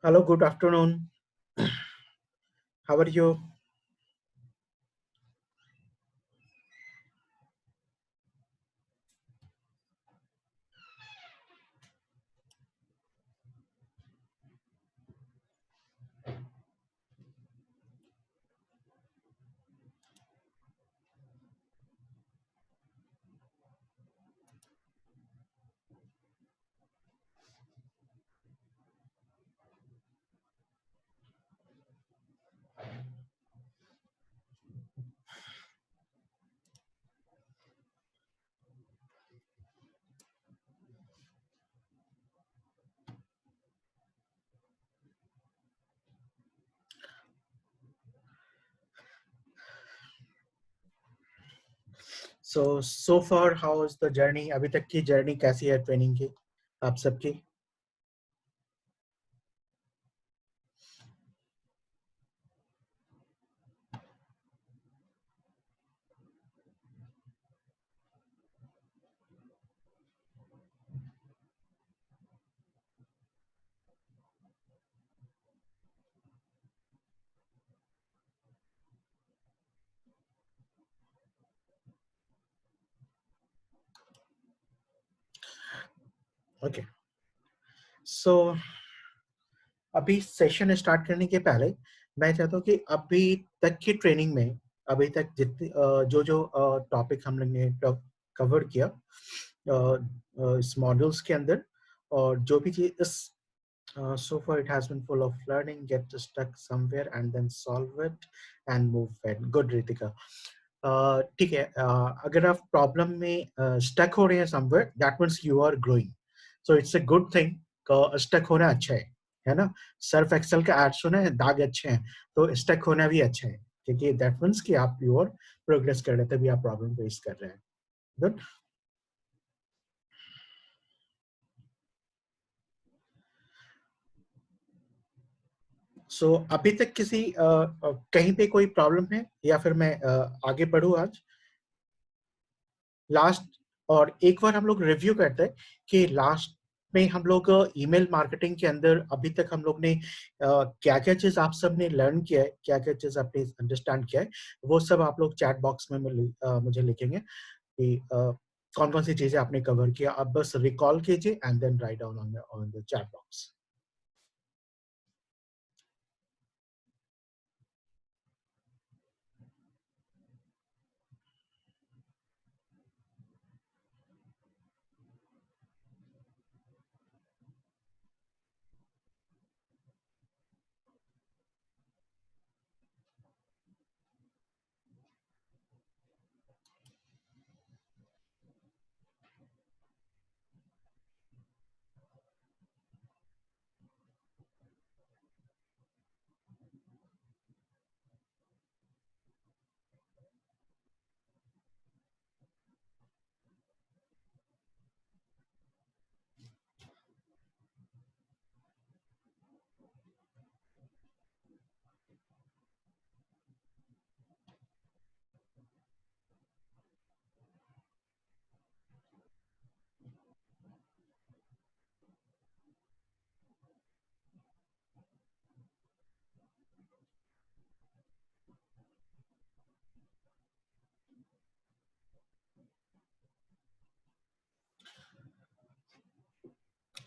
Hello, good afternoon. How are you? So far, how is the journey? अभी तक की journey कैसी है ट्रेनिंग की आप सबकी? ओके, सो अभी सेशन स्टार्ट करने के पहले मैं चाहता हूँ कि अभी तक की ट्रेनिंग में अभी तक जितनी जो जो टॉपिक हम लोग ने कवर किया इस मॉड्यूल्स के अंदर, और जो भी चीज इस so far it has been full of learning, get stuck somewhere and then solve it and move ahead. Good, Ritika. ठीक है, अगर आप प्रॉब्लम में स्टक हो रहे हैं somewhere, that means you are growing, so it's a good thing. Stuck होना अच्छा है ना? सर्फ एक्सेल का एड सुना है, दाग अच्छे हैं, तो स्टक होना भी अच्छा है, क्योंकि दैट मीन्स कि आप प्योर प्रोग्रेस कर रहे थे, तभी आप प्रॉब्लम फेस कर रहे हैं। गुड। सो अभी तक किसी कहीं पे कोई प्रॉब्लम है, या फिर मैं आगे बढ़ूँ आज लास्ट? और एक बार हम लोग रिव्यू करते हैं कि लास्ट में हम लोग ईमेल मार्केटिंग के अंदर अभी तक हम लोग ने क्या क्या चीज आप सब ने लर्न किया है, क्या क्या चीज आपने अंडरस्टैंड किया है, वो सब आप लोग चैट बॉक्स में मुझे लिखेंगे कि कौन कौन सी चीजें आपने कवर किया। आप बस रिकॉल कीजिए and then write down on the chat box.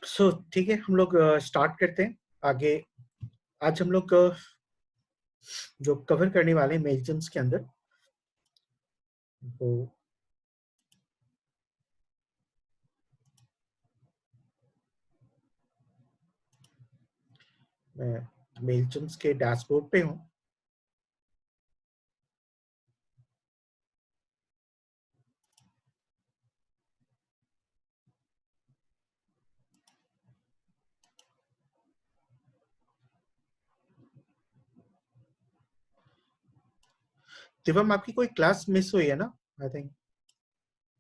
So ठीक है, हम लोग स्टार्ट करते हैं आगे। आज हम लोग जो कवर करने वाले हैं मेल्टन्स के अंदर, वो मैं मेल्टन्स के डैशबोर्ड पे हूँ। शिवम, आपकी कोई क्लास मिस हुई है ना? आई थिंक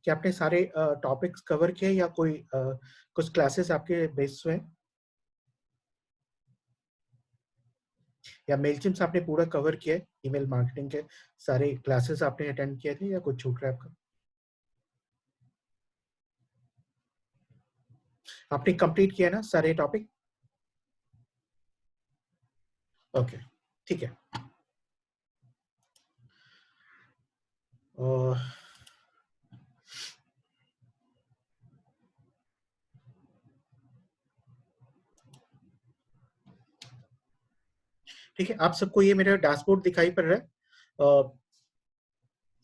कि आपने सारे टॉपिक्स कवर किए, या कोई कुछ क्लासेस आपके मिस हुए, या मेलचिम्स आपने पूरा कवर किया है? ईमेल मार्केटिंग के सारे क्लासेस आपने अटेंड किए थे, या कुछ छूट रहा है आपका? आपने कंप्लीट किया ना सारे टॉपिक? ओके, ठीक है। ठीक है, आप सबको ये मेरा डैशबोर्ड दिखाई पड़ रहा है,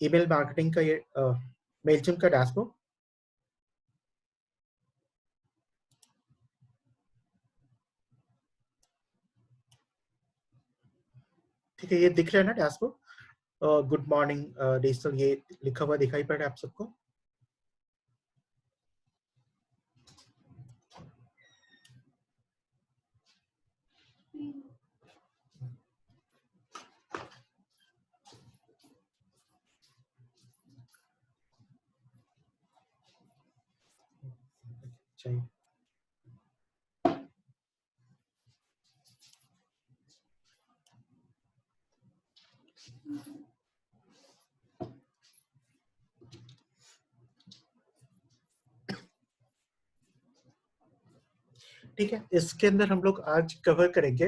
ईमेल मार्केटिंग का, ये मेलचिम का डैशबोर्ड। ठीक है, ये दिख रहा है ना डैशबोर्ड? गुड मॉर्निंग डिजिटल, ये लिखा हुआ दिखाई पड़ रहा है आप सबको? चाहिए। ठीक है, इसके अंदर हम लोग आज कवर करेंगे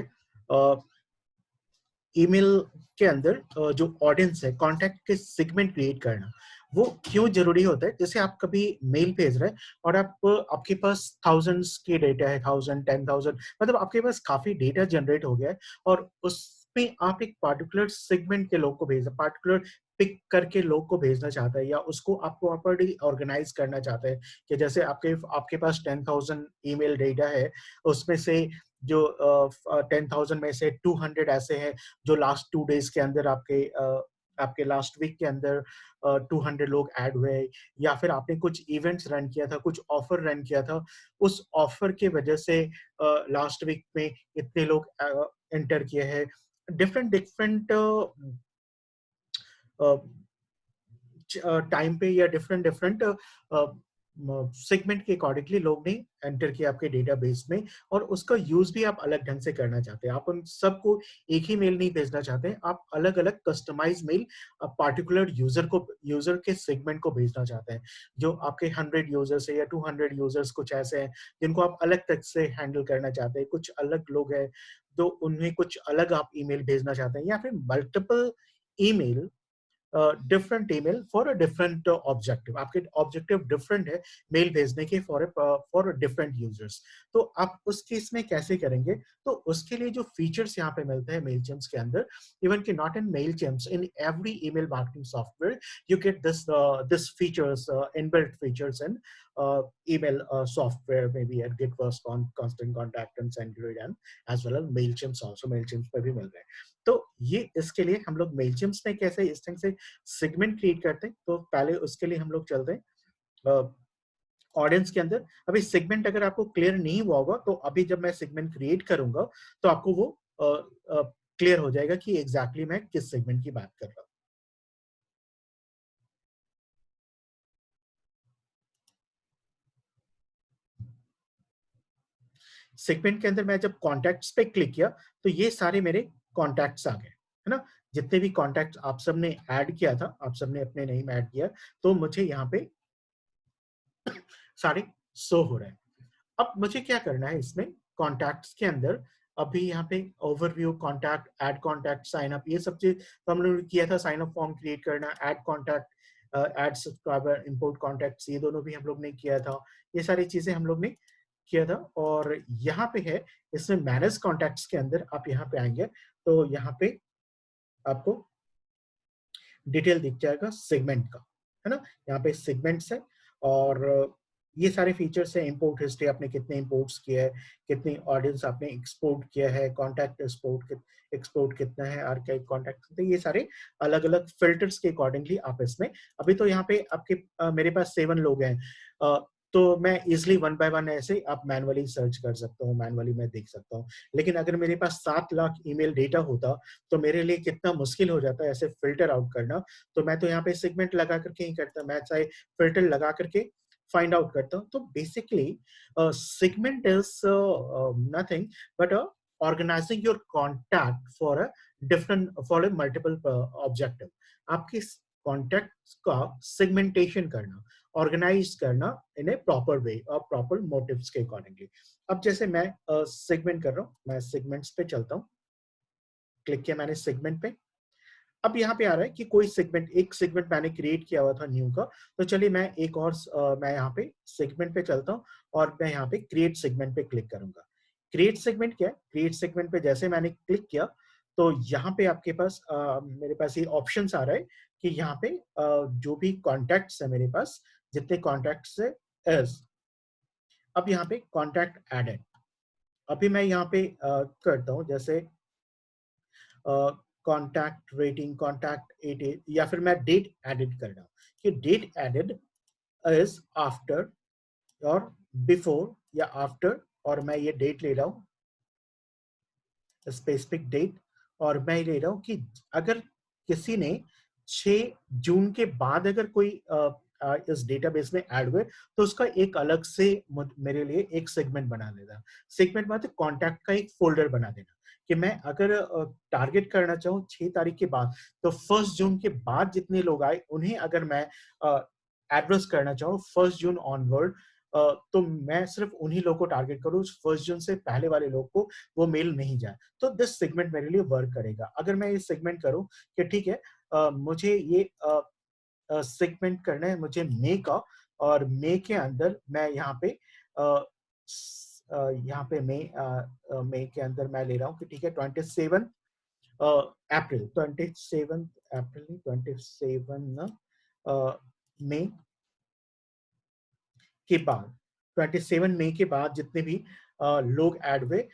ईमेल के अंदर जो ऑडियंस है, कॉन्टैक्ट के सेगमेंट क्रिएट करना, वो क्यों जरूरी होता है। जैसे आप कभी मेल भेज रहे हैं और आपके पास थाउजेंड्स के डेटा है, 1000 10,000, मतलब आपके पास काफी डेटा जनरेट हो गया है, और उसमें आप एक पार्टिकुलर सेगमेंट के लोग को भेज, पार्टिकुलर पिक करके लोग को भेजना चाहता है, या उसको आप प्रॉपर्ली ऑर्गेनाइज करना चाहते हैं कि जैसे आपके आपके पास 10,000 ईमेल डेटा है, उसमें से जो 10,000 में से 200 ऐसे हैं जो लास्ट 2 डेज के अंदर आपके लास्ट वीक के अंदर 200 लोग ऐड हुए, या फिर आपने कुछ इवेंट्स रन किया था, कुछ ऑफर रन किया था, उस ऑफर की वजह से लास्ट वीक में इतने लोग एंटर किए हैं। डिफरेंट डिफरेंट टाइम पे या डिफरेंट डिफरेंट सेगमेंट के अकॉर्डिंगली लोग ने एंटर किया आपके डेटाबेस में, और उसका यूज भी आप अलग ढंग से करना चाहते हैं। आप उन सबको एक ही मेल नहीं भेजना चाहते, आप अलग अलग कस्टमाइज मेल पार्टिकुलर यूजर के सेगमेंट को भेजना चाहते हैं। जो आपके 100 यूजर्स है या 200 यूजर्स कुछ ऐसे हैं जिनको आप अलग तक से हैंडल करना चाहते हैं, कुछ अलग लोग हैं तो उन्हें कुछ अलग आप ईमेल भेजना चाहते हैं, या फिर multiple email, different email for a different objective. आपके ऑब्जेक्टिव डिफरेंट है मेल भेजने के फॉर डिफरेंट यूजर्स। तो आप उस केस में कैसे करेंगे? तो उसके लिए जो फीचर्स यहाँ पे मिलते हैं मेलचिम्स के अंदर, इवन कि not in Mailchimps, in every email marketing software you get this features, inbuilt features in email software, maybe at Gitverse, Constant Contact and SendGrid, and as well as Mailchimp also, Mailchimp पे भी मिल रहे हैं। तो ये इसके लिए हम लोग Mailchimp में कैसे इस ढंग से सेगमेंट क्रिएट करते हैं, तो पहले उसके लिए हम लोग चलते हैं ऑडियंस के अंदर। अभी सेगमेंट अगर आपको क्लियर नहीं हुआ होगा, तो अभी जब मैं सेगमेंट क्रिएट करूंगा तो आपको वो क्लियर हो जाएगा कि एग्जैक्टली मैं किस सेगमेंट की बात कर रहा हूँ। सेगमेंट के अंदर मैं जब कॉन्टैक्ट्स पे क्लिक किया तो ये सारे मेरे कॉन्टैक्ट्स आ गए, है ना। जितने भी कॉन्टैक्ट्स आप सबने ऐड किया था, आप सबने अपने नेम ऐड किया, तो मुझे यहाँ पे सारे शो हो रहे हैं। अब मुझे क्या करना है इसमें कॉन्टैक्ट्स के अंदर, अभी यहाँ पे overview, contact, add contact, sign up, ये सब चीज तो हम लोगों ने किया था। साइन अप फॉर्म क्रिएट करना, add contact, add subscriber, import contacts, ये दोनों भी हम लोग ने किया था। ये सारी चीजें हम लोग ने किया था। और यहाँ पे है इसमें मैनेज कॉन्टैक्ट्स के अंदर आप यहाँ पे आएंगे तो यहाँ पे आपको डिटेल दिख जाएगा सेगमेंट का, है ना। यहाँ पे सेगमेंट्स है और ये सारे फीचर्स है। इंपोर्ट हिस्ट्री, आपने कितने इंपोर्ट्स किया है, कितनी ऑडियंस आपने एक्सपोर्ट किया है, कॉन्टैक्ट एक्सपोर्ट कितना है, आर्काइव कॉन्टैक्ट, तो ये सारे अलग अलग फिल्टर्स के अकॉर्डिंगली आप इसमें, अभी तो यहाँ पे आपके मेरे पास 7 लोग हैं, तो मैं इजिली 1 बाय 1 ऐसे आप मैनुअली सर्च कर सकता हूँ, मैनुअली मैं देख सकता हूँ। लेकिन अगर मेरे पास 7 लाख ईमेल डेटा होता तो मेरे लिए कितना मुश्किल हो जाता है ऐसे फिल्टर आउट करना। तो मैं तो यहाँ पे सेगमेंट लगा करके ही करता, मैं चाहे फिल्टर लगा करके फाइंड आउट करता हूँ। तो basically segment is nothing but organizing your contact for a multiple objective। आपके कॉन्टैक्ट का सेगमेंटेशन करना, ऑर्गेनाइज करना इन ए प्रॉपर वे और प्रॉपर मोटिव्स के अकॉर्डिंगली। अब जैसे मैं सेगमेंट कर रहा हूँ, मैं सेगमेंट्स पे चलता हूँ। क्लिक किया मैंने सेगमेंट पे। अब यहाँ पे आ रहा है कि कोई सेगमेंट, एक सेगमेंट मैंने क्रिएट किया हुआ था न्यू का, तो चलिए मैं एक और मैं यहाँ पे सेगमेंट पे चलता हूँ और मैं यहाँ पे क्रिएट सेगमेंट पे क्लिक करूंगा। क्रिएट सेगमेंट क्या है? क्रिएट सेगमेंट पे जैसे मैंने क्लिक किया तो यहाँ पे आपके पास मेरे पास ये ऑप्शंस आ रहा है कि यहाँ पे जो भी कॉन्टैक्ट्स है मेरे पास, जितने कॉन्टैक्ट्स है एज, अब यहाँ पे कॉन्टैक्ट एडेड, अभी मैं यहाँ पे करता हूँ जैसे कॉन्टैक्ट रेटिंग, कॉन्टैक्ट एट, या फिर मैं डेट एडिट कर रहा हूँ कि डेट एडिड इज आफ्टर और बिफोर या आफ्टर, और मैं ये डेट ले रहा हूँ स्पेसिफिक डेट, और मैं ले रहा हूँ कि अगर किसी ने 6 जून के बाद अगर कोई इस डेटाबेस में ऐड हुए तो उसका एक अलग से मेरे लिए एक सेगमेंट बना देना। सेगमेंट मतलब कॉन्टैक्ट का एक फोल्डर बना देना कि मैं अगर टारगेट करना चाहूँ 6 तारीख के बाद, तो 1 जून के बाद जितने लोग आए उन्हें अगर मैं एड्रेस करना चाहूँ 1 जून ऑनवर्ड, तो मैं सिर्फ उन्हीं लोगों को टारगेट करूँ, 1 जून से पहले वाले लोग को वो मेल नहीं जाए, तो दिस सेगमेंट मेरे लिए वर्क करेगा। अगर मैं ये सेगमेंट करूं कि ठीक है मुझे ये सेगमेंट करना है मुझे मई का, और मई के अंदर मैं यहाँ पे मई के अंदर मैं ले रहा हूँ कि ठीक है 27 अप्रैल, 27 मई के बाद, 27 मई के बाद जितने भी लोग ऐड हुए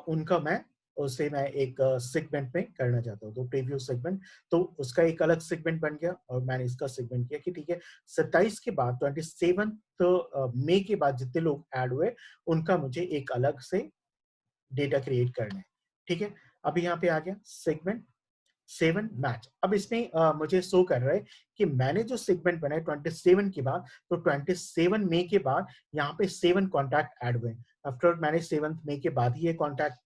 उनका मैं उसे मैं एक सेगमेंट में करना चाहता हूँ, तो प्रीव्यू सेगमेंट, तो उसका एक अलग सेगमेंट बन गया और मैंने इसका सेगमेंट किया कि ठीक है 27 के बाद 27 मई के बाद जितने लोग ऐड हुए उनका मुझे एक अलग से डेटा क्रिएट करना है। ठीक है, अभी यहाँ पे आ गया सेगमेंट 7 मैच। अब इसमें मुझे शो कर रहा है कि मैंने जो सेगमेंट बनाया 27 के बाद, तो 27 मई के बाद यहाँ पे 7 कॉन्टैक्ट ऐड हुए। आफ्टर मैंने 7 मई के बाद ही ये कॉन्टैक्ट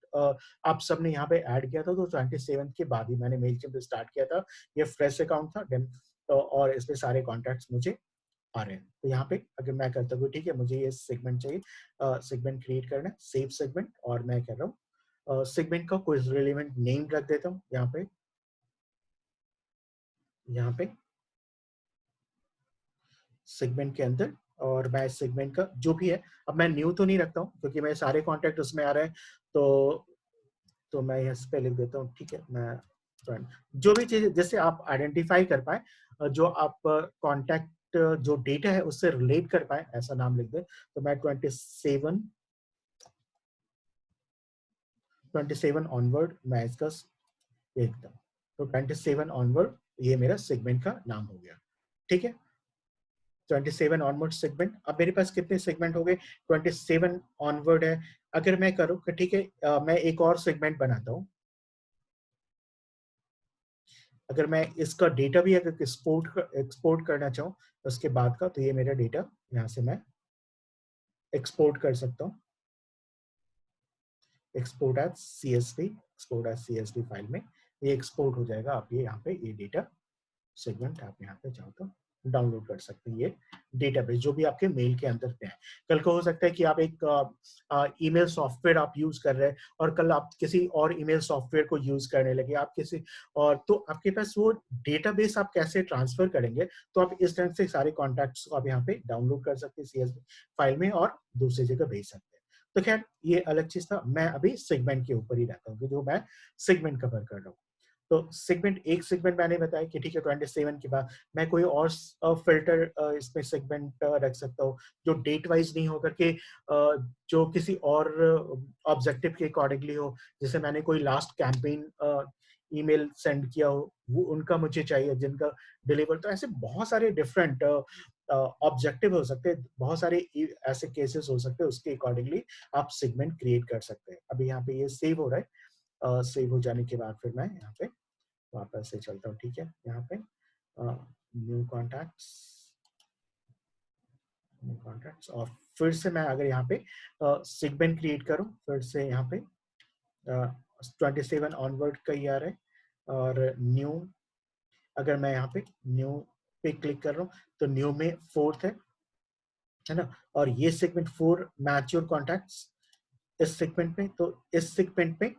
आप सबने यहाँ पे ऐड किया था, तो 27 के बाद ही मैंने मेलचिम्प स्टार्ट किया था। ये फ्रेश अकाउंट था देन, तो और इसमें सारे कॉन्टैक्ट्स मुझे आ रहे हैं। तो यहाँ पे अगर मैं करता हूँ ठीक है मुझे ये सेगमेंट चाहिए, सेगमेंट क्रिएट करना है, सेव सेगमेंट, और मैं कर रहा हूँ सेगमेंट का कोई रिलेवेंट नेम रख देता हूँ यहाँ पे सेगमेंट के अंदर, और मैं सेगमेंट का जो भी है, अब मैं न्यू तो नहीं रखता हूँ क्योंकि मेरे सारे कॉन्टैक्ट उसमें आ रहे हैं, तो मैं यहाँ पे लिख देता हूँ ठीक है, मैं जो भी चीज जैसे आप आइडेंटिफाई कर पाए, जो आप कॉन्टैक्ट जो डेटा है उससे रिलेट कर पाए, ऐसा नाम लिख दे। तो मैं 27 ऑनवर्ड मैं इसका लिखता हूँ, तो 27 ऑनवर्ड ये मेरा सेगमेंट का नाम हो गया। ठीक है, 27 ऑनवर्ड सेगमेंट। अब मेरे पास कितने सेगमेंट हो गए? 27 ऑनवर्ड है। अगर मैं करूँ कि ठीक है मैं एक और सेगमेंट बनाता हूँ, अगर मैं इसका डेटा भी अगर एक्सपोर्ट करना चाहूँ उसके बाद का, तो ये मेरा डेटा यहाँ से मैं एक्सपोर्ट कर सकता हूँ, एक्सपोर्ट एज CSV फाइल में ये एक्सपोर्ट हो जाएगा। आप ये यहाँ पे ये डेटा सेगमेंट आप यहाँ पे चाहो तो डाउनलोड कर सकते हैं, ये डेटाबेस जो भी आपके मेल के अंदर पे है। कल को हो सकता है कि आप एक ईमेल सॉफ्टवेयर आप यूज कर रहे हैं और कल आप किसी और ईमेल सॉफ्टवेयर को यूज करने लगे, आप किसी और, तो आपके पास वो डेटाबेस आप कैसे ट्रांसफर करेंगे, तो आप इस तरह से सारे कॉन्टैक्ट्स को आप यहाँ पे डाउनलोड कर सकते हैं CSV फाइल में और दूसरी जगह भेज सकते हैं। तो खैर ये अलग चीज था, मैं अभी सेगमेंट के ऊपर ही रहता हूँ, जो मैं सेगमेंट कवर कर रहा हूँ। तो सेगमेंट, एक सेगमेंट मैंने बताया कि ठीक है 27 के बाद मैं कोई और फिल्टर इसमें सेगमेंट रख सकता हूँ जो डेट वाइज नहीं होकर के जो किसी और ऑब्जेक्टिव के अकॉर्डिंगली हो, जैसे मैंने कोई लास्ट कैंपेन ईमेल सेंड किया हो वो उनका मुझे चाहिए जिनका डिलीवर, तो ऐसे बहुत सारे डिफरेंट ऑब्जेक्टिव हो सकते हैं, बहुत सारे ऐसे केसेस हो सकते हैं, उसके अकॉर्डिंगली आप सेगमेंट क्रिएट कर सकते हैं। अभी यहाँ पे ये सेव हो रहा है, सेव हो जाने के बाद फिर मैं यहाँ पे वापस से चलता हूँ। ठीक है, यहाँ पे न्यू कॉन्टैक्ट्स और फिर से मैं अगर यहाँ पे सेगमेंट क्रिएट करूँ, फिर से यहाँ पे 27 ऑनवर्ड का ही आ रहा है, और न्यू, अगर मैं यहाँ पे न्यू पे क्लिक कर रहा हूँ तो न्यू में 4th है ना, और ये सेगमेंट 4 मैच्योर कॉन्टैक्ट्स इस सेगमेंट में, तो इस सेगमेंट में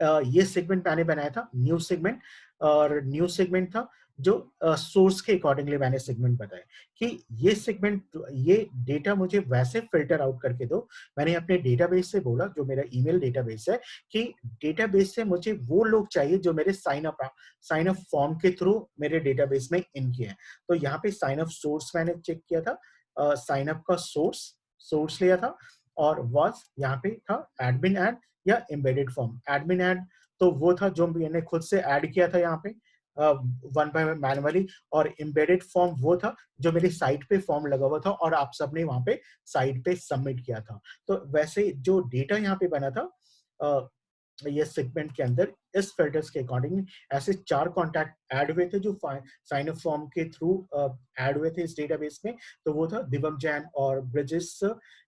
ये सेगमेंट मैंने बनाया था न्यू सेगमेंट, और न्यू सेगमेंट था जो सोर्स के अकॉर्डिंगली मैंने सेगमेंट बताया कि ये सेगमेंट, ये डेटा मुझे वैसे फिल्टर आउट करके दो। मैंने अपने डेटाबेस से बोला, जो मेरा ईमेल डेटाबेस है, कि डेटाबेस से मुझे वो लोग चाहिए जो मेरे साइन अप फॉर्म के थ्रू मेरे डेटाबेस में इन किए हैं। तो यहाँ पे साइन अप सोर्स मैंने चेक किया था, साइन अप का सोर्स लिया था, और वाज यहाँ पे था एडमिन ऐड या एम्बेडेड फॉर्म। एडमिन ऐड तो वो था जो मैंने खुद से ऐड किया था यहाँ पे वन बाय मैनुअली, और एम्बेडेड फॉर्म वो था जो मेरी साइट पे फॉर्म लगा हुआ था और आप सबने वहां पे साइट पे सबमिट किया था। तो वैसे जो डेटा यहाँ पे बना था ये सेगमेंट के अंदर, इस फिल्टर्स के अकॉर्डिंग ऐसे 4 कॉन्टैक्ट ऐड हुए थे जो साइन अप फॉर्म के थ्रू ऐड हुए थे इस डेटाबेस में। तो वो था दिवम जैन और ब्रिजेश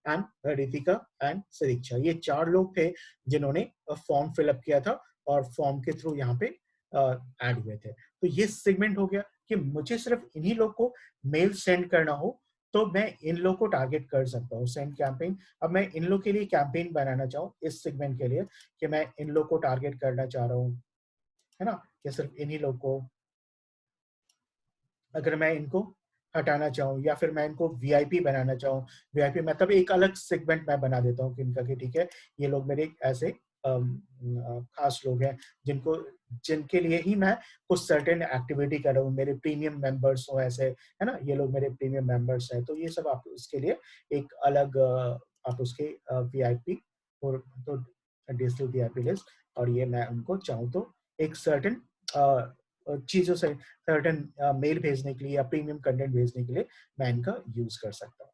एंड रितिका एंड सरीक्षा। ये 4 लोग थे जिन्होंने फॉर्म फिलअप किया था और फॉर्म के थ्रू यहाँ पे ऐड हुए थे। तो ये सेगमेंट हो गया कि मुझे सिर्फ इन्हीं लोग को मेल सेंड करना हो तो मैं इन लोग को टारगेट कर सकता हूँ, सेंड कैंपेन। अब मैं इन लोग के लिए कैंपेन बनाना चाहूँ इस सेगमेंट के लिए कि मैं इन लोग को टारगेट करना चाह रहा हूँ, है ना, कि सिर्फ इन्हीं लोग को, अगर मैं इनको हटाना चाहूँ या फिर मैं इनको वीआईपी बनाना चाहूँ, वीआईपी मतलब एक अलग सेगमेंट मैं बना देता हूँ कि इनका, कि ठीक है ये लोग मेरे ऐसे खास लोग हैं जिनको, जिनके लिए ही मैं कुछ सर्टेन एक्टिविटी कर रहा हूँ, मेरे प्रीमियम मेंबर्स हो ऐसे, है ना, ये लोग मेरे प्रीमियम मेंबर्स हैं। तो ये सब आप इसके लिए एक अलग आप उसके वीआईपी और तो डिजिटल वीआईपी लिस्ट, और ये मैं उनको चाहूँ तो एक सर्टेन चीजों से, सर्टेन मेल भेजने के लिए या प्रीमियम कंटेंट भेजने के लिए मैं इनका यूज कर सकता हूँ।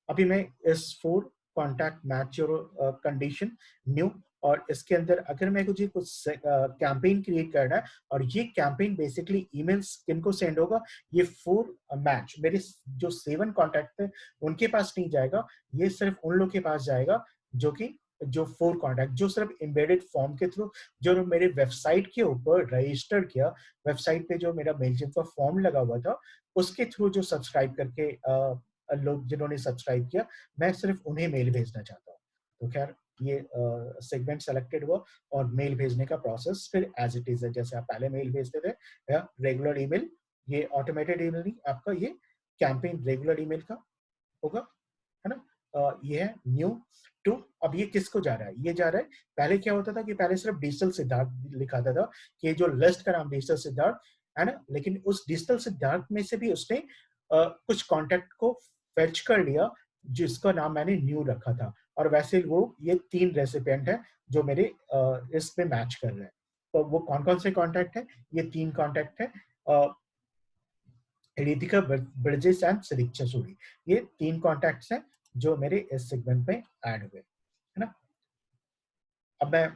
अभी मैं इस 4 contact match your condition new, और इसके अंदर अगर मैं कुछ कैंपेन क्रिएट करना है, और ये कैंपेन बेसिकली ईमेल्स किनको सेंड होगा, ये 4 मैच मेरे जो 7 कॉन्टैक्ट थे उनके पास नहीं जाएगा, ये सिर्फ उन लोग के पास जाएगा जो कि जो 4 कॉन्टैक्ट जो सिर्फ एम्बेडेड फॉर्म के थ्रू, जो मेरे वेबसाइट के ऊपर रजिस्टर किया, वेबसाइट पे जो मेरा मेलजिम का फॉर्म लगा हुआ था उसके थ्रू जो सब्सक्राइब करके लोग जिन्होंने सब्सक्राइब किया, मैं सिर्फ उन्हें मेल भेजना चाहता हूँ। तो खैर ये सेगमेंट सेलेक्टेड हुआ, और मेल भेजने का प्रोसेस फिर एज इट इज है, जैसे आप पहले मेल भेजते थे या रेगुलर ईमेल, ये ऑटोमेटेड ईमेल नहीं, आपका ये कैंपेन रेगुलर ईमेल का होगा, है ना। ये है न्यू टू। अब ये किसको जा रहा है, ये जा रहा है, पहले क्या होता था कि पहले सिर्फ डिजिटल सिद्धार्थ लिखा था कि जो लिस्ट का नाम डिजिटल सिद्धार्थ, है ना, लेकिन उस डिजिटल सिद्धार्थ में से भी उसने कुछ कॉन्टेक्ट को फेच कर लिया जिसका नाम मैंने न्यू रखा था, और वैसे वो ये 3 रेसिपिएंट है जो मेरे इसमें मैच कर रहे हैं। तो वो कौन कौन से कॉन्टेक्ट है, ये 3 कॉन्टेक्ट है, रितिका, ब्रिजेश एंड सरीक्षा सूरी, ये 3 कॉन्टेक्ट्स हैं जो मेरे इस सेगमेंट में ऐड हुए, है ना। अब मैं,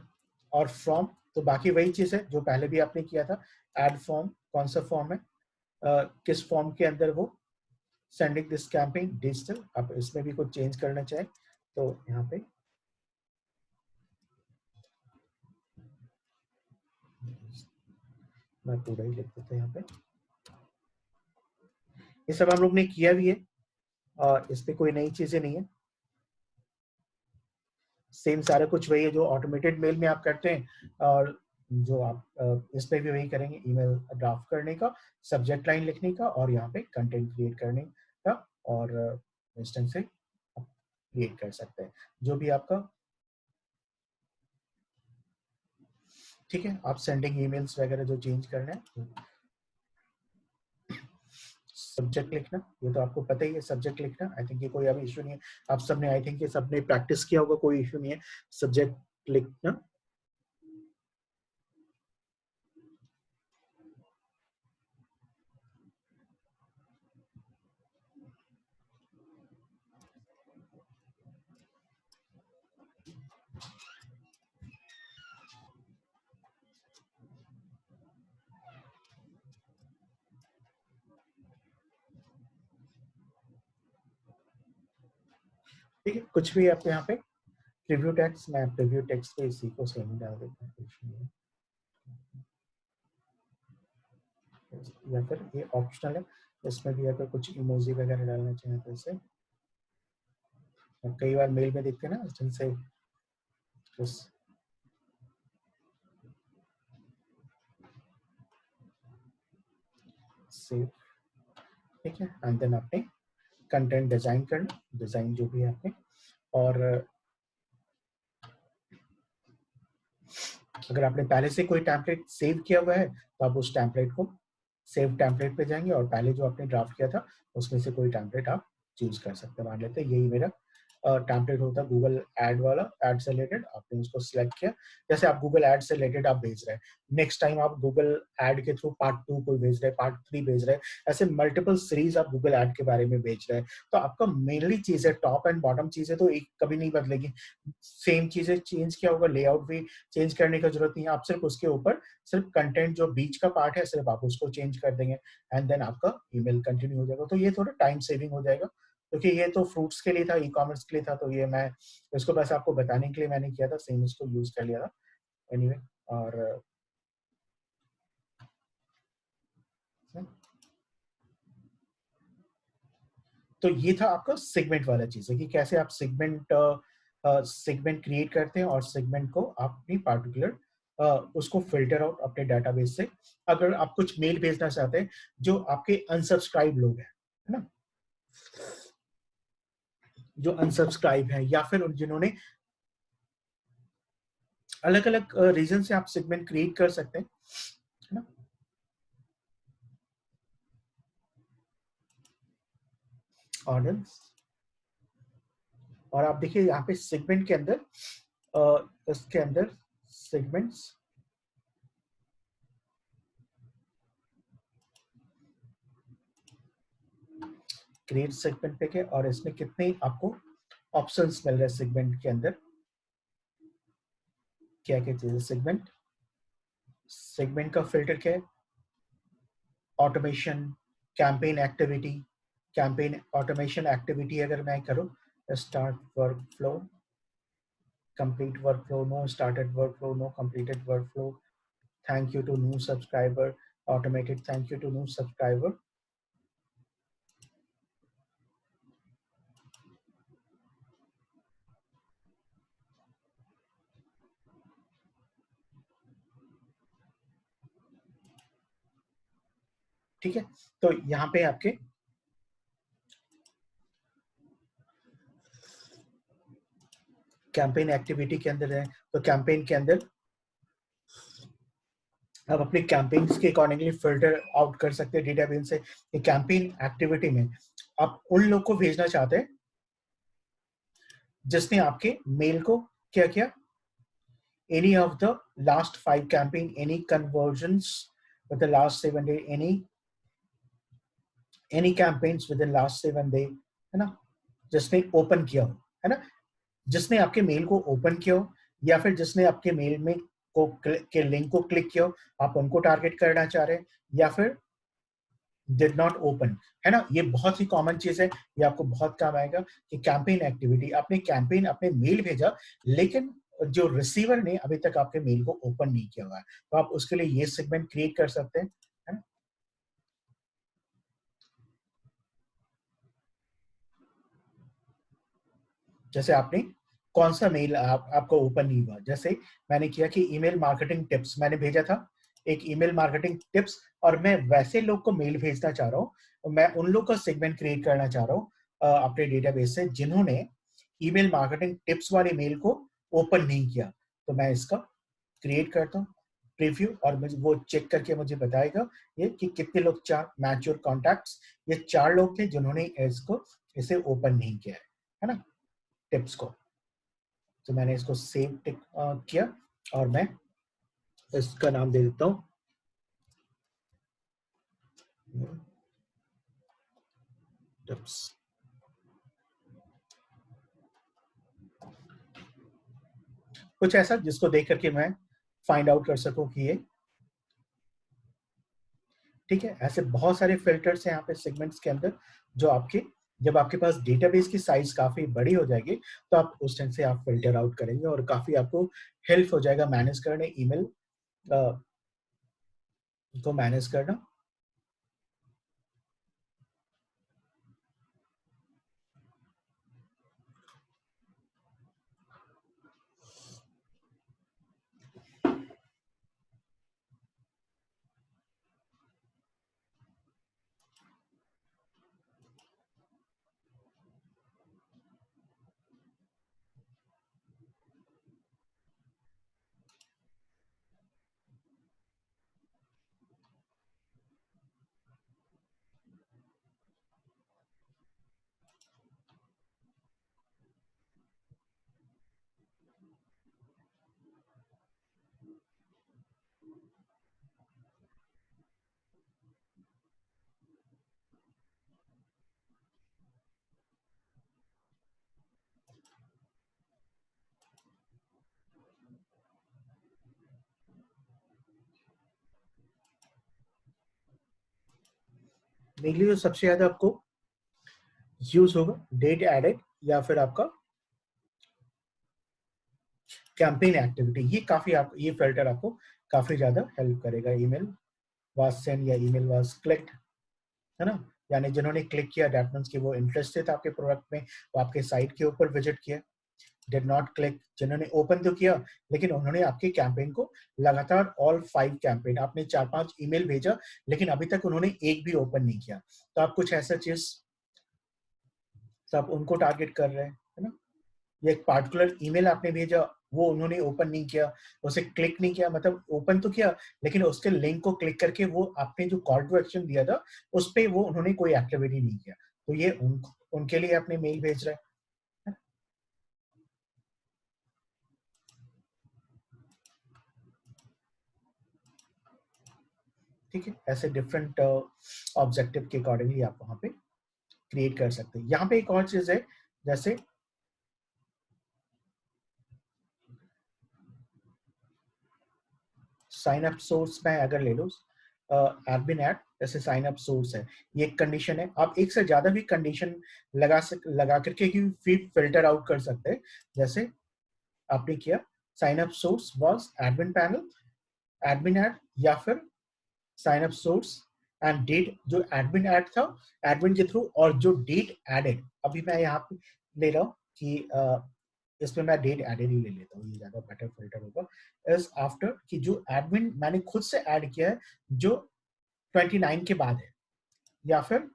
और फॉर्म तो बाकी वही चीज है जो पहले भी आपने किया था। ऐड फॉर्म, कौन सा फॉर्म है, किस फॉर्म के अंदर वो सेंडिंग दिस कैंपेन डिजिटल, आप इसमें भी कुछ चेंज करना चाहें तो यहाँ पे मैं पूरा ही लिख देता यहाँ पे। ये सब हम लोग ने किया भी है, और इस पे कोई नई चीजें नहीं है, सेम सारा कुछ वही है जो ऑटोमेटेड मेल में आप करते हैं, और जो आप इस पे भी वही करेंगे, ईमेल ड्राफ्ट करने का, सब्जेक्ट लाइन लिखने का, और यहाँ पे कंटेंट क्रिएट करने का, और इंस्टेंस से आप क्रिएट कर सकते हैं जो भी आपका, ठीक है। आप सेंडिंग ईमेल्स वगैरह जो चेंज करना है, सब्जेक्ट लिखना, ये तो आपको पता ही है, सब्जेक्ट लिखना, आई थिंक ये कोई अभी इशू नहीं है, आप सबने, आई थिंक ये सबने प्रैक्टिस किया होगा, कोई इशू नहीं है सब्जेक्ट लिखना। ठीक है, कुछ भी आप यहाँ पे प्रीव्यू टेक्स्ट, मैं प्रीव्यू टेक्स्ट पे इसी को सेम डाल देता हूँ, या फिर ये ऑप्शनल है, इसमें भी अगर कुछ इमोजी वगैरह डालना चाहें तो इसे, कई बार मेल में देखते हैं ना जिनसे सेव, ठीक है। एंड देन आपने कंटेंट डिजाइन करना, डिजाइन जो भी है आपने, और अगर आपने पहले से कोई टेम्पलेट सेव किया हुआ है तो आप उस टेम्पलेट को सेव टेम्पलेट पे जाएंगे और पहले जो आपने ड्राफ्ट किया था उसमें से कोई टेम्पलेट आप चूज कर सकते हैं। मान लेते हैं यही मेरा टेम्पलेट होता है गूगल एड वाला, एड से रिलेटेड, आपने उसको सिलेक्ट किया। जैसे आप गूगल एड से रिलेटेड आप भेज रहे हैं, नेक्स्ट टाइम आप गूगल एड के थ्रू पार्ट 2 कोई भेज रहे हैं, पार्ट 3 भेज रहे हैं, ऐसे मल्टीपल सीरीज आप गूगल एड के बारे में भेज रहे हैं, तो आपका मेनली चीजें टॉप एंड बॉटम चीजें तो एक कभी नहीं बदलेगी, सेम चीजें चेंज किया होगा, लेआउट भी चेंज करने की जरूरत नहीं है, आप सिर्फ उसके ऊपर सिर्फ कंटेंट जो बीच का पार्ट है सिर्फ आप उसको चेंज कर देंगे एंड देन आपका ईमेल कंटिन्यू हो जाएगा। तो ये थोड़ा टाइम सेविंग हो जाएगा, क्योंकि ये तो फ्रूट्स के लिए था, ई कॉमर्स के लिए था, तो ये मैं इसको बस आपको बताने के लिए मैंने किया था, सेम इसको यूज कर लिया था एनीवे। और तो ये था आपका सेगमेंट वाला चीज है कि कैसे आप सेगमेंट क्रिएट करते हैं और सेगमेंट को आप अपनी पार्टिकुलर उसको फिल्टर आउट अपने डाटाबेस से। अगर आप कुछ मेल भेजना चाहते हैं जो आपके अनसब्सक्राइब लोग हैं, है ना, जो अनसब्सक्राइब हैं या फिर जिन्होंने अलग अलग रीजन से आप सेगमेंट क्रिएट कर सकते हैं, है ना। ऑडियंस, और आप देखिए यहाँ पे सेगमेंट के अंदर इसके अंदर सेगमेंट्स, क्रिएट सेगमेंट पे के, और इसमें कितने आपको ऑप्शंस मिल रहे हैं सेगमेंट के अंदर, क्या क्या चीजें। सेगमेंट, सेगमेंट का फिल्टर क्या है, automation, campaign activity, campaign automation activity अगर मैं करूं, start work flow, complete workflow, no started workflow, no completed workflow, thank you to new subscriber, automated thank you to new subscriber। ठीक है, तो यहाँ पे आपके कैंपेन एक्टिविटी के अंदर है, तो कैंपेन के अंदर आप अपने कैंपेन्स के अकॉर्डिंगली फिल्टर आउट कर सकते हैं डेटाबेस से कि कैंपेन एक्टिविटी में आप उन लोग को भेजना चाहते हैं जिसने आपके मेल को क्या किया, any of the last 5 campaign, any conversions with the last 7 day, any campaigns within last 7 day, है ना, जिसने ओपन किया हो, है ना, जिसने आपके मेल को ओपन किया हो या फिर जिसने आपके मेल में के लिंक को क्लिक किया हो, आप उनको टारगेट करना चाह रहे हैं, या फिर डिड नॉट ओपन, है ना। ये बहुत ही कॉमन चीज है, ये आपको बहुत काम आएगा कि कैंपेन एक्टिविटी, आपने कैंपेन अपने मेल भेजा लेकिन जो रिसीवर ने अभी तक आपके मेल को ओपन नहीं किया हुआ है, तो आप उसके लिए ये सेगमेंट क्रिएट कर सकते हैं, है ना। जैसे आपने कौन सा मेल आपको ओपन नहीं हुआ, जैसे मैंने किया कि ईमेल मार्केटिंग टिप्स मैंने भेजा था, एक ईमेल मार्केटिंग टिप्स, और मैं वैसे लोग को मेल भेजना चाह रहा हूँ, मैं उन लोग का सेगमेंट क्रिएट करना चाह रहा हूँ अपने डेटाबेस से जिन्होंने ईमेल मार्केटिंग टिप्स वाले मेल को ओपन नहीं किया। तो मैं इसका क्रिएट करता हूँ प्रीव्यू, और मुझे वो चेक करके मुझे बताएगा ये कि कितने लोग, चार मैच्योर कॉन्टैक्ट्स, ये 4 लोग थे जिन्होंने इसे ओपन नहीं किया है ना, टिप्स को। तो मैंने इसको सेव किया और मैं इसका नाम दे देता हूँ टिप्स। कुछ ऐसा जिसको देख करके मैं फाइंड आउट कर सकूं कि ये ठीक है। ऐसे बहुत सारे फिल्टर्स हैं यहाँ पे सेगमेंट्स के अंदर, जो आपके जब आपके पास डेटाबेस की साइज काफी बड़ी हो जाएगी तो आप उस टाइम से आप फिल्टर आउट करेंगे और काफी आपको हेल्प हो जाएगा मैनेज करने, ईमेल को मैनेज करना। मेनली जो सबसे ज्यादा आपको यूज होगा डेट एडेड या फिर आपका कैंपेन एक्टिविटी, ये काफी आप ये फिल्टर आपको काफी ज्यादा हेल्प करेगा। ईमेल वाज सेंड या ईमेल वाज क्लिक्ड, है ना, यानी जिन्होंने क्लिक किया दैट मींस कि वो इंटरेस्टेड था आपके प्रोडक्ट में, वो आपके साइट के ऊपर विजिट किया। डिड नॉट क्लिक, जिन्होंने ओपन तो किया लेकिन उन्होंने आपके कैंपेन को लगातार ऑल 5 कैंपेन, आपने 4-5 ईमेल भेजा लेकिन अभी तक उन्होंने एक भी ओपन नहीं किया, तो आप कुछ ऐसा चीज सब उनको टारगेट कर रहे हैं, है ना। ये एक पार्टिकुलर ईमेल आपने भेजा, वो उन्होंने ओपन नहीं किया, उसे क्लिक नहीं किया, मतलब ओपन तो किया लेकिन उसके लिंक को क्लिक करके वो आपने जो कॉल टू एक्शन दिया था उस पे वो उन्होंने कोई एक्टिविटी नहीं किया, तो ये उनके लिए आपने मेल भेज रहे हैं। ठीक है, ऐसे डिफरेंट ऑब्जेक्टिव के अकॉर्डिंगली आप वहां पे क्रिएट कर सकते हैं। यहाँ पे एक और चीज है, जैसे साइन अप सोर्स में अगर ले लो, एडमिन ऐड जैसे साइन अप सोर्स है, ये एक कंडीशन है, आप एक से ज्यादा भी कंडीशन लगा करके फीड फिल्टर आउट कर सकते हैं। जैसे आपने किया sign up source was admin panel, admin add, या फिर sign up source and date, जो एडमिन ऐड था एडमिन के थ्रू, और जो डेट एडेड, अभी मैं यहाँ पे ले रहा हूँ कि इसमें मैं डेट एडेड ही ले लेता हूँ, ये ज्यादा बेटर फिल्टर होगा। इज आफ्टर कि जो एडमिन मैंने खुद से ऐड किया है जो 29 के बाद है, या फिर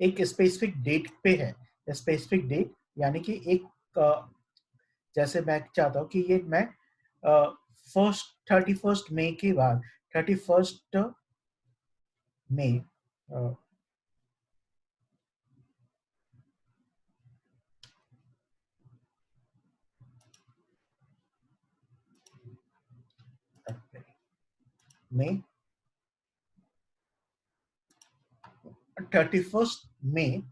एक स्पेसिफिक डेट पे है, स्पेसिफिक डेट यानी कि एक जैसे मैं चाहता हूँ कि ये मैं फर्स्ट 31 मई के बाद 31 मई में 31 मई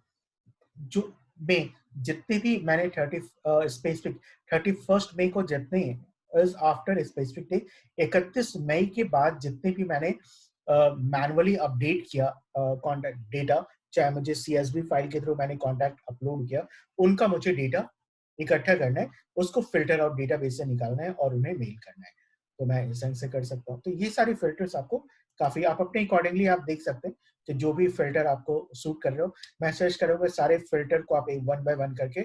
जो में जितने भी मैंने 30 स्पेसिफिक 31 मई को जितने इज आफ्टर स्पेसिफिक डे, 31 मई के बाद जितने भी मैंने मैनुअली अपडेट किया कॉन्टैक्ट डेटा, चाहे मुझे सीएसवी फाइल के थ्रू मैंने कॉन्टैक्ट अपलोड किया, उनका मुझे डेटा इकट्ठा करना है, उसको फिल्टर आउट डेटाबेस से निकालना है और उन्हें मेल करना है, तो मैं इस ढंग से कर सकता हूँ। तो ये सारे फिल्टर्स आपको काफी, आप अपने अकॉर्डिंगली आप देख सकते हैं कि जो भी फिल्टर आपको सूट कर रहे हो, मैं सर्च करोगे सारे फिल्टर को आप एक वन बाय वन करके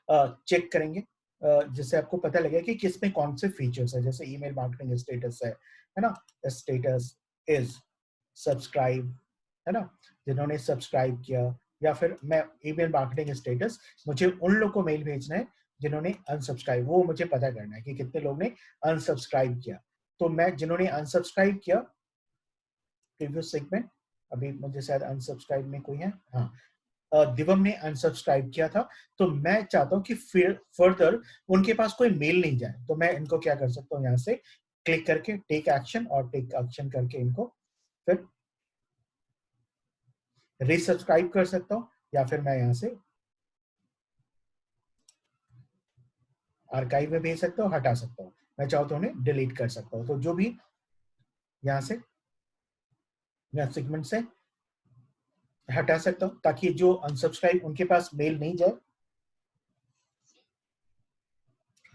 चेक करेंगे, जिससे आपको पता लगे कि किस में कौन से फीचर्स है। जैसे ईमेल मार्केटिंग स्टेटस है ना, स्टेटस इज सब्सक्राइब, है ना, जिन्होंने सब्सक्राइब किया, या फिर मैं ईमेल मार्केटिंग स्टेटस, मुझे उन लोग को मेल भेजना है जिन्होंने अनसब्सक्राइब, वो मुझे पता करना है कि कितने लोग ने अनसब्सक्राइब किया, तो मैं जिन्होंने अनसब्सक्राइब किया प्रीवियस सेगमेंट, अभी मुझे शायद अनसब्सक्राइब में कोई है, हाँ, दिवम ने अनसब्सक्राइब किया था, तो मैं चाहता हूँ कि फिर फर्दर उनके पास कोई मेल नहीं जाए, तो मैं इनको क्या कर सकता हूँ, यहाँ से क्लिक करके टेक एक्शन, और टेक एक्शन करके इनको फिर रीसब्सक्राइब कर सकता हूँ, या फिर मैं यहाँ से आर्काइव में भेज सकता हूँ, हटा सकता हूँ, मैं चाहता हूँ उन्हें डिलीट कर सकता हूँ, तो जो भी यहाँ से मैं सेगमेंट से हटा सकता हूँ ताकि जो अनसब्सक्राइब उनके पास मेल नहीं जाए।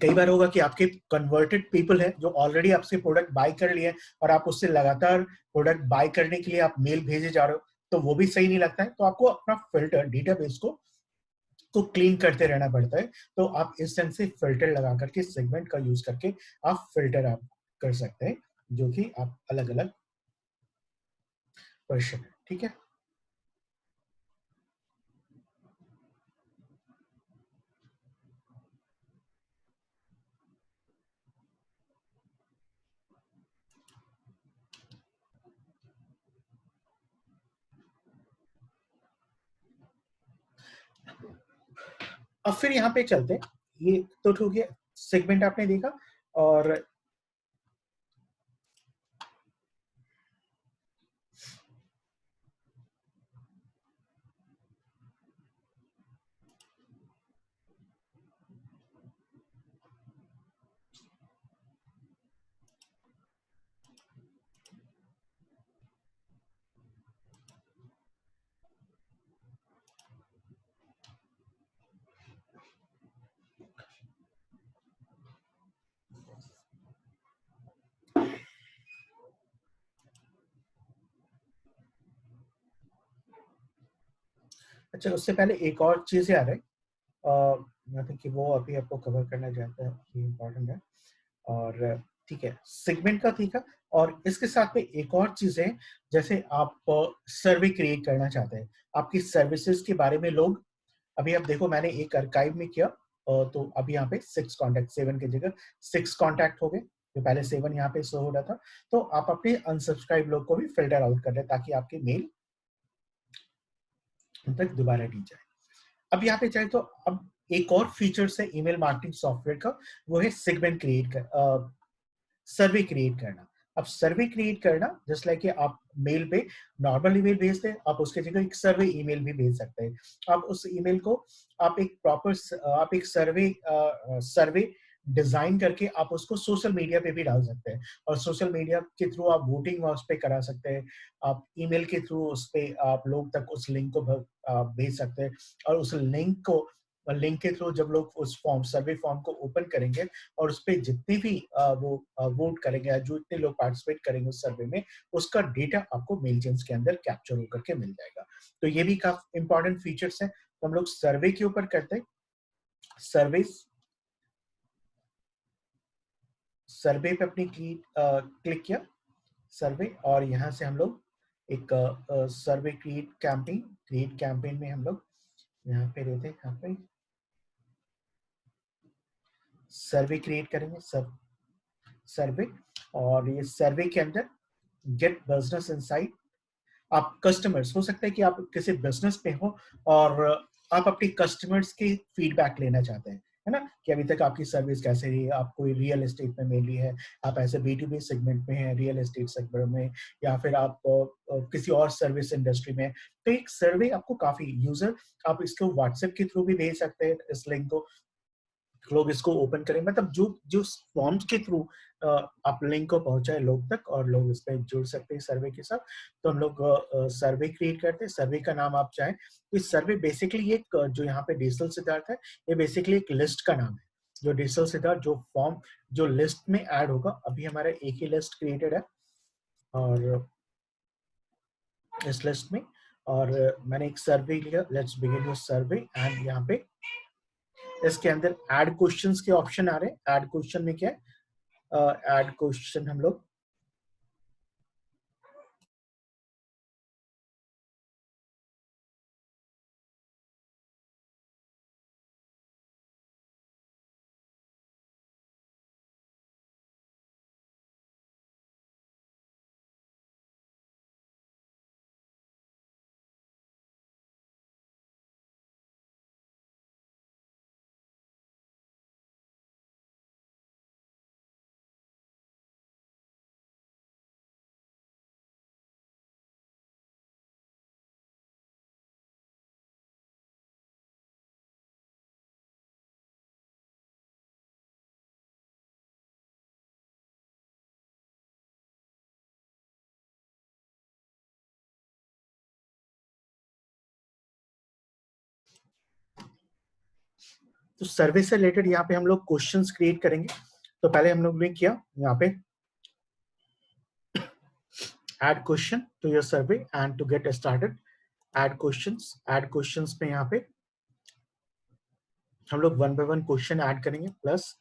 कई बार होगा कि आपके कन्वर्टेड पीपल है जो ऑलरेडी आपसे प्रोडक्ट बाय कर लिए और आप उससे लगातार प्रोडक्ट बाय करने के लिए आप मेल भेजे जा रहे हो, तो वो भी सही नहीं लगता है, तो आपको अपना फिल्टर डेटाबेस को क्लीन करते रहना पड़ता है। तो आप इस ढंग से फिल्टर लगा करके सेगमेंट का यूज करके आप फिल्टर आप कर सकते हैं, जो कि आप अलग अलग वर्षन है। ठीक है, अब फिर यहाँ पे चलते हैं, ये तो ठीक है, सेगमेंट आपने देखा, और अच्छा, उससे पहले एक और चीज़ याद है, आई थिंक कि वो अभी आपको कवर करना चाहता है, ये इम्पोर्टेंट है। और ठीक है, सेगमेंट का ठीक है। और इसके साथ में एक और चीज़ है, जैसे आप सर्वे क्रिएट करना चाहते हैं, आपकी सर्विसेज के बारे में लोग, अभी आप देखो मैंने एक आर्काइव में किया, तो अभी यहाँ पे 6 कॉन्टैक्ट, 7 की जगह 6 कॉन्टैक्ट हो गए, जो पहले 7 यहाँ पे शो हो रहा था। तो आप अपने अनसब्सक्राइब लोग को भी फिल्टर आउट कर रहे हैं, ताकि आपकी मेल उन तक दोबारा दी जाए। अब यहाँ पे चाहे तो अब एक और फीचर्स है ईमेल मार्केटिंग सॉफ्टवेयर का, वो है सेगमेंट क्रिएट कर, सर्वे क्रिएट करना। अब सर्वे क्रिएट करना, जस्ट लाइक आप मेल पे नॉर्मल ईमेल भेजते हैं, आप उसके जगह एक सर्वे ईमेल भी भेज सकते हैं। आप उस ईमेल को आप एक प्रॉपर आप एक सर्वे डिजाइन करके आप उसको सोशल मीडिया पे भी डाल सकते हैं, और सोशल मीडिया के थ्रू आप वोटिंग उस पर करा सकते हैं। आप ईमेल के थ्रू उस पे आप लोग तक उस लिंक को भेज सकते हैं, और उस लिंक के थ्रू जब लोग उस सर्वे फॉर्म को ओपन करेंगे, और उस पे जितने भी वो वोट करेंगे, या जो इतने लोग पार्टिसिपेट करेंगे उस सर्वे में, उसका डेटा आपको मेल चेन्स के अंदर कैप्चर होकर के मिल जाएगा। तो ये भी काफी इंपॉर्टेंट फीचर्स है। तो हम लोग सर्वे के ऊपर करते हैं, सर्वे सर्वे पे अपनी क्लिक किया, सर्वे, और यहाँ से हम लोग एक सर्वे क्रिएट कैंपेन में हम लोग यहाँ पे रहते हैं, यहाँ पे सर्वे क्रिएट करेंगे, सर्वे। और ये सर्वे के अंदर गेट बिजनेस इनसाइट, आप कस्टमर्स, हो सकता है कि आप किसी बिजनेस में हो और आप अपने कस्टमर्स की फीडबैक लेना चाहते हैं, है ना, कि अभी तक आपकी सर्विस कैसे रही है, आप कोई रियल एस्टेट में मेनली है, आप ऐसे B2B सेगमेंट में है, रियल एस्टेट सेगमेंट में, या फिर आप किसी और सर्विस इंडस्ट्री में। तो एक सर्वे आपको काफी यूजर, आप इसको व्हाट्सएप के थ्रू भी भेज सकते हैं, इस लिंक को लोग इसको ओपन करें, मतलब जो जो फॉर्म्स के थ्रू आप लिंक को पहुंचाए लोग तक, और लोग इस पे जुड़ सकते हैं सर्वे के साथ। तो हम लोग सर्वे क्रिएट करते हैं, सर्वे का नाम आप चाहें तो इस सर्वे बेसिकली एक जो यहाँ पे डिजिटल सिद्धार्थ है, ये बेसिकली एक लिस्ट का नाम है, जो डिजिटल सिद्धार्थ जो फॉर्म जो लिस्ट में ऐड होगा। अभी हमारा एक ही लिस्ट क्रिएटेड है, और इस लिस्ट में, और मैंने एक सर्वे लिया, let's begin your survey, and यहाँ पे इसके अंदर ऐड क्वेश्चंस के ऑप्शन आ रहे हैं। ऐड क्वेश्चन में क्या है, ऐड क्वेश्चन हम लोग तो सर्वे से रिलेटेड यहाँ पे हम लोग क्वेश्चंस क्रिएट करेंगे। तो पहले हम लोग ने किया यहाँ पे add question to your survey and to get started, add questions पे यहाँ पे हम लोग 1 बाय 1 क्वेश्चन ऐड करेंगे, प्लस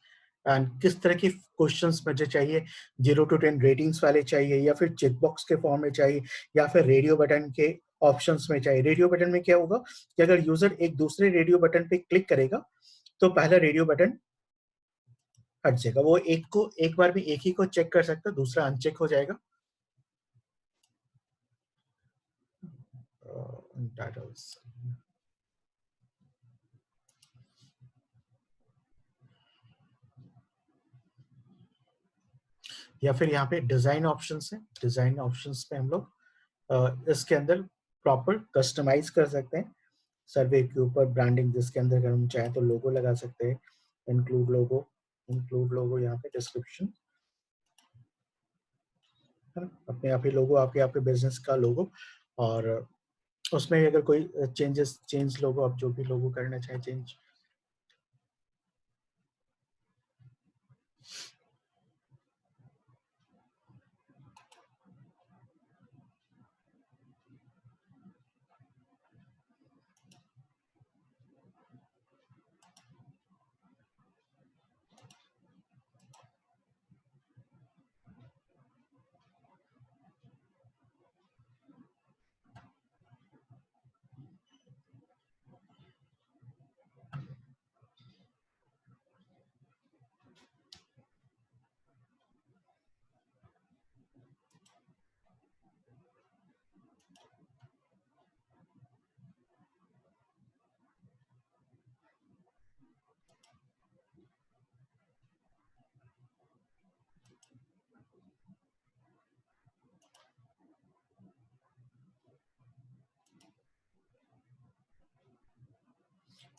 एंड किस तरह के क्वेश्चंस मुझे चाहिए, 0 to 10 रेटिंग्स वाले चाहिए, या फिर चेक बॉक्स के फॉर्म में चाहिए, या फिर रेडियो बटन के ऑप्शंस में चाहिए। रेडियो बटन में क्या होगा कि अगर यूजर एक दूसरे रेडियो बटन पे क्लिक करेगा, तो पहला रेडियो बटन हट जाएगा, वो एक बार में एक ही को चेक कर सकता है, दूसरा अनचेक हो जाएगा। या फिर यहाँ पे डिजाइन ऑप्शंस है, डिजाइन ऑप्शंस पे हम लोग इसके अंदर प्रॉपर कस्टमाइज कर सकते हैं सर्वे के ऊपर ब्रांडिंग, जिसके अंदर अगर हम चाहें तो लोगो लगा सकते हैं, इंक्लूड लोगो यहाँ पे डिस्क्रिप्शन है ना, अपने आप ही लोगो, आपके बिजनेस का लोगो, और उसमें अगर कोई चेंज लोगो, आप जो भी लोगो करना चाहें चेंज।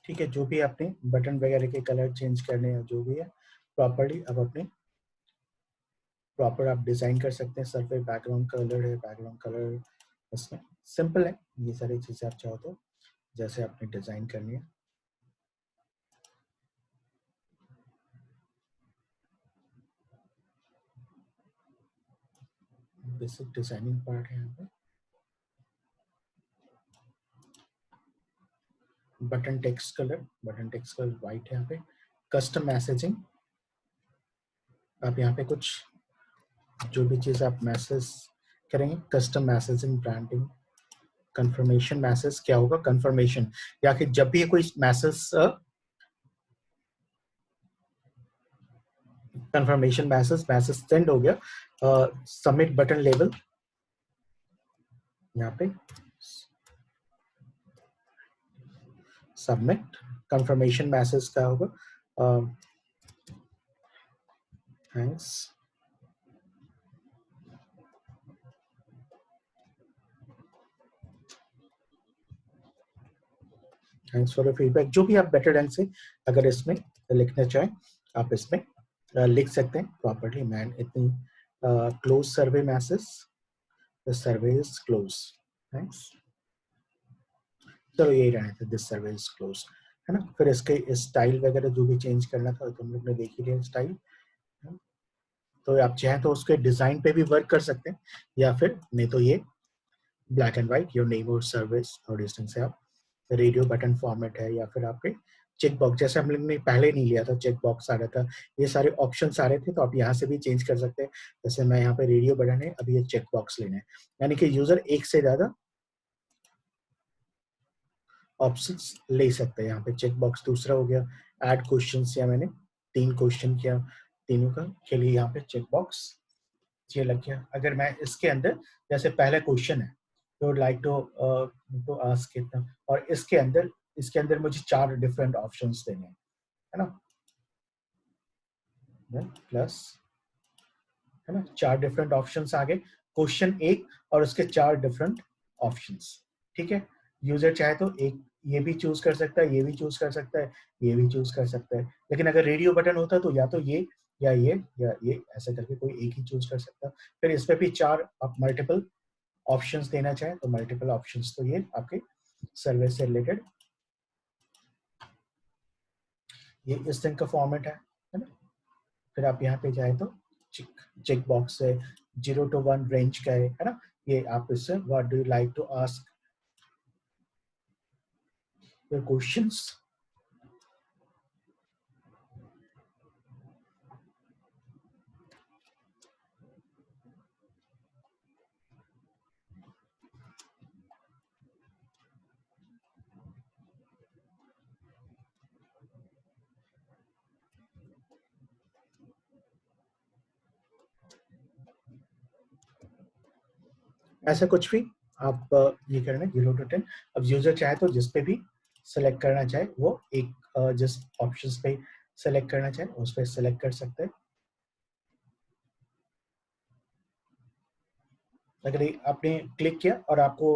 ठीक है, जो भी आपने बटन वगैरह के कलर चेंज करने हैं, जो भी है प्रॉपर्ली अब अपने प्रॉपर आप डिजाइन कर सकते हैं। सर पे बैकग्राउंड कलर है, बैकग्राउंड कलर इसमें सिंपल है, ये सारी चीजें आप चाहो तो जैसे आपने डिजाइन करनी है। बेसिक डिजाइनिंग पार्ट है यहाँ पे। बटन टेक्स्ट कलर वाइट है यहाँ पे। कस्टम मैसेजिंग, आप यहाँ पे कुछ जो भी चीज आप मैसेज करेंगे, custom messaging, branding, confirmation message क्या होगा, कंफर्मेशन या कि जब भी कोई मैसेज कंफर्मेशन मैसेज सेंड हो गया, सबमिट बटन लेबल यहाँ पे सबमिट कंफर्मेशन मैसेज का होगा, thanks thanks for the feedback. जो भी आप बेटर ढंग से अगर इसमें लिखना चाहें आप इसमें लिख सकते हैं प्रॉपर्ली। मैन इतनी close survey message, the survey is close, thanks. चलो यही रहने थे, दिस सर्वे इज क्लोज, है ना। फिर इसके स्टाइल वगैरह जो भी चेंज करना था तो हम लोग ने देख ही लिया स्टाइल। तो आप चाहें तो उसके डिजाइन पे भी वर्क कर सकते हैं, या फिर नहीं तो ये black and white your name और सर्विस और इस ढंग से आप रेडियो बटन फॉर्मेट है, या फिर आपके चेक बॉक्स जैसे हम लोग ने पहले नहीं लिया था, चेक बॉक्स आ रहा था, ये सारे ऑप्शंस आ रहे थे, तो आप यहाँ से भी चेंज कर सकते हैं। जैसे मैं यहाँ पे रेडियो बटन है, अभी ये चेक बॉक्स लेना है, यानी कि यूजर एक से ज्यादा ऑप्शंस ले सकते हैं। यहाँ पे चेक बॉक्स दूसरा हो गया, ऐड क्वेश्चन या मैंने 3 क्वेश्चन किया, तीनों का के लिए यहाँ पे चेक बॉक्स ये लग गया। अगर मैं इसके अंदर जैसे पहला क्वेश्चन है तो लाइक टू आस्क कितना, और इसके अंदर मुझे 4 डिफरेंट ऑप्शंस देने हैं, है ना, प्लस, है ना, 4 डिफरेंट ऑप्शंस आ गए, क्वेश्चन एक और उसके 4 डिफरेंट ऑप्शंस। ठीक है, यूजर चाहे तो एक ये भी चूज कर सकता है, ये भी चूज कर सकता है, ये भी चूज कर सकता है, लेकिन अगर रेडियो बटन होता तो या तो ये या ये ऐसा करके कोई एक ही चूज कर सकता। फिर इस पे भी 4 आप मल्टीपल ऑप्शंस देना चाहें तो मल्टीपल ऑप्शंस, तो ये आपके सर्विस से रिलेटेड ये इस तरह का फॉर्मेट है ना। फिर आप यहाँ पे जाए तो चेक बॉक्स है 0 to 1 रेंज का है ना, ये आप इससे what do you like to ask your questions. ऐसा कुछ भी आप ये करना 0 to 10। अब यूजर चाहे तो जिस पे भी सेलेक्ट करना चाहे वो एक जिस ऑप्शंस पे सेलेक्ट करना चाहे उस पर सेलेक्ट कर सकते हैं। अगर आपने क्लिक किया और आपको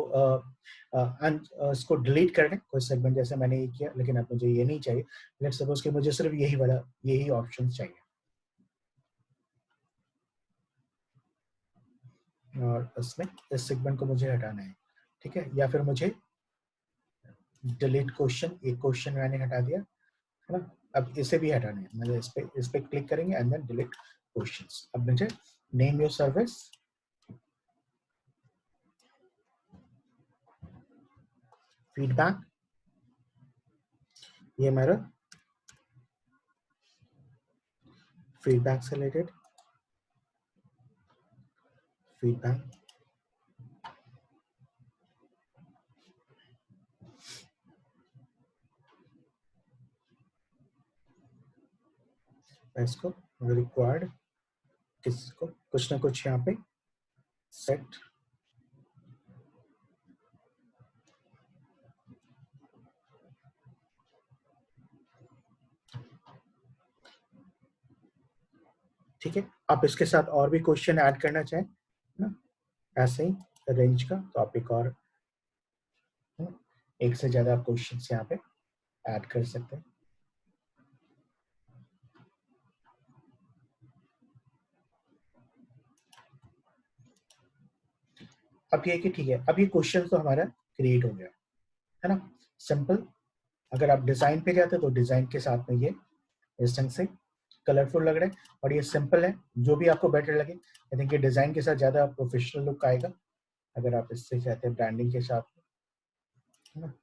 इसको डिलीट करना है कोई सेगमेंट, जैसे मैंने ये किया, लेकिन अब मुझे ये नहीं चाहिए, लेट्स सपोज कि मुझे सिर्फ यही ऑप्शन चाहिए और इसमें इस सेगमेंट को मुझे हटाना है। ठीक है, या फिर मुझे डिलीट क्वेश्चन, एक क्वेश्चन मैंने हटा दिया, है ना, अब इसे भी हटाना है, मुझे इस पे क्लिक करेंगे एंड देन डिलीट क्वेश्चंस। अब मुझे नेम योर सर्विस, फीडबैक, ये हमारा फीडबैक से रिलेटेड फीडबैक, इसको रिक्वायर्ड किसको कुछ ना कुछ यहाँ पे सेट। ठीक है, आप इसके साथ और भी क्वेश्चन ऐड करना चाहें ना, ऐसे ही रेंज का, तो आप एक और एक से ज्यादा क्वेश्चन यहाँ पे ऐड कर सकते हैं। अब ये कि ठीक है, अब ये क्वेश्चन तो हमारा क्रिएट हो गया है ना, सिंपल। अगर आप डिजाइन पे जाते तो डिजाइन के साथ में ये इस ढंग से कलरफुल लग रहा है और ये सिंपल है, जो भी आपको बेटर लगे। आई थिंक ये डिजाइन के साथ ज्यादा प्रोफेशनल लुक आएगा अगर आप इससे चाहते हैं ब्रांडिंग के साथ, है ना।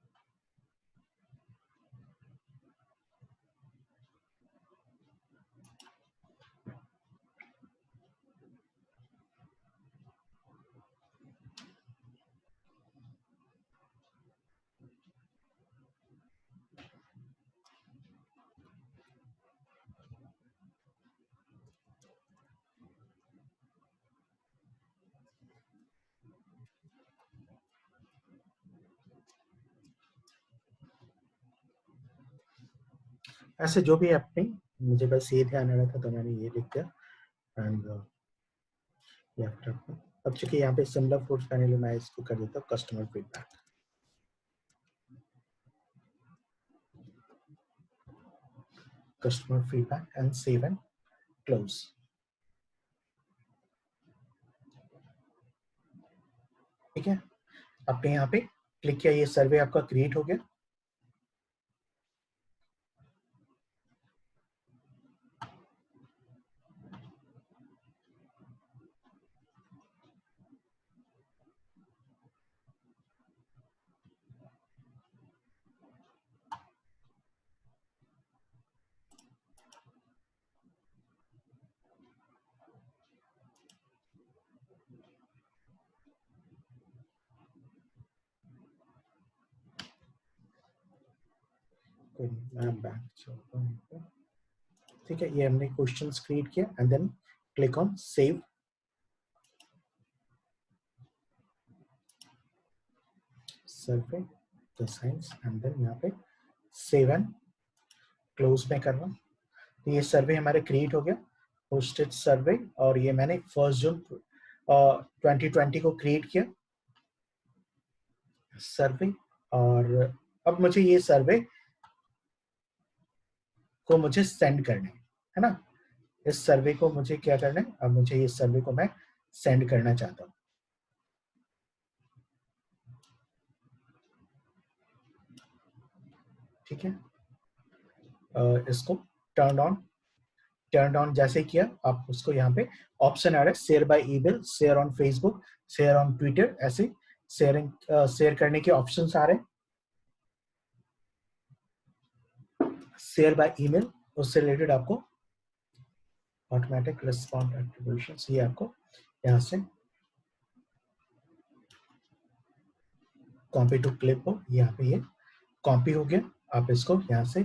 ऐसे जो भी आपने, मुझे बस ये ध्यान आ रहा था तो मैंने ये लिख दिया। एंड अब चूंकि यहाँ पे सिमिलर फूड्स पैनल, मैं इसको कर देता हूँ customer feedback, customer feedback and save and close. ठीक है, आपने यहाँ पे क्लिक किया, ये सर्वे आपका क्रिएट हो गया। मैं बैक चलता हूँ। ठीक है, ये हमने क्वेश्चंस क्रिएट किया and then click on save. Survey the science and then यहाँ पे सेव एंड क्लोज में करना। तो ये सर्वे हमारे क्रिएट हो गया, पोस्टेड सर्वे, और ये मैंने 1 जून 2020 को क्रिएट किया सर्वे। और अब मुझे ये सर्वे को मुझे सेंड करना है ना। इस सर्वे को मुझे क्या करना है, अब मुझे इस सर्वे को मैं सेंड करना चाहता हूँ। ठीक है, इसको टर्न ऑन जैसे किया, आप उसको यहाँ पे ऑप्शन आ रहा है share by email, share on Facebook, share on Twitter, ऐसे शेयर करने के ऑप्शन आ रहे हैं। शेयर बाय ईमेल, उससे रिलेटेड आपको ऑटोमेटिक रिस्पॉन्ड एट्रीब्यूशन, ये आपको यहाँ से कॉपी टू क्लिप हो, यहाँ पे ये कॉपी हो गया। आप इसको यहाँ से,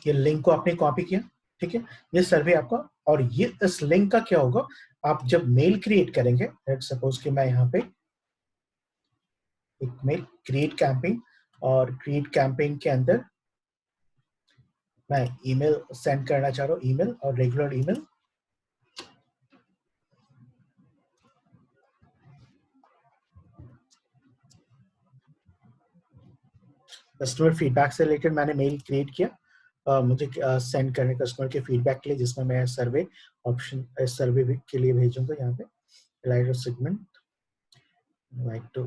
ये लिंक को आपने कॉपी किया, ठीक है, ये सर्वे आपका। और ये इस लिंक का क्या होगा, आप जब मेल क्रिएट करेंगे, लेट्स सपोज कि मैं यहाँ पे एक मेल क्रिएट कैंपेन, और क्रिएट कैंपेन के अंदर मैं ईमेल सेंड करना चाह रहा हूँ, ईमेल और रेगुलर ईमेल। कस्टमर फीडबैक से रिलेटेड मैंने मेल क्रिएट किया, मुझे सेंड करने कस्टमर के फीडबैक के लिए, जिसमें मैं सर्वे ऑप्शन सर्वे के लिए भेजूंगा। यहाँ पे light segment, like to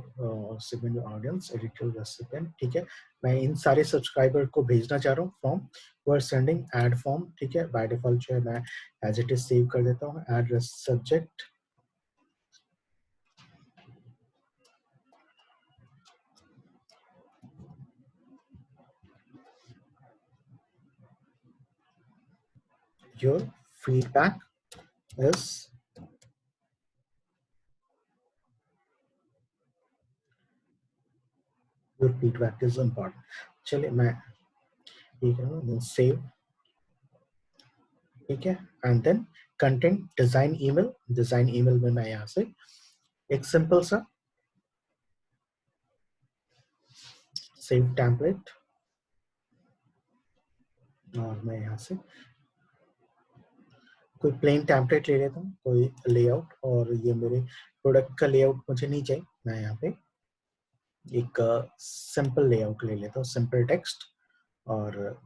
segment audience, editor recipient. ठीक है, मैं इन सारे सब्सक्राइबर को भेजना चाह रहा हूँ फॉर्म, वो सेंडिंग एड फॉर्म। ठीक है, बाय डिफॉल्ट जो है मैं एज इट इज सेव कर देता हूँ, add subject, your feedback is your feedback is important. चलिए मैं ये करूँगा, सेव। ठीक है, and then content design email, design email में मैं यहाँ से एक सिंपल सा सेव टेम्पलेट, और मैं यहाँ से कोई प्लेन टेम्पलेट ले लेता हूँ, कोई लेआउट, और ये मेरे प्रोडक्ट का लेआउट मुझे नहीं चाहिए। मैं यहाँ पे एक सिंपल लेआउट ले लेता हूँ, सिंपल टेक्स्ट, और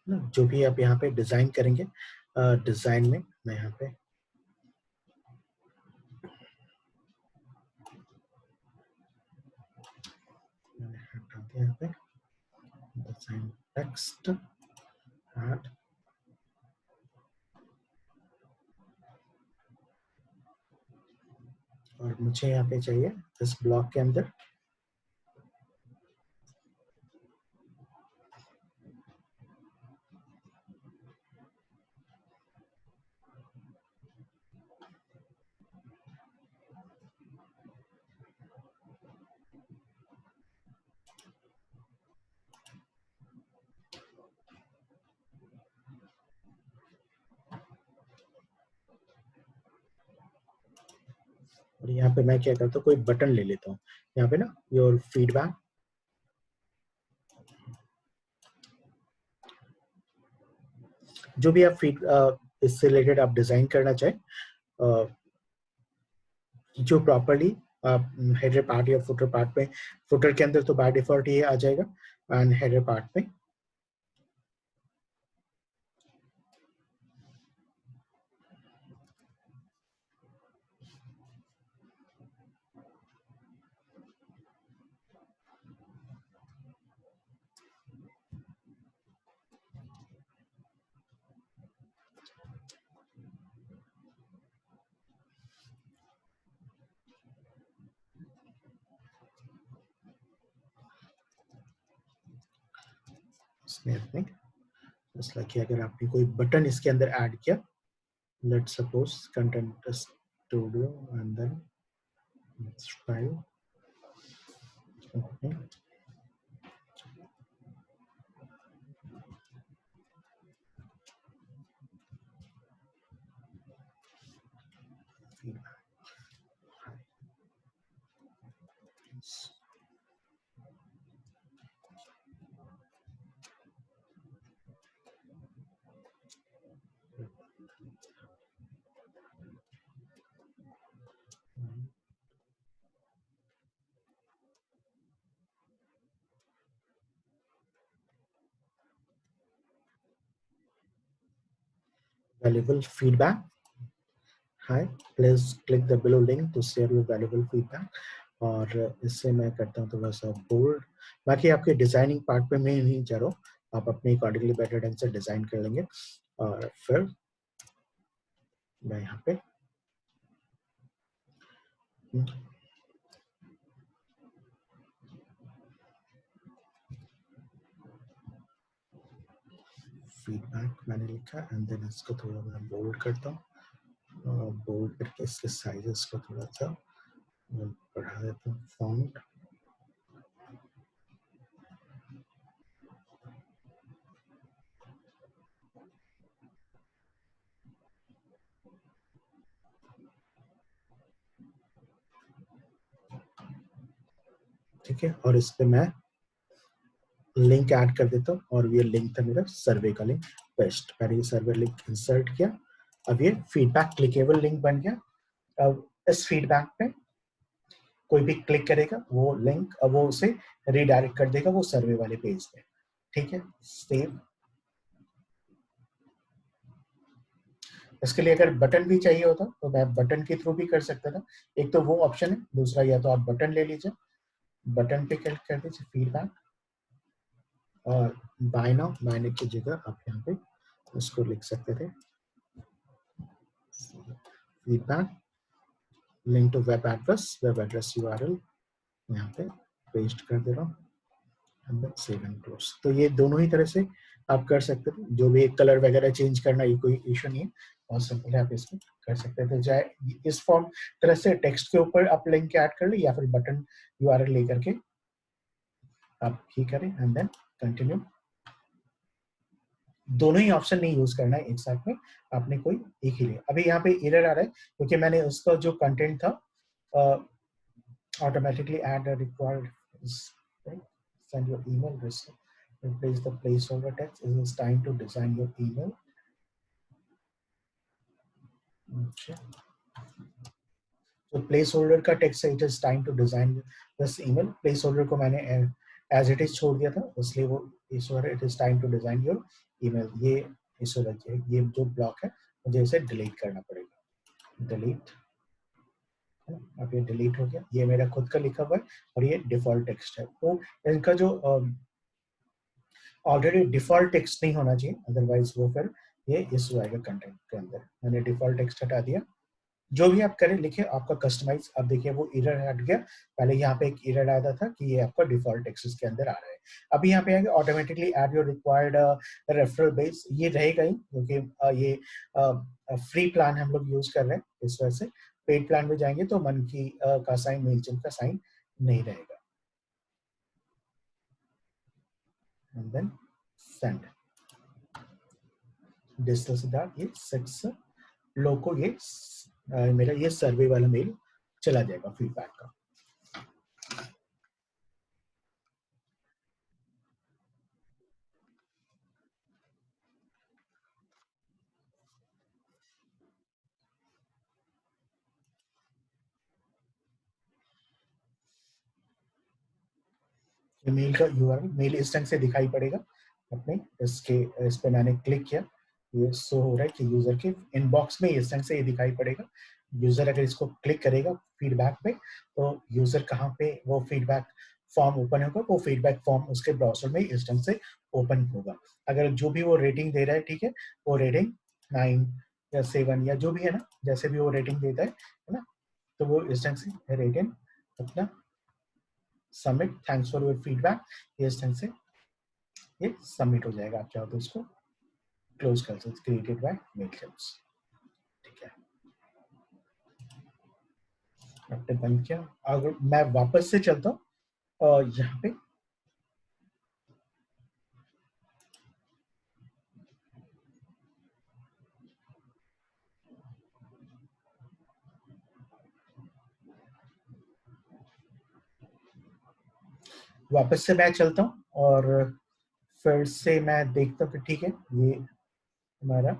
जो भी आप यहाँ पे डिजाइन करेंगे, डिजाइन में मैं यहाँ पे यहाँ पे डिजाइन टेक्स्ट ऐड, और मुझे यहाँ पे चाहिए इस ब्लॉक के अंदर और यहाँ पे मैं क्या करता हूँ, कोई बटन ले लेता हूँ यहाँ पे ना, योर फीडबैक, जो भी आप फीड इससे रिलेटेड आप डिजाइन करना चाहें, जो प्रॉपर्ली आप हेडर पार्ट या फुटर पार्ट पे, फुटर के अंदर तो बाय डिफॉल्ट ये आ जाएगा, एंड हेडर पार्ट पे इसमें अपने जैसे कि अगर आपने कोई बटन इसके अंदर ऐड किया, let's suppose content studio and then file, okay, valuable feedback. Hi, please click the below link to share your valuable feedback. और इससे मैं करता हूँ थोड़ा सा बोल्ड, बाकी आपके डिजाइनिंग पार्ट पे मैं नहीं जा रहा हूँ, आप अपने अकॉर्डिंगली बेटर ढंग से डिजाइन कर लेंगे। और फिर मैं यहाँ पे फीडबैक मैंने लिखा, एंड देन इसको थोड़ा मैं बोल्ड करता हूँ, बोल्ड करके इसके साइजेस को थोड़ा सा बढ़ा देता हूँ, फॉन्ट, ठीक है, और इस पे मैं लिंक ऐड कर देता हूँ, और ये लिंक था मेरा सर्वे का लिंक, पेस्ट, मैंने ये सर्वे लिंक इंसर्ट किया, अब ये फीडबैक क्लिकेबल लिंक बन गया। अब इस फीडबैक पे कोई भी क्लिक करेगा, वो लिंक वो उसे रीडायरेक्ट कर देगा वो सर्वे वाले पेज पे, ठीक है। सेव, इसके लिए अगर बटन भी चाहिए होता तो मैं बटन के थ्रू भी कर सकता था, एक तो वो ऑप्शन है, दूसरा या तो आप बटन ले लीजिए, बटन पे क्लिक कर दीजिए फीडबैक, और बाय नाउ बाय की जगह आप यहाँ पे उसको लिख सकते थे, feedback link to web address URL यहाँ पे पेस्ट कर दे रहा हूँ, सेव एंड क्लोज। तो ये दोनों ही तरह से आप कर सकते थे, जो भी कलर वगैरह चेंज करना ये कोई इशू नहीं है, बहुत सिंपल है, आप इसमें कर सकते थे, चाहे इस फॉर्म तरह से टेक्स्ट के ऊपर आप लिंक ऐड कर ले, या फिर बटन यूआरएल लेकर के आप ही करें, एंड देन कंटिन्यू। दोनों ही ऑप्शन नहीं यूज करना है एक साथ में, आपने कोई एक ही लिया। अभी यहाँ पे एरर आ रहा है क्योंकि मैंने उसका जो कंटेंट था automatically add a required right? Send your email, replace the placeholder text. It is time to design your email. Okay. तो प्लेस होल्डर का टेक्स्ट है, it is time to design this email. Placeholder को मैंने as it is छोड़ दिया था, इसलिए वो इस it is time to design your email, ये इस ये जो ब्लॉक है मुझे इसे डिलीट करना पड़ेगा। डिलीट, अब ये डिलीट हो गया, ये मेरा खुद का लिखा हुआ है और ये डिफॉल्ट टेक्स्ट है। तो इनका जो ऑलरेडी डिफॉल्ट टेक्स्ट नहीं होना चाहिए, अदरवाइज वो फिर ये इशू आएगा कंटेंट के अंदर। मैंने डिफॉल्ट टेक्स्ट हटा दिया। जो भी आप करें लिखे आपका कस्टमाइज। अब देखिए वो एरर हट गया, पहले यहाँ पे एक एरर आता था कि ये आपका डिफॉल्ट टेक्स्ट के अंदर आ रहा है। अभी यहाँ पे आएंगे automatically add your required referral base, ये रहेगा ही क्योंकि ये फ्री प्लान हम लोग यूज कर रहे हैं, इस वजह से। पेड प्लान में जाएंगे तो मन की का साइन, मेलचिम्प का साइन नहीं रहेगा। And then send distance that ये 6 लोग को ये मेरा ये सर्वे वाला मेल चला जाएगा फीडबैक का। मेल का यूआरएल मेल इस ढंग से दिखाई पड़ेगा अपने इसके, इस पे मैंने क्लिक किया, ये शो हो रहा है कि यूजर के इनबॉक्स में इस ढंग से ये दिखाई पड़ेगा। यूजर अगर इसको क्लिक करेगा फीडबैक पे तो यूजर कहाँ पे वो फीडबैक फॉर्म ओपन होगा, वो फीडबैक फॉर्म उसके ब्राउजर में इस ढंग से ओपन होगा। अगर जो भी वो रेटिंग दे रहा है, ठीक है, वो रेटिंग 9 या 7 या जो भी है ना, जैसे भी वो रेटिंग देता है ना, तो वो इस ढंग से रेटिंग अपना submit, thanks for your feedback, ये इस ढंग से ये सबमिट हो जाएगा। आप चाहो तो इसको क्लोज कर सकते, क्रिएटेड बाय मेलशिप्स, ठीक है। आपने बंद किया, अगर मैं वापस से चलता हूँ यहाँ पे वापस से मैं चलता हूँ और फिर से मैं देखता हूँ कि ठीक है ये हमारा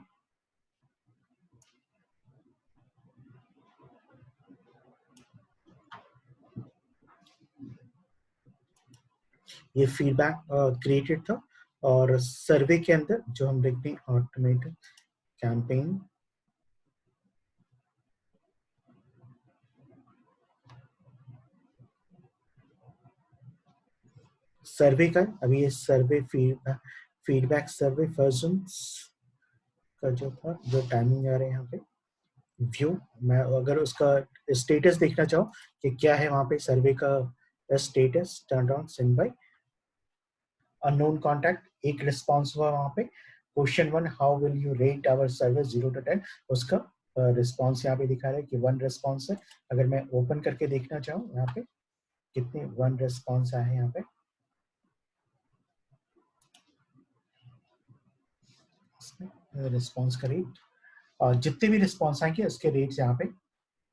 ये फीडबैक क्रिएटेड था। और सर्वे के अंदर जो हम देखते हैं ऑटोमेटेड कैंपेन, सर्वे का अभी ये सर्वे फीडबैक सर्वे वर्जन का जो था, जो टाइमिंग आ रहा है यहाँ पे व्यू, मैं अगर उसका स्टेटस देखना चाहूँ कि क्या है वहाँ पे सर्वे का status, turn on send by unknown contact, एक रिस्पॉन्स हुआ वहाँ पे। Question 1, how will you rate our service 0 to 10, उसका रिस्पॉन्स यहाँ पे दिखा रहा है कि 1 रिस्पॉन्स है। अगर मैं ओपन करके देखना चाहूँ यहाँ पे कितने 1 रिस्पॉन्स आए हैं यहाँ पे, रिस्पॉन्स का रेट, जितने भी रिस्पॉन्स आएंगे उसके रेट्स यहाँ पे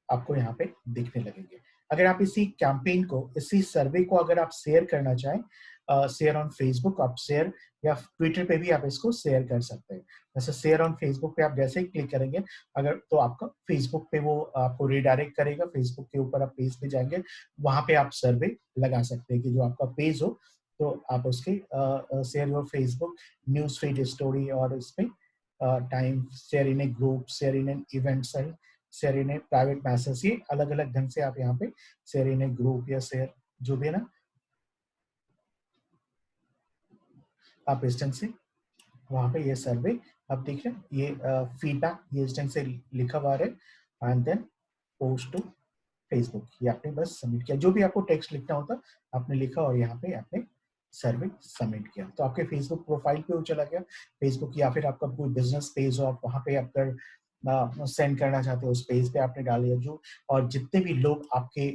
आपको यहाँ पे दिखने लगेंगे। अगर आप इसी कैंपेन को, इसी सर्वे को अगर आप शेयर करना चाहें, शेयर ऑन फेसबुक, आप शेयर या ट्विटर पे भी आप इसको शेयर कर सकते हैं। जैसे शेयर ऑन फेसबुक पे आप जैसे ही क्लिक करेंगे अगर, तो आपका फेसबुक पे वो आपको रिडायरेक्ट करेगा, फेसबुक के ऊपर आप पेज पे जाएंगे, वहां पे आप सर्वे लगा सकते हैं कि जो आपका पेज हो तो आप उसके share your Facebook news feed story, और इसमें time, share in a group, share in an event cell, share in a private message, ये अलग अलग ढंग से आप यहाँ पे शेयर इन ए ग्रुप या शेयर जो भी है ना, आप इस ढंग से वहाँ पे ये सर्वे आप देख रहे हैं, ये फीडबैक ये इस ढंग से लिखा हुआ है। And then post to Facebook, ये आपने बस सबमिट किया, जो भी आपको टेक्स्ट लिखना होता आपने लिखा और यहाँ पे आपने सर्वे सबमिट किया, तो आपके फेसबुक प्रोफाइल पे वो चला गया। फेसबुक या फिर आपका कोई बिजनेस पेज हो, आप वहाँ पे आप सेंड करना चाहते हो, उस पेज पे आपने डाल दिया जो, और जितने भी लोग आपके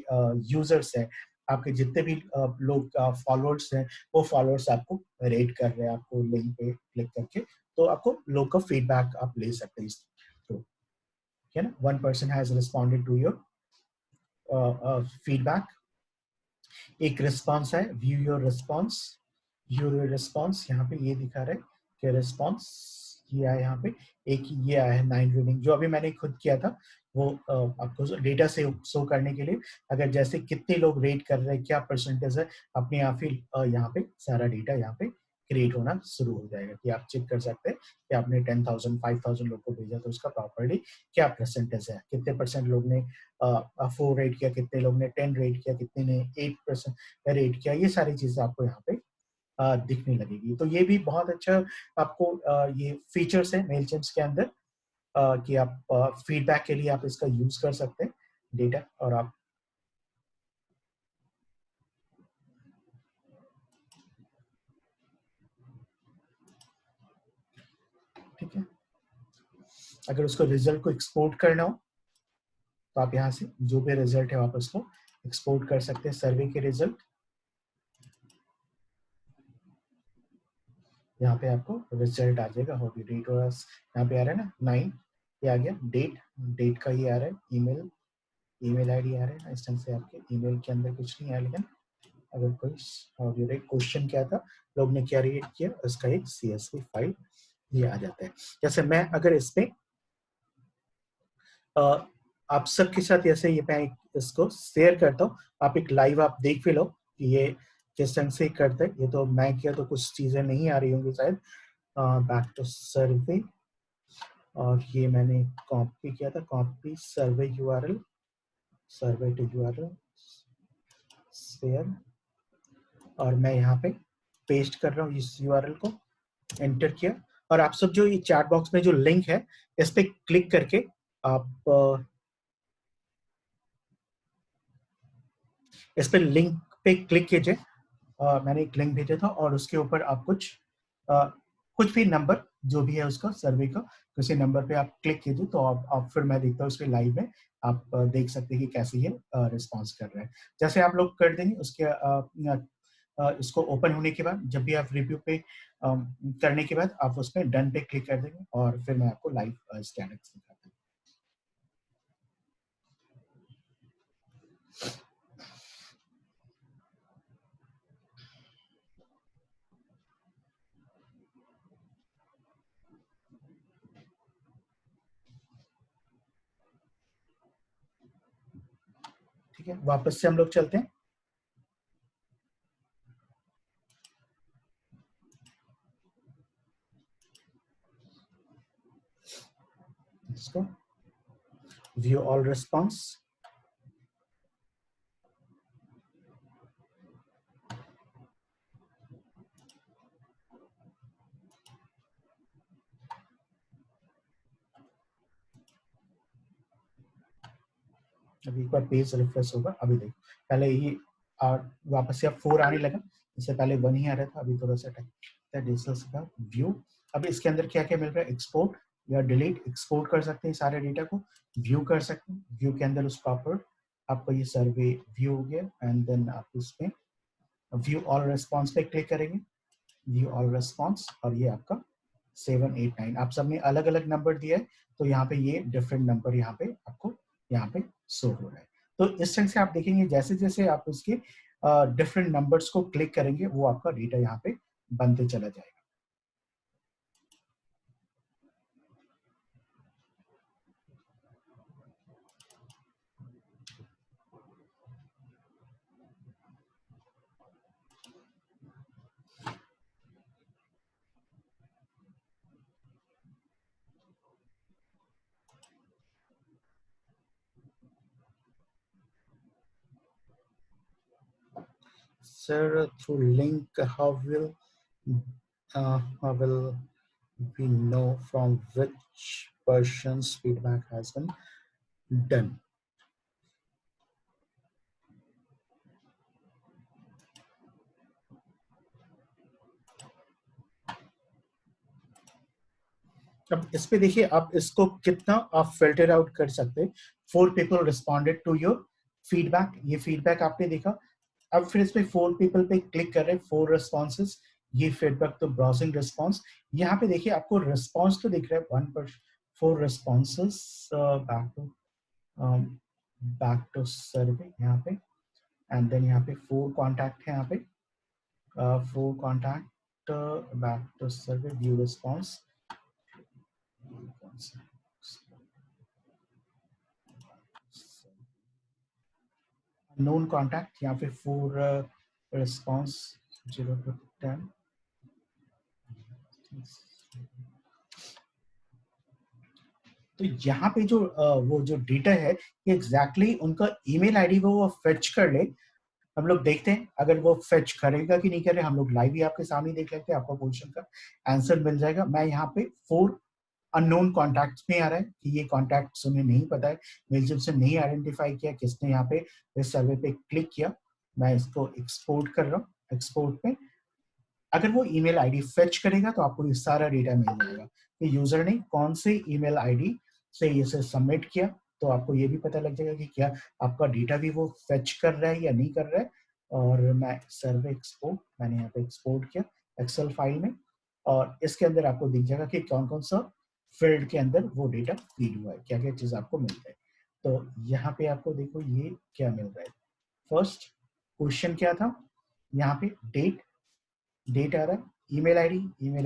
यूजर्स हैं, आपके जितने भी लोग फॉलोअर्स हैं, वो फॉलोअर्स आपको रेट कर रहे हैं, आपको लिंक पे क्लिक करके, तो आपको लोग का फीडबैक आप ले सकते हैं इस थ्रू, है ना। 1 person has responded to your feedback, एक रिस्पॉन्स है, view your response, view your response, यहाँ पे ये दिखा रहा है कि रिस्पॉन्स ये आया यहाँ पे, एक ये आया है 9 रीडिंग, जो अभी मैंने खुद किया था वो आपको डेटा से शो करने के लिए, अगर जैसे कितने लोग रेट कर रहे हैं, क्या परसेंटेज है, अपने आप ही यहाँ पे सारा डेटा यहाँ पे क्रिएट होना शुरू हो जाएगा कि आप चेक कर सकते हैं कि आपने 10,000 5,000 लोग को भेजा तो उसका प्रॉपर्ली क्या परसेंटेज है, कितने परसेंट लोग ने 4 रेट किया, कितने लोग ने 10 रेट किया, कितने ने 8% रेट किया, ये सारी चीजें आपको यहाँ पे दिखने लगेगी। तो ये भी बहुत अच्छा आपको ये फीचर्स है मेलचेम्प्स के अंदर कि आप फीडबैक के लिए आप इसका यूज कर सकते हैं डेटा, और आप ठीक है, अगर उसको रिजल्ट को एक्सपोर्ट करना हो तो आप यहाँ से जो भी रिजल्ट है आप उसको एक्सपोर्ट कर सकते हैं, सर्वे के रिजल्ट। यहाँ पे आपको रिजल्ट आ जाएगा, होगी डेट और यहाँ पे आ रहा है ना 9, ये आ गया डेट, डेट का ये आ रहा है, ईमेल, ईमेल आईडी आ रहा है ना, इस तरह से आपके ईमेल के अंदर कुछ नहीं आया, लेकिन अगर कोई क्वेश्चन क्या था, लोग ने क्या रेट किया, उसका एक CSV फाइल ये आ जाता है। जैसे मैं अगर इस पे आप सबके साथ ऐसे ये मैं इसको शेयर करता हूँ, आप एक लाइव आप देख भी लो कि ये किस ढंग से करते हैं। ये तो मैं किया तो कुछ चीजें नहीं आ रही होंगी शायद, बैक टू सर्वे, और ये मैंने कॉपी किया था, copy survey URL, survey to URL share, और मैं यहाँ पे पेस्ट कर रहा हूँ इस यूआरएल को, एंटर किया, और आप सब जो ये चैट बॉक्स में जो लिंक है इस पे क्लिक करके आप इस पे लिंक पे क्लिक कीजिए। मैंने एक लिंक भेजा था और उसके ऊपर आप अ, कुछ भी नंबर जो भी है उसका सर्वे का किसी नंबर पे आप क्लिक कीजिए, तो आप फिर मैं देखता हूँ उसके लाइव में, आप देख सकते हैं कि कैसे ये रिस्पॉन्स कर रहे हैं। जैसे आप लोग कर देंगे उसके इसको ओपन होने के बाद, जब भी आप रिव्यू पे करने के बाद आप उसमें डन पे क्लिक कर देंगे, और फिर मैं आपको लाइव स्टैटस दिखाता हूँ। ठीक है, वापस से हम लोग चलते हैं इसको, व्यू ऑल रिस्पॉन्स, अभी एक बार पेज रिफ्रेश होगा, अभी देखो पहले ये वापस से अब 4 आने लगा, इससे पहले 1 ही आ रहा था, अभी थोड़ा सा डिजिटल का व्यू। अब इसके अंदर क्या क्या मिल रहा है, एक्सपोर्ट या डिलीट, एक्सपोर्ट कर सकते हैं सारे डेटा को, व्यू कर सकते हैं, व्यू के अंदर उस प्रॉपर आपको ये सर्वे व्यू हो गया, एंड देन आप उसमें व्यू ऑल रिस्पॉन्स पे क्लिक करेंगे, व्यू ऑल रिस्पॉन्स, और ये आपका 789 आप सब ने अलग अलग नंबर दिया है, तो यहाँ पे ये डिफरेंट नंबर यहाँ पे आपको यहाँ पे शो हो रहा है। तो इस तरह से आप देखेंगे जैसे जैसे आप उसके डिफरेंट नंबर्स को क्लिक करेंगे वो आपका डेटा यहाँ पे बनते चला जाएगा। Sir, through link, how will we know from which person's feedback has been done? अब इस पे देखिए आप इसको कितना आप फिल्टर आउट कर सकते हैं। 4 people responded to your feedback, ये फीडबैक आपने देखा। अब फिर इस पे 4 people पे क्लिक कर रहे हैं, 4 responses, ये फीडबैक तो ब्राउजिंग रिस्पॉन्स। यहाँ पे देखिए आपको रिस्पॉन्स तो दिख रहा है 1 पर 4 responses, बैक टू सर्वे यहाँ पे, एंड देन यहाँ पे 4 कॉन्टैक्ट है, यहाँ पे 4 contact, back to survey, view response, known contact यहाँ पे 4 रिस्पॉन्स 0 to 10। तो यहाँ पे जो वो जो डेटा है कि एग्जैक्टली उनका ईमेल आईडी वो फेच कर ले। हम लोग देखते हैं अगर वो फेच करेगा कि नहीं करे, हम लोग लाइव ही आपके सामने देख लेते हैं, आपको क्वेश्चन का आंसर मिल जाएगा। मैं यहाँ पे 4 अननोन कॉन्टैक्ट्स में आ रहा है कि ये कॉन्टैक्ट्स उन्हें नहीं पता है, मेलजिम से नहीं आइडेंटिफाई किया, किसने यहाँ पे इस सर्वे पे क्लिक किया। मैं इसको एक्सपोर्ट कर रहा हूँ। एक्सपोर्ट में अगर वो ईमेल आईडी फेच करेगा तो आपको ये सारा डेटा मिल जाएगा कि यूजर ने कौन से ईमेल आईडी से इसे सबमिट किया। तो आपको ये भी पता लग जाएगा कि क्या आपका डेटा भी वो फेच कर रहा है या नहीं कर रहा है। और मैं सर्वे एक्सपोर्ट, मैंने यहाँ पे एक्सपोर्ट किया एक्सेल फाइल में, और इसके अंदर आपको दिख जाएगा कि कौन कौन सा फील्ड के अंदर वो डेटा फीड हुआ है, क्या क्या चीज आपको मिल रहा है। तो यहाँ पे आपको देखो ये क्या मिल रहा है। फर्स्ट क्वेश्चन क्या था, यहाँ पे डेट आ रहा है। ईमेल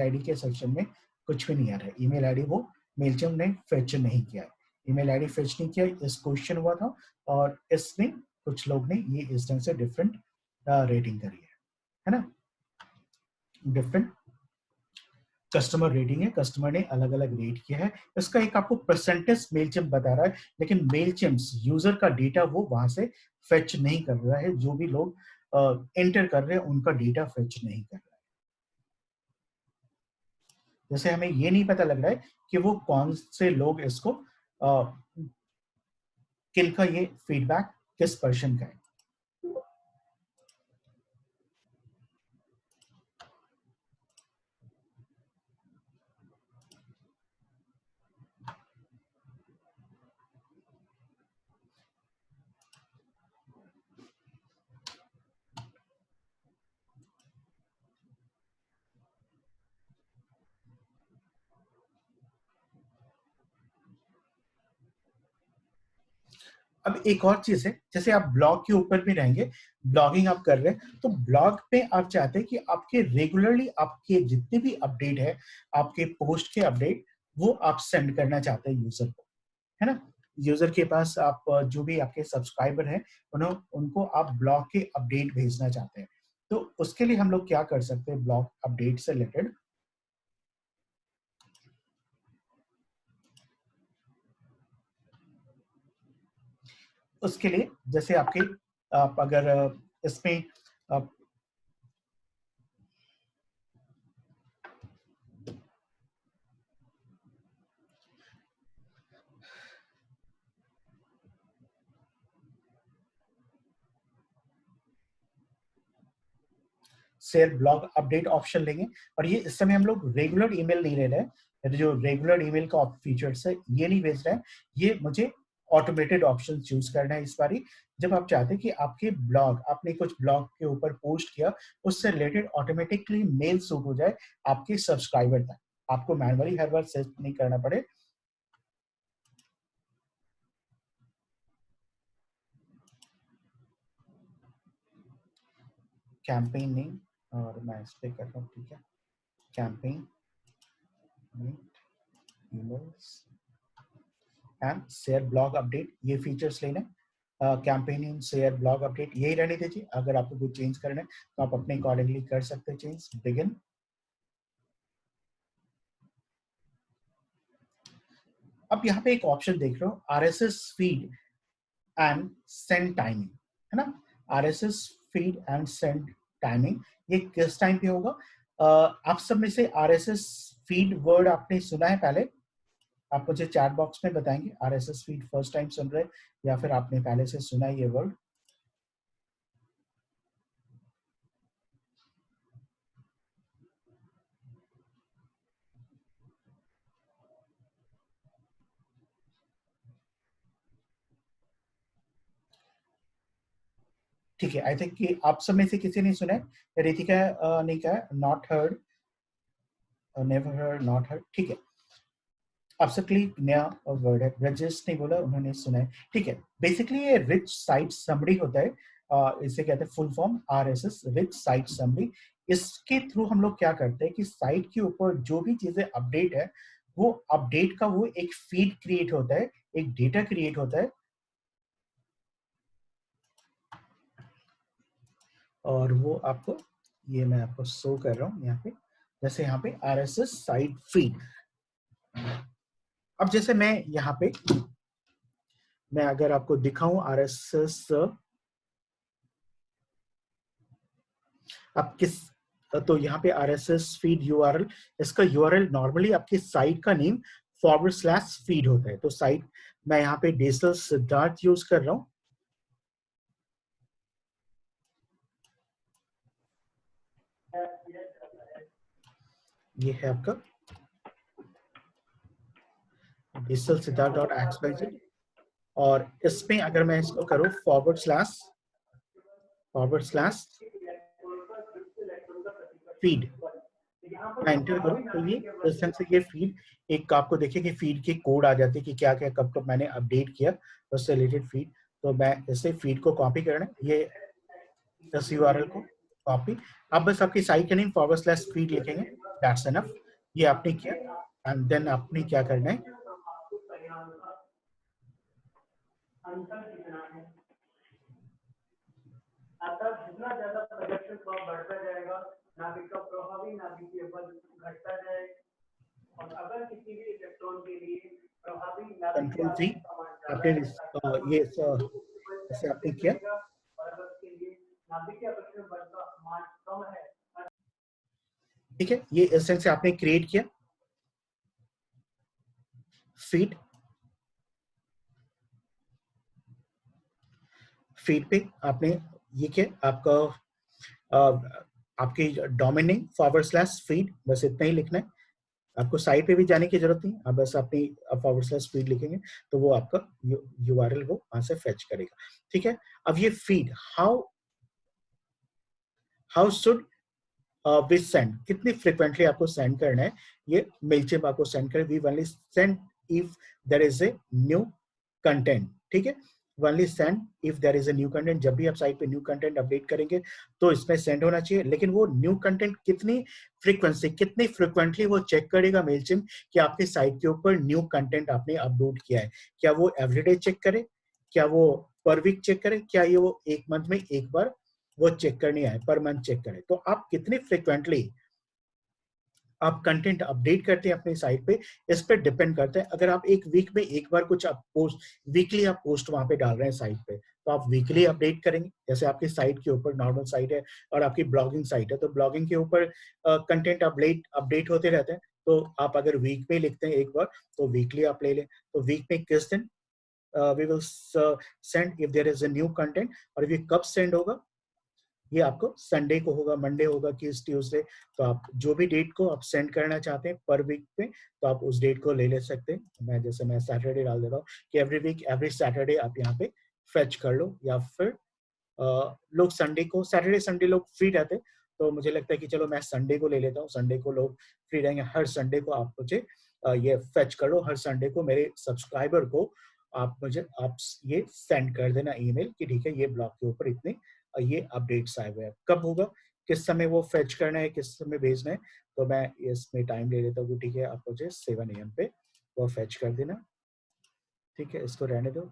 आईडी के सेक्शन में कुछ भी नहीं आ रहा है। ईमेल आईडी वो मेलचम ने फेच नहीं किया है, ईमेल आईडी फेच नहीं किया। इस क्वेश्चन हुआ था और इसमें कुछ लोग ने ये इस ढंग से डिफरेंट रेटिंग करी है ना। डिफरेंट कस्टमर रेटिंग है, कस्टमर ने अलग अलग रेट किया है। इसका एक आपको परसेंटेज मेलचिम बता रहा है, लेकिन मेलचिम्स यूजर का डेटा वो वहां से फेच नहीं कर रहा है। जो भी लोग एंटर कर रहे हैं उनका डेटा फेच नहीं कर रहा है। जैसे हमें ये नहीं पता लग रहा है कि वो कौन से लोग इसको किनका ये फीडबैक किस पर्सन का है। अब एक और चीज है, जैसे आप ब्लॉग के ऊपर भी रहेंगे, ब्लॉगिंग आप कर रहे हैं, तो ब्लॉग पे आप चाहते हैं कि आपके रेगुलरली आपके जितने भी अपडेट है, आपके पोस्ट के अपडेट वो आप सेंड करना चाहते हैं यूजर को, है ना। यूजर के पास आप जो भी आपके सब्सक्राइबर हैं उनको आप ब्लॉग के अपडेट भेजना चाहते हैं। तो उसके लिए हम लोग क्या कर सकते हैं ब्लॉग अपडेट से रिलेटेड। उसके लिए जैसे आपके आप अगर इसमें शेयर ब्लॉग अपडेट ऑप्शन लेंगे, और ये इस समय हम लोग रेगुलर ईमेल नहीं ले रहे हैं। जो रेगुलर ईमेल का फीचर्स है ये नहीं भेज रहे हैं, ये मुझे ऑटोमेटेड ऑप्शन चूज करना है इस बारी। जब आप चाहते हैं कि आपके ब्लॉग, आपने कुछ ब्लॉग के ऊपर पोस्ट किया, उससे रिलेटेड ऑटोमेटिकली मेल सूट हो जाए आपके सब्सक्राइबर तक, आपको मैनुअली हर बार सेट नहीं करना पड़े। कैंपेन नेम, और मैं इस पे करता हूँ, ठीक है, campaign emails and share blog update, ये फीचर्स लेना है। Campaign in share blog update यही रहने दीजिए। अगर आपको कुछ चेंज करना है तो आप अपने अकॉर्डिंगली कर सकते हैं चेंज। बिगिन, अब यहाँ पे एक ऑप्शन देख रहे हो RSS feed and send timing, है ना। RSS feed and send timing, ये किस टाइम पे होगा। आप सब में से आरएसएस फीड वर्ड आपने सुना है पहले, आप मुझे चैट बॉक्स में बताएंगे आरएसएस फीड फर्स्ट टाइम सुन रहे हैं या फिर आपने पहले से सुना है ये वर्ड। ठीक है, आई थिंक कि आप सब में से किसी ने सुना है। रितिका ने कहा not heard, never heard, not heard, ठीक है। एब्सोल्युटली नया वर्ड है। ब्रजेश ने बोला उन्होंने सुना है, ठीक है। बेसिकली ये रिच साइट समरी होता है, इसे कहते हैं full form RSS, rich site summary. इसके थ्रू हम लोग क्या करते हैं कि साइट के ऊपर जो भी चीजें अपडेट है वो अपडेट का वो एक फीड क्रिएट होता है, एक डेटा क्रिएट होता है, और वो आपको, ये मैं आपको शो कर रहा हूँ यहाँ पे, जैसे यहाँ पे RSS साइट फीड। अब जैसे मैं यहाँ पे, मैं अगर आपको दिखाऊं RSS, आप किस, तो यहाँ पे RSS फीड URL, इसका URL नॉर्मली आपकी साइट का नेम /feed होता है। तो साइट, मैं यहाँ पे डिजिटल सिद्धार्थ यूज कर रहा हूँ। ये है आपका डिजिटल सिद्धार्थ.xyz, और इसमें अगर मैं इसको करूँ /feed, मैं एंटर करूँ तो ये इस ढंग से ये फीड, एक आपको देखिए कि फीड के कोड आ जाते हैं कि क्या क्या कब कब मैंने अपडेट किया, उससे रिलेटेड फीड। तो मैं इसे फीड को कॉपी करना है, ये इस URL को कॉपी, आप बस आपकी साइट का नेम /feed लिखेंगे, दैट्स एनफ। ये आपने किया, एंड देन आपने क्या करना है, जितना ज्यादा प्रोडक्शन कॉस्ट बढ़ता जाएगा, नाभिक का प्रभावी नाभिकीय बल घटता जाए, और अगर किसी भी इलेक्ट्रॉन के लिए प्रभावी कंट्रोल-C आपने ये ऐसे आपने किया, और अगर उसके लिए नाभिकीय आकर्षण बल का मान कम है, ठीक है, ये इस तरह से आपने क्रिएट किया फीड। फीड पे आपने ये क्या, आपका आपकी डोमेन नेम /feed, बस इतना ही लिखना है, आपको साइट पे भी जाने की जरूरत नहीं, आप बस अपनी /feed लिखेंगे तो वो आपका URL वो वहां से फेच करेगा। ठीक है, अब ये feed how should we send, कितनी फ्रिक्वेंटली आपको सेंड करना है, ये मेलचिप आपको सेंड करे, we only send if there is a new content. ठीक है, only send if there is a new content, जब भी आप साइट पे न्यू कंटेंट अपडेट करेंगे तो इसमें सेंड होना चाहिए, लेकिन वो न्यू कंटेंट कितनी फ्रीक्वेंसी, कितनी फ्रिक्वेंटली वो चेक करेगा मेलचिप कि आपकी साइट के ऊपर न्यू कंटेंट आपने अपलोड किया है। क्या वो एवरीडे चेक करे, क्या वो पर वीक चेक करे, क्या ये वो एक मंथ में एक बार वो चेक करनी है, पर मंथ चेक करें। तो आप कितनी फ्रिक्वेंटली आप कंटेंट अपडेट करते हैं अपनी साइट पे, इस पे डिपेंड करता है। अगर आप एक वीक में एक बार कुछ आप पोस्ट, वीकली आप पोस्ट वहां पे डाल रहे हैं साइट पे, तो आप वीकली अपडेट करेंगे। जैसे आपकी साइट के ऊपर नॉर्मल साइट है और आपकी ब्लॉगिंग साइट है, तो ब्लॉगिंग के ऊपर कंटेंट अपडेट होते रहते हैं, तो आप अगर वीक में लिखते हैं एक बार, तो वीकली आप ले लें। तो वीक में किस दिन we will send if there is a new content, और ये कब सेंड होगा, ये आपको संडे को होगा, मंडे होगा कि इस ट्यूसडे, तो आप जो भी डेट को आप सेंड करना चाहते हैं पर वीक पे, तो आप उस डेट को ले सकते हैं। मैं जैसे मैं सैटरडे डाल देता हूँ कि एवरी वीक एवरी सैटरडे आप यहाँ पे फेच कर लो, या फिर लोग संडे को, सैटरडे संडे लोग फ्री रहते हैं, तो मुझे लगता है कि चलो मैं संडे को ले लेता हूँ, संडे को लोग फ्री रहेंगे, हर संडे को आप मुझे ये फेच कर लो, हर संडे को मेरे सब्सक्राइबर को आप ये सेंड कर देना ईमेल कि ठीक है, ये ब्लॉग के ऊपर इतने ये अपडेट्स आए हुए हैं, कब होगा, किस समय वो फेच करना है, किस समय भेजना है, तो मैं इसमें टाइम ले लेता हूँ। ठीक है, आप मुझे 7 AM पे वो फेच कर देना। ठीक है, इसको रहने दो,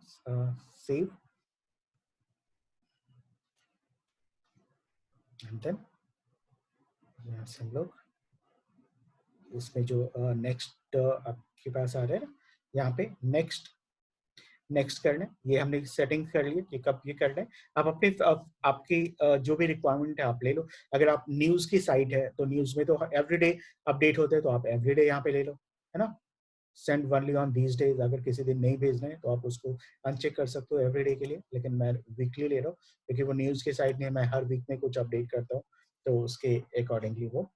सेव, एंड देन यहाँ से हम लोग इसमें जो नेक्स्ट आपके पास आ रहा है ना, यहाँ पे नेक्स्ट करना है, ये हमने सेटिंग कर ली कि कब ये करना है। आप अपने आपकी जो भी रिक्वायरमेंट है आप ले लो। अगर आप न्यूज की साइट है तो न्यूज में तो एवरीडे अपडेट होते हैं, तो आप एवरीडे यहाँ पे ले लो, है ना। Send only on these days, अगर किसी दिन नहीं भेजना है तो आप उसको अनचेक कर सकते हो एवरीडे के लिए, लेकिन मैं वीकली ले रहा हूँ क्योंकि वो न्यूज की साइट नहीं, मैं हर वीक में कुछ अपडेट करता हूँ, तो उसके अकॉर्डिंगली वो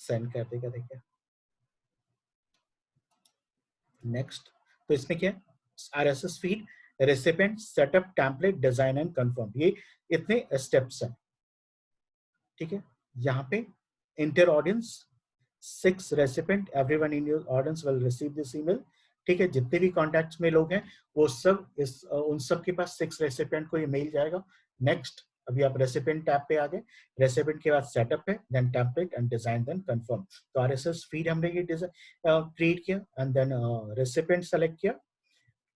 सेंड कर देगा। देखिए नेक्स्ट, तो इसमें क्या है, RSS feed, recipient, setup, template, design and confirm, ये इतने स्टेप्स हैं। ठीक है, यहाँ पे inter audience 6 recipient, everyone in your audience will receive this email. ठीक है, जितने भी कॉन्टैक्ट्स में लोग हैं वो सब उन सब के पास 6 रेसिपेंट को ये मेल जाएगा। नेक्स्ट, अभी आप रेसिपिएंट टैब पे आ गए, रेसिपिएंट के बाद सेटअप है, then template and design, then confirm. तो आरएसएस फीड हमने ये क्रिएट किया एंड देन रेसिपिएंट सेलेक्ट किया।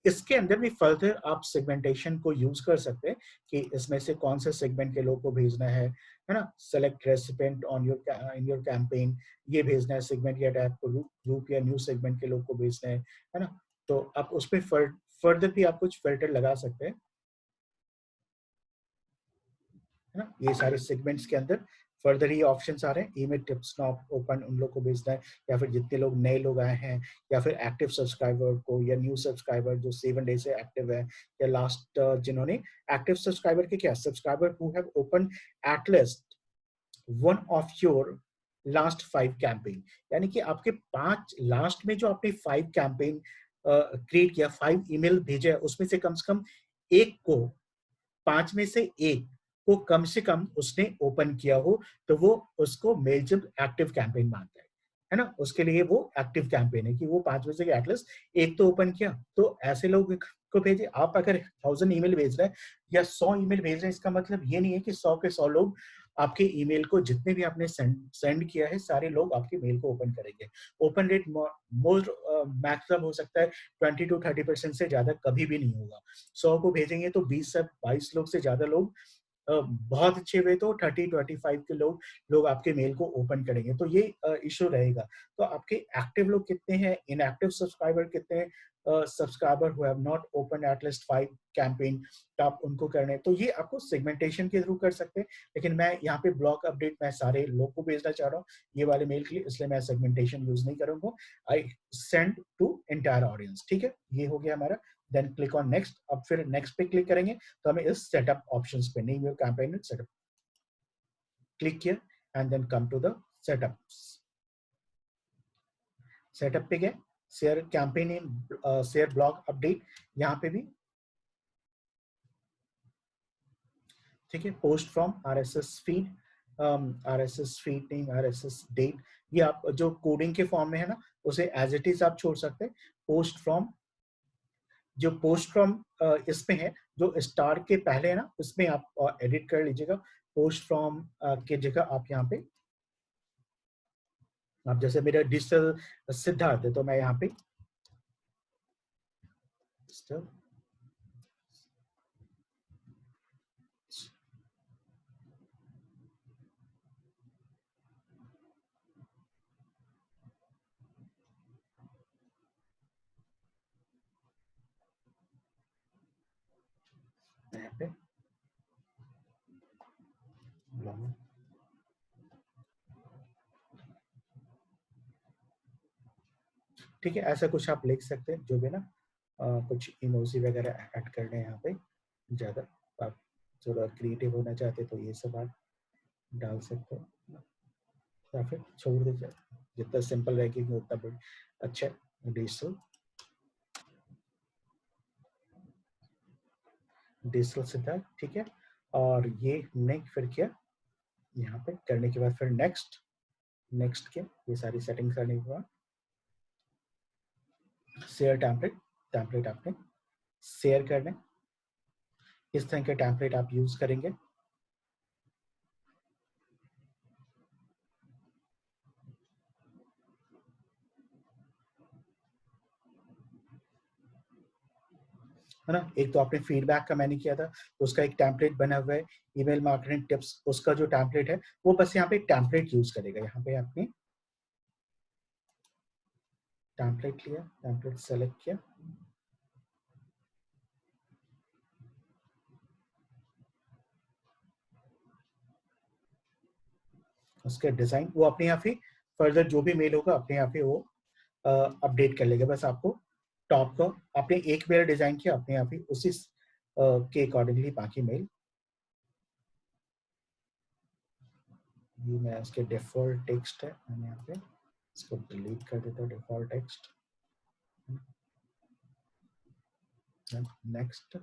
इसके अंदर भी फर्दर आप सेगमेंटेशन को यूज कर सकते हैं कि इसमें से कौन से सेगमेंट के लोग को भेजना है ना। Select recipient on your in your campaign, ये भेजना है सेगमेंट या टैब को, ग्रुप या न्यू सेगमेंट के लोग को भेजना है ना। तो आप उस पर फर्दर भी आप कुछ फिल्टर लगा सकते हैं, है ना। ये सारे सेगमेंट्स के अंदर फर्दर ही ऑप्शंस आ रहे हैं। ईमेल टिप्स नॉट ओपन उन लोग को भेजना है, या फिर जितने लोग नए लोग आए हैं, या फिर एक्टिव सब्सक्राइबर को, या न्यू सब्सक्राइबर जो 7 डे से एक्टिव है, या लास्ट जिन्होंने एक्टिव सब्सक्राइबर के क्या subscriber who have open at least one of your last 5 campaign, यानी कि आपके 5 लास्ट में जो आपने 5 कैंपेन क्रिएट किया, 5 ईमेल भेजे, उसमें से कम एक को, 5 में से एक को कम से कम उसने ओपन किया हो, तो वो उसको मेलचिप एक्टिव कैंपेन मानता है ना। उसके लिए वो एक्टिव कैंपेन है कि वो 5 में से एटलीस्ट एक तो ओपन किया। तो ऐसे लोग को भेजे। आप अगर 1000 ईमेल भेज रहे हैं या 100 ईमेल भेज रहे हैं, इसका मतलब ये नहीं है कि 100 के 100 लोग आपके ईमेल को, जितने भी आपने सेंड किया है, सारे लोग आपके मेल को ओपन करेंगे। ओपन रेट मोस्ट मैक्सिमम हो सकता है 20 to 30% से ज्यादा कभी भी नहीं होगा। 100 को भेजेंगे तो 20 से 22 लोग से ज्यादा लोग, बहुत अच्छे हुए तो 30-25 के लोग आपके मेल को ओपन करेंगे। तो ये इशू रहेगा। तो आपके एक्टिव लोग कितने हैं, इनएक्टिव सब्सक्राइबर कितने हैं, subscriber who have not open at least 5 campaign, तो आप उनको करने, तो ये आपको सेगमेंटेशन के थ्रू कर सकते हैं। लेकिन मैं यहाँ पे ब्लॉक अपडेट मैं सारे लोग को भेजना चाह रहा हूँ ये वाले मेल के लिए, इसलिए मैं सेगमेंटेशन यूज नहीं करूंगा। I send to entire audience. ठीक है, ये हो गया हमारा। Then click on next. अब फिर नेक्स्ट पे क्लिक करेंगे तो हमें इस सेटअप ऑप्शंस पे, नहीं वो कैंपेन सेटअप, क्लिक किया and then come to the setup. Setup पे गए, share campaign in share blog update, यहाँ पे भी ठीक है। Post from RSS feed, RSS feed name, RSS date, ये आप जो कोडिंग के फॉर्म में है ना, उसे एज इट इज आप छोड़ सकते हैं। पोस्ट फ्रॉम, जो पोस्ट फ्रॉम इसमें है, जो स्टार के पहले है ना, उसमें आप एडिट कर लीजिएगा। पोस्ट फ्रॉम की जगह आप यहाँ पे, आप जैसे मेरा डिजिटल सिद्धार्थ है तो मैं यहाँ पे डिजिटल, यहाँ पे ठीक है। ऐसा कुछ आप लिख सकते हैं जो भी ना, कुछ इमोजी वगैरह ऐड करने हैं यहाँ पे ज्यादा, आप थोड़ा क्रिएटिव होना चाहते तो ये सब आप डाल सकते हो, या फिर छोड़ दीजिए। जितना सिंपल रहेगी उतना अच्छा है। डिजिटल, डिजिटल सिद्धार्थ, ठीक है। और ये नहीं, फिर क्या, यहाँ पे करने के बाद फिर नेक्स्ट, नेक्स्ट के ये सारी सेटिंग करने के बाद शेयर टेम्पलेट, टेम्पलेट आपने शेयर करने, इस तरह के टेम्पलेट आप यूज करेंगे। है ना। एक तो आपने फीडबैक का मैंने किया था, तो उसका एक टेम्पलेट बना हुआ है। ईमेल मार्केटिंग टिप्स, उसका जो टेम्पलेट है वो बस यहाँ पे टेम्पलेट यूज करेगा। यहाँ पे आपने टेम्पलेट लिया, टेम्पलेट सेलेक्ट किया, उसके डिजाइन वो अपने यहाँ पे फर्दर जो भी मेल होगा अपने यहाँ पे वो अपडेट कर लेगा। बस आपको टॉप का आपने एक मेल डिजाइन किया, अपने यहाँ पे उसी के अकॉर्डिंगली बाकी मेल, ये मैं इसके डिफॉल्ट टेक्स्ट है, मैंने यहाँ पे इसको डिलीट कर देता हूँ default text. Next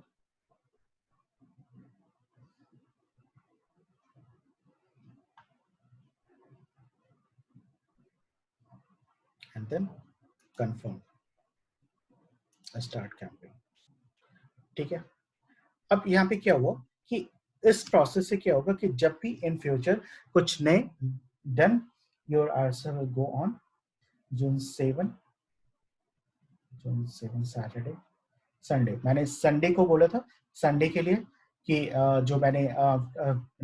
and then confirm, start campaign. ठीक है। अब यहाँ पे क्या हुआ कि इस प्रोसेस से क्या होगा कि जब भी इन फ्यूचर कुछ नए done, your answer will go on June 7, June 7 Saturday, Sunday. मैंने संडे को बोला था, संडे के लिए कि जो मैंने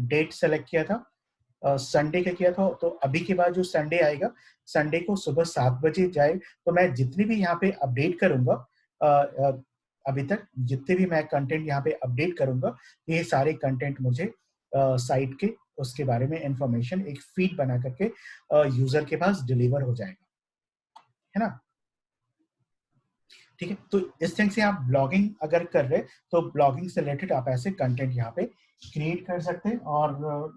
डेट सेलेक्ट किया था संडे का किया था, तो अभी के बाद जो संडे आएगा, संडे को सुबह 7 बजे जाए, तो मैं जितनी भी यहाँ पे अपडेट करूंगा, अभी तक जितने भी मैं कंटेंट यहाँ पे अपडेट करूंगा, ये सारे कंटेंट मुझे साइट के उसके बारे में इंफॉर्मेशन एक फीड बना करके यूजर के पास डिलीवर हो जाएगा, है ना। ठीक है, तो इस थिंग से आप ब्लॉगिंग अगर कर रहे, तो ब्लॉगिंग से रिलेटेड आप ऐसे कंटेंट यहाँ पे क्रिएट कर सकते हैं और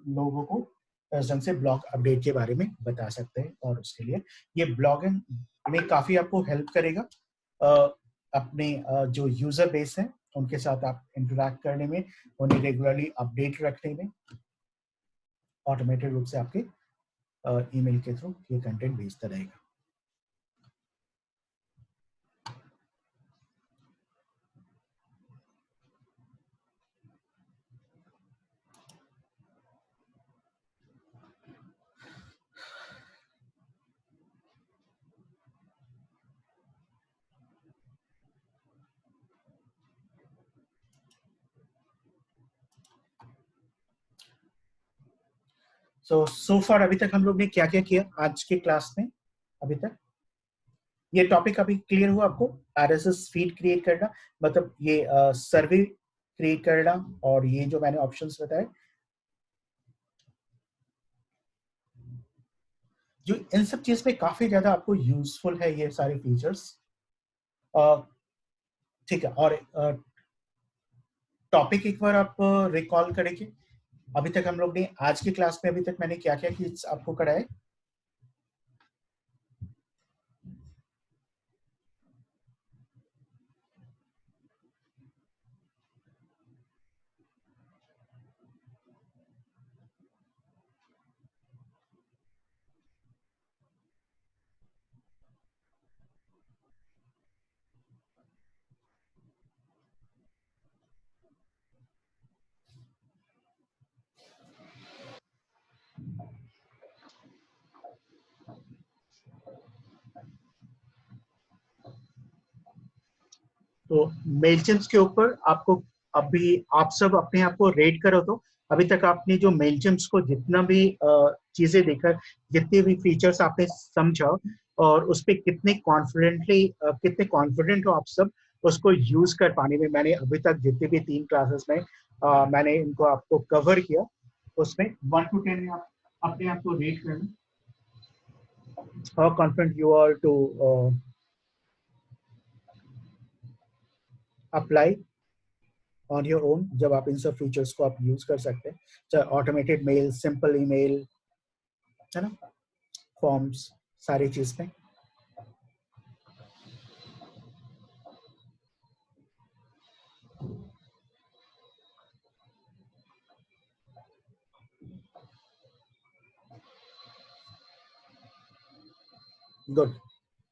लोगों को इस ढंग से ब्लॉग अपडेट के बारे में बता सकते हैं, और उसके लिए ये ब्लॉगिंग में काफी आपको हेल्प करेगा। अपने जो यूजर बेस है उनके साथ आप इंटरेक्ट करने में, उन्हें रेगुलरली अपडेट रखने में, ऑटोमेटेड रूप से आपके ईमेल के थ्रू ये कंटेंट भेजता रहेगा। सो फार अभी तक हम लोग ने क्या क्या किया आज के क्लास में? अभी तक ये टॉपिक अभी क्लियर हुआ आपको? आरएसएस फीड क्रिएट करना, मतलब ये सर्वे क्रिएट करना, और ये जो मैंने ऑप्शंस बताए, जो इन सब चीज में काफी ज्यादा आपको यूजफुल है ये सारे फीचर्स। ठीक है, और टॉपिक एक बार आप रिकॉल करेंगे, अभी तक हम लोग ने आज की क्लास में अभी तक मैंने क्या क्या आपको कराया? तो मेलचिम्स के ऊपर आपको, अभी आप सब अपने आप को रेट करो, तो अभी तक आपने जो मेलचिम्स को जितना भी चीजें देखा, जितने भी फीचर्स आपने समझा, और उस पर कितने कॉन्फिडेंट हो आप सब उसको यूज कर पाने में। मैंने अभी तक जितने भी 3 क्लासेस में मैंने इनको आपको कवर किया, उसमें 1 to 10 में आप अपने आप को रेट करना, how confident you are to apply on your own, जब आप इन सब फीचर्स को आप यूज कर सकते हैं, चाहे ऑटोमेटेड मेल, सिंपल ईमेल, है ना, फॉर्म्स, सारी चीज में। गुड,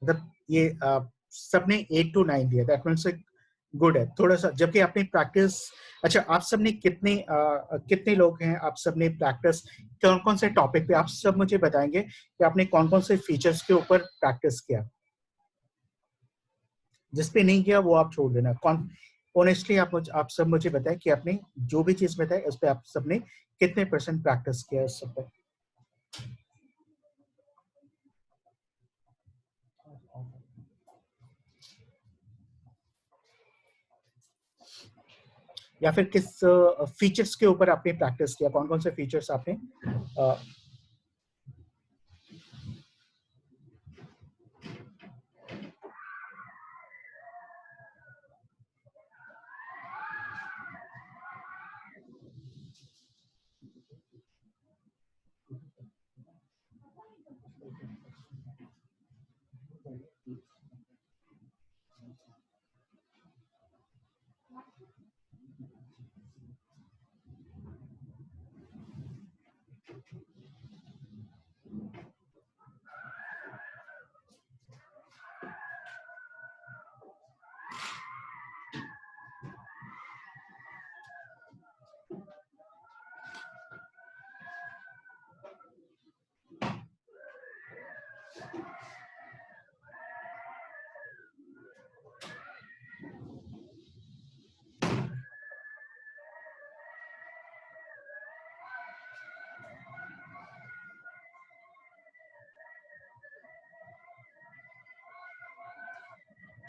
मतलब ये सबने 8 to 9 दिया, दैट मीन्स गुड है थोड़ा सा, जबकि आपने प्रैक्टिस, अच्छा आप सबने कितने लोग हैं, आप सबने प्रैक्टिस कौन कौन से टॉपिक पे, आप सब मुझे बताएंगे कि आपने कौन कौन से फीचर्स के ऊपर प्रैक्टिस किया? जिसपे नहीं किया वो आप छोड़ देना। कौन ऑनेस्टली आप सब मुझे बताएं कि आपने जो भी चीज बताई उस पर आप सबने कितने परसेंट प्रैक्टिस किया इस सब पे, या फिर किस फीचर्स के ऊपर आपने प्रैक्टिस किया, कौन कौन से फीचर्स आपने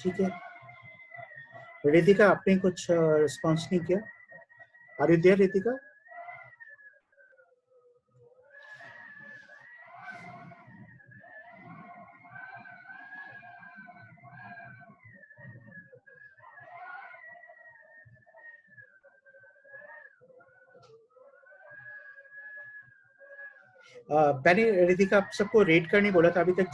ठीक है, रितिका आपने कुछ रिस्पॉन्स नहीं किया। Are you there Ritika? मैंने रितिका आप सबको रेट करने बोला था। अभी तक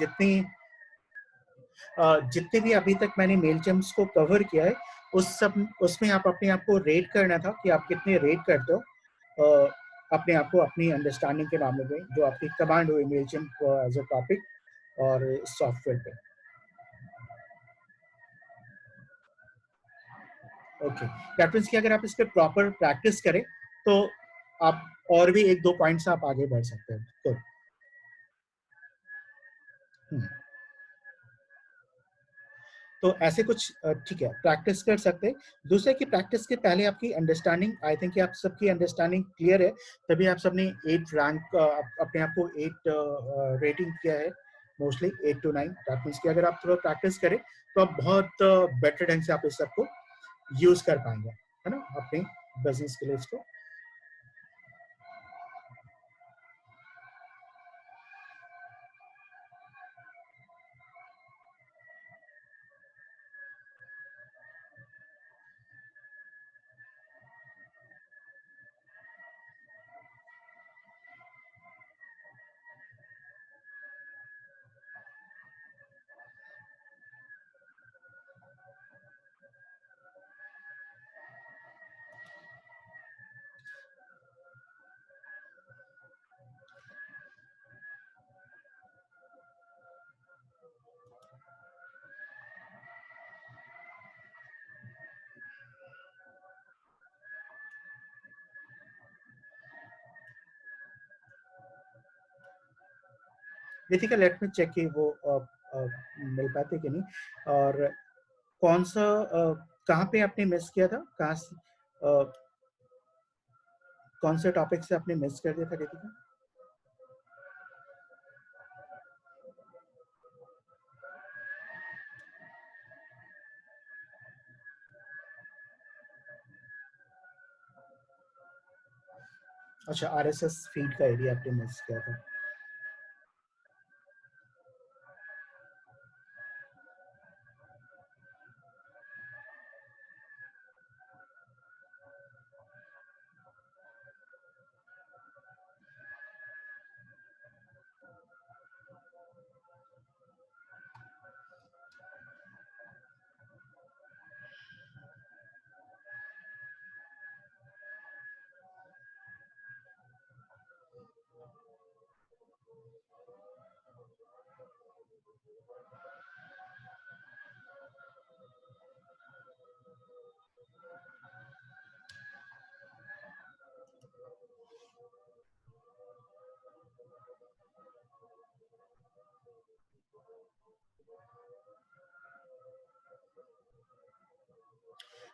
जितने भी अभी तक मैंने मेल जेम्स को कवर किया है, उसमें आप अपने आप को रेट करना था कि आप कितने रेट करते हो अपने आप को, अपनी अंडरस्टैंडिंग के मामले में, जो आपकी कमांड हुई mail gem as a topic और सॉफ्टवेयर पे। ओके, दैट मीन्स कि अगर आप इस पे प्रॉपर प्रैक्टिस करें तो आप और भी एक दो पॉइंट्स आप आगे बढ़ सकते हैं। तो तो ऐसे कुछ ठीक है, प्रैक्टिस कर सकते हैं। दूसरे की प्रैक्टिस के पहले आपकी अंडरस्टैंडिंग, आई थिंक आप सबकी अंडरस्टैंडिंग क्लियर है, तभी आप सबने 8 रैंक अपने आप को 8 रेटिंग किया है, मोस्टली 8 to 9। दैट मीन्स कि अगर आप थोड़ा प्रैक्टिस करें तो आप बहुत बेटर ढंग से आप इस सबको यूज कर पाएंगे, है ना, अपने बिजनेस के लिए इसको। रितिका लेट मी चेक कि वो मिल पाते कि नहीं, और कौन सा कहाँ पे आपने मिस किया था, कहाँ से कौन से टॉपिक से आपने मिस कर दिया था रितिका? अच्छा, आरएसएस फीड का एरिया आपने मिस किया था।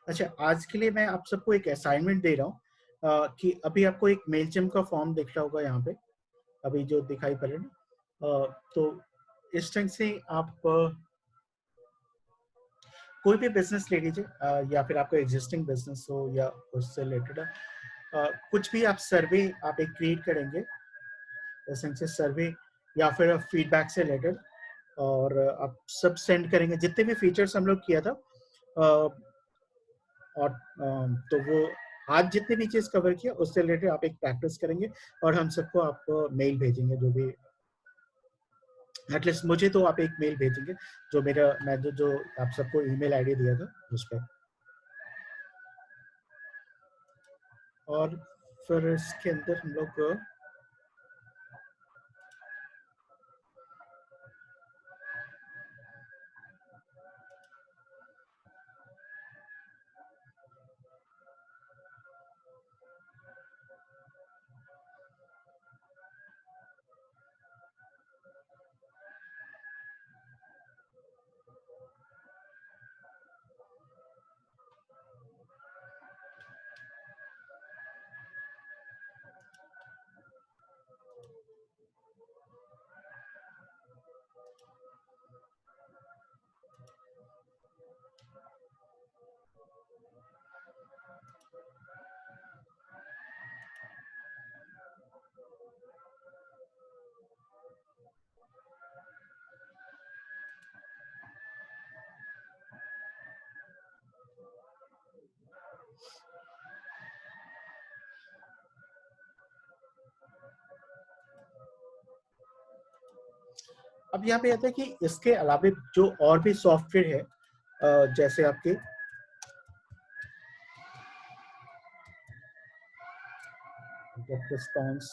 अच्छा, आज के लिए मैं आप सबको एक असाइनमेंट दे रहा हूँ कि अभी आपको एक मेलचिम का फॉर्म दिख रहा होगा यहाँ पे, अभी जो दिखाई पड़ रहा है ना, तो इस ढंग से आप कोई भी बिजनेस ले लीजिए, या फिर आपका एग्जिस्टिंग बिजनेस हो या उससे रिलेटेड कुछ भी आप सर्वे आप एक क्रिएट करेंगे, जैसे सर्वे या फिर फीडबैक से रिलेटेड, और आप सब सेंड करेंगे जितने भी फीचर्स हम लोग किया था, और तो वो आज जितने भी चीज कवर किया उससे रिलेटेड आप एक प्रैक्टिस करेंगे, और हम सबको आप मेल भेजेंगे, जो भी एटलीस्ट मुझे तो आप एक मेल भेजेंगे, जो मेरा मैं जो आप सबको ईमेल आईडी दिया था उस पर। और फिर इसके अंदर हम लोग अब यहाँ पे आता है कि इसके अलावा जो और भी सॉफ्टवेयर है, जैसे आपके गेट रिस्पॉन्स।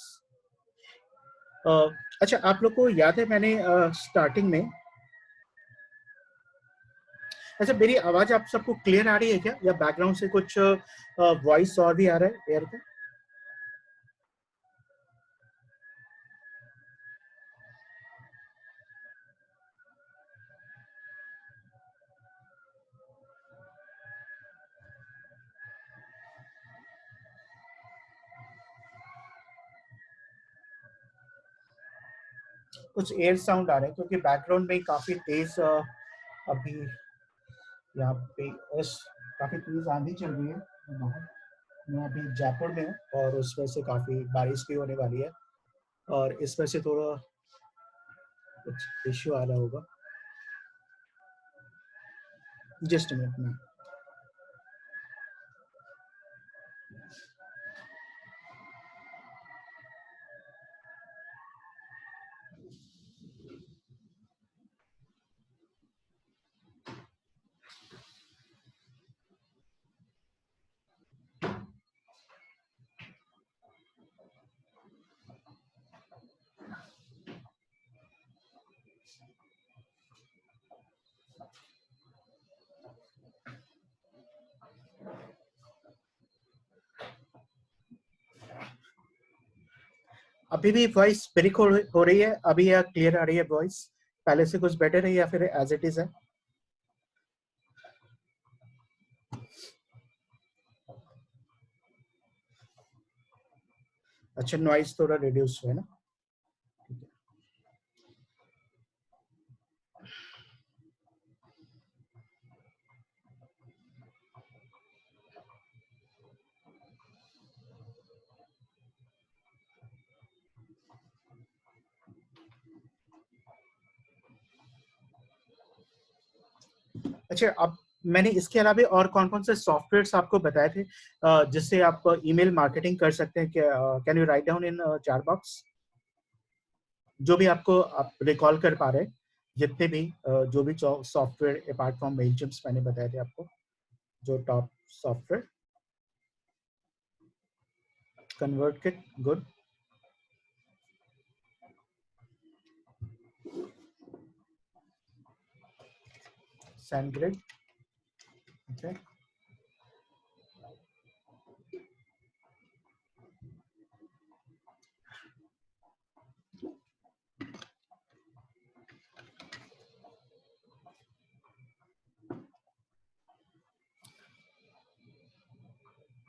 अच्छा, आप लोग को याद है मैंने स्टार्टिंग में, अच्छा मेरी आवाज आप सबको क्लियर आ रही है क्या, या बैकग्राउंड से कुछ वॉइस और भी आ रहा है एयर का? कुछ एयर साउंड आ रहे हैं क्योंकि बैकग्राउंड में काफी तेज अभी यहाँ पे उस काफी तेज आंधी चल रही है बाहर। मैं अभी जयपुर में हूँ और उसमें से काफी बारिश भी होने वाली है, और इसमें से थोड़ा कुछ इश्यू आ रहा होगा। जस्ट मिनट में। अभी भी वॉइस ब्रेक हो रही है? अभी या क्लियर आ रही है वॉइस? पहले से कुछ बेटर है या फिर एज इट इज है? अच्छा, नॉइस थोड़ा रिड्यूस हुआ है ना? अच्छा, अब मैंने इसके अलावा और कौन कौन से सॉफ्टवेयर्स आपको बताए थे जिससे आप ईमेल मार्केटिंग कर सकते हैं? Can you write down in chat box जो भी आपको आप रिकॉल कर पा रहे हैं, जितने भी जो भी सॉफ्टवेयर अपार्ट फ्रॉम मेलचिम्प्स मैंने बताए थे आपको, जो top software. ConvertKit, good. SendGrid, okay.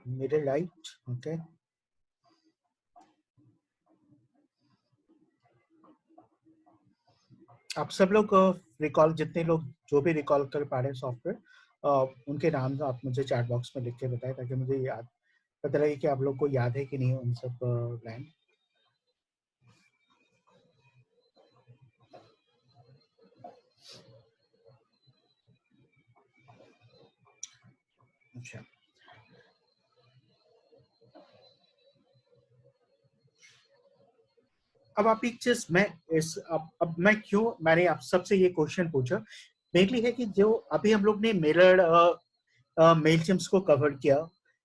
MiddleLight, okay. आप सब लोग रिकॉल, जितने लोग जो भी रिकॉल कर पा रहे हैं सॉफ्टवेयर, उनके नाम आप मुझे चैट बॉक्स में लिख के बताएं ताकि मुझे याद पता लगे कि आप लोग को याद है कि नहीं उन सब लाइन। अच्छा, अब आप एक चीज, मैं इस अब मैं क्यों मैंने आप सबसे ये क्वेश्चन पूछा मेनली है कि जो अभी हम लोग ने मेलर मेलचिम्प्स को कवर किया,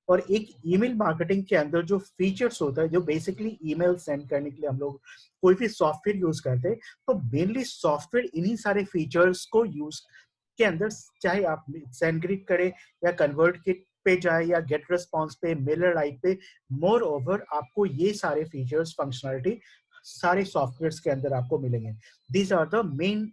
और एक ईमेल मार्केटिंग के अंदर जो फीचर्स होता है, जो बेसिकली ईमेल सेंड करने के लिए हम लोग कोई भी सॉफ्टवेयर यूज करते हैं, तो मेनली सॉफ्टवेयर इन्हीं सारे फीचर्स को यूज के अंदर, चाहे आप सेंडग्रिड करें या कन्वर्ट किट पे जाए या गेट रिस्पॉन्स पे, मेलर लाइट पे, मोर ओवर आपको ये सारे फीचर्स फंक्शनलिटी सारे सॉफ्टवेयर्स के अंदर आपको मिलेंगे। दीज आर द मेन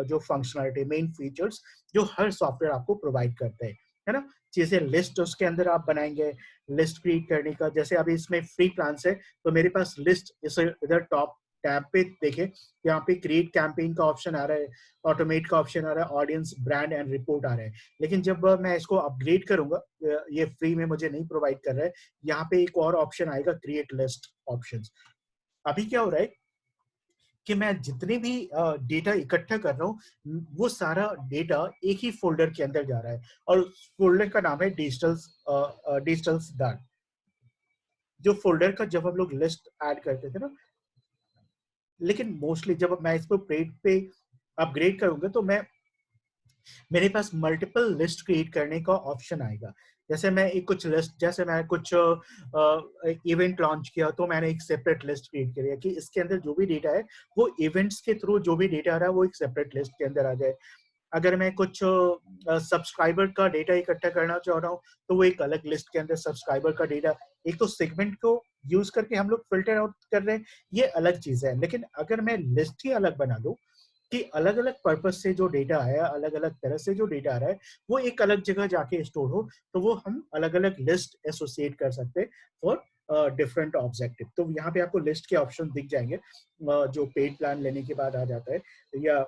जो फंक्शनलिटी, मेन फीचर्स जो हर सॉफ्टवेयर आपको प्रोवाइड करते हैं, है ना? जैसे लिस्ट उसके अंदर आप बनाएंगे, लिस्ट क्रिएट करने का, जैसे अभी इसमें फ्री प्लान है तो मेरे पास लिस्ट इसे इधर टॉप टैब पे देखे, यहाँ पे क्रिएट कैंपेन का ऑप्शन आ रहा है, ऑटोमेट का ऑप्शन आ रहा है, ऑडियंस, ब्रांड एंड रिपोर्ट आ रहा है। लेकिन जब मैं इसको अपग्रेड करूंगा, ये फ्री में मुझे नहीं प्रोवाइड कर रहा है, यहाँ पे एक और ऑप्शन आएगा, क्रिएट लिस्ट ऑप्शन। अभी क्या हो रहा है कि मैं जितने भी डेटा इकट्ठा कर रहा हूँ, वो सारा डेटा एक ही फोल्डर के अंदर जा रहा है, और फोल्डर का नाम है डिजिटल्स डार्ट। जो फोल्डर का जब हम लोग लिस्ट ऐड करते थे ना, लेकिन मोस्टली जब मैं इसको पेड पे अपग्रेड करूंगा तो मैं मेरे पास मल्टीपल लिस्ट क्रिएट करने का ऑप्शन आएगा। जैसे मैं एक कुछ लिस्ट, जैसे मैं कुछ इवेंट लॉन्च किया तो मैंने एक सेपरेट लिस्ट क्रिएट करी है कि इसके अंदर जो भी डेटा है वो इवेंट्स के थ्रू जो भी डेटा आ रहा है वो एक सेपरेट लिस्ट के अंदर आ जाए। अगर मैं कुछ सब्सक्राइबर का डेटा इकट्ठा करना चाह रहा हूँ तो वो एक अलग लिस्ट के अंदर सब्सक्राइबर का डेटा, एक तो सेगमेंट को यूज करके हम लोग फिल्टर आउट कर रहे हैं, ये अलग चीज है। लेकिन अगर मैं लिस्ट ही अलग बना दूं कि अलग अलग पर्पज से जो डेटा आया, अलग अलग तरह से जो डेटा आ रहा है वो एक अलग जगह जाके स्टोर हो, तो वो हम अलग अलग लिस्ट एसोसिएट कर सकते हैं फॉर डिफरेंट ऑब्जेक्टिव। तो यहाँ पे आपको लिस्ट के ऑप्शन दिख जाएंगे जो पेड प्लान लेने के बाद आ जाता है, या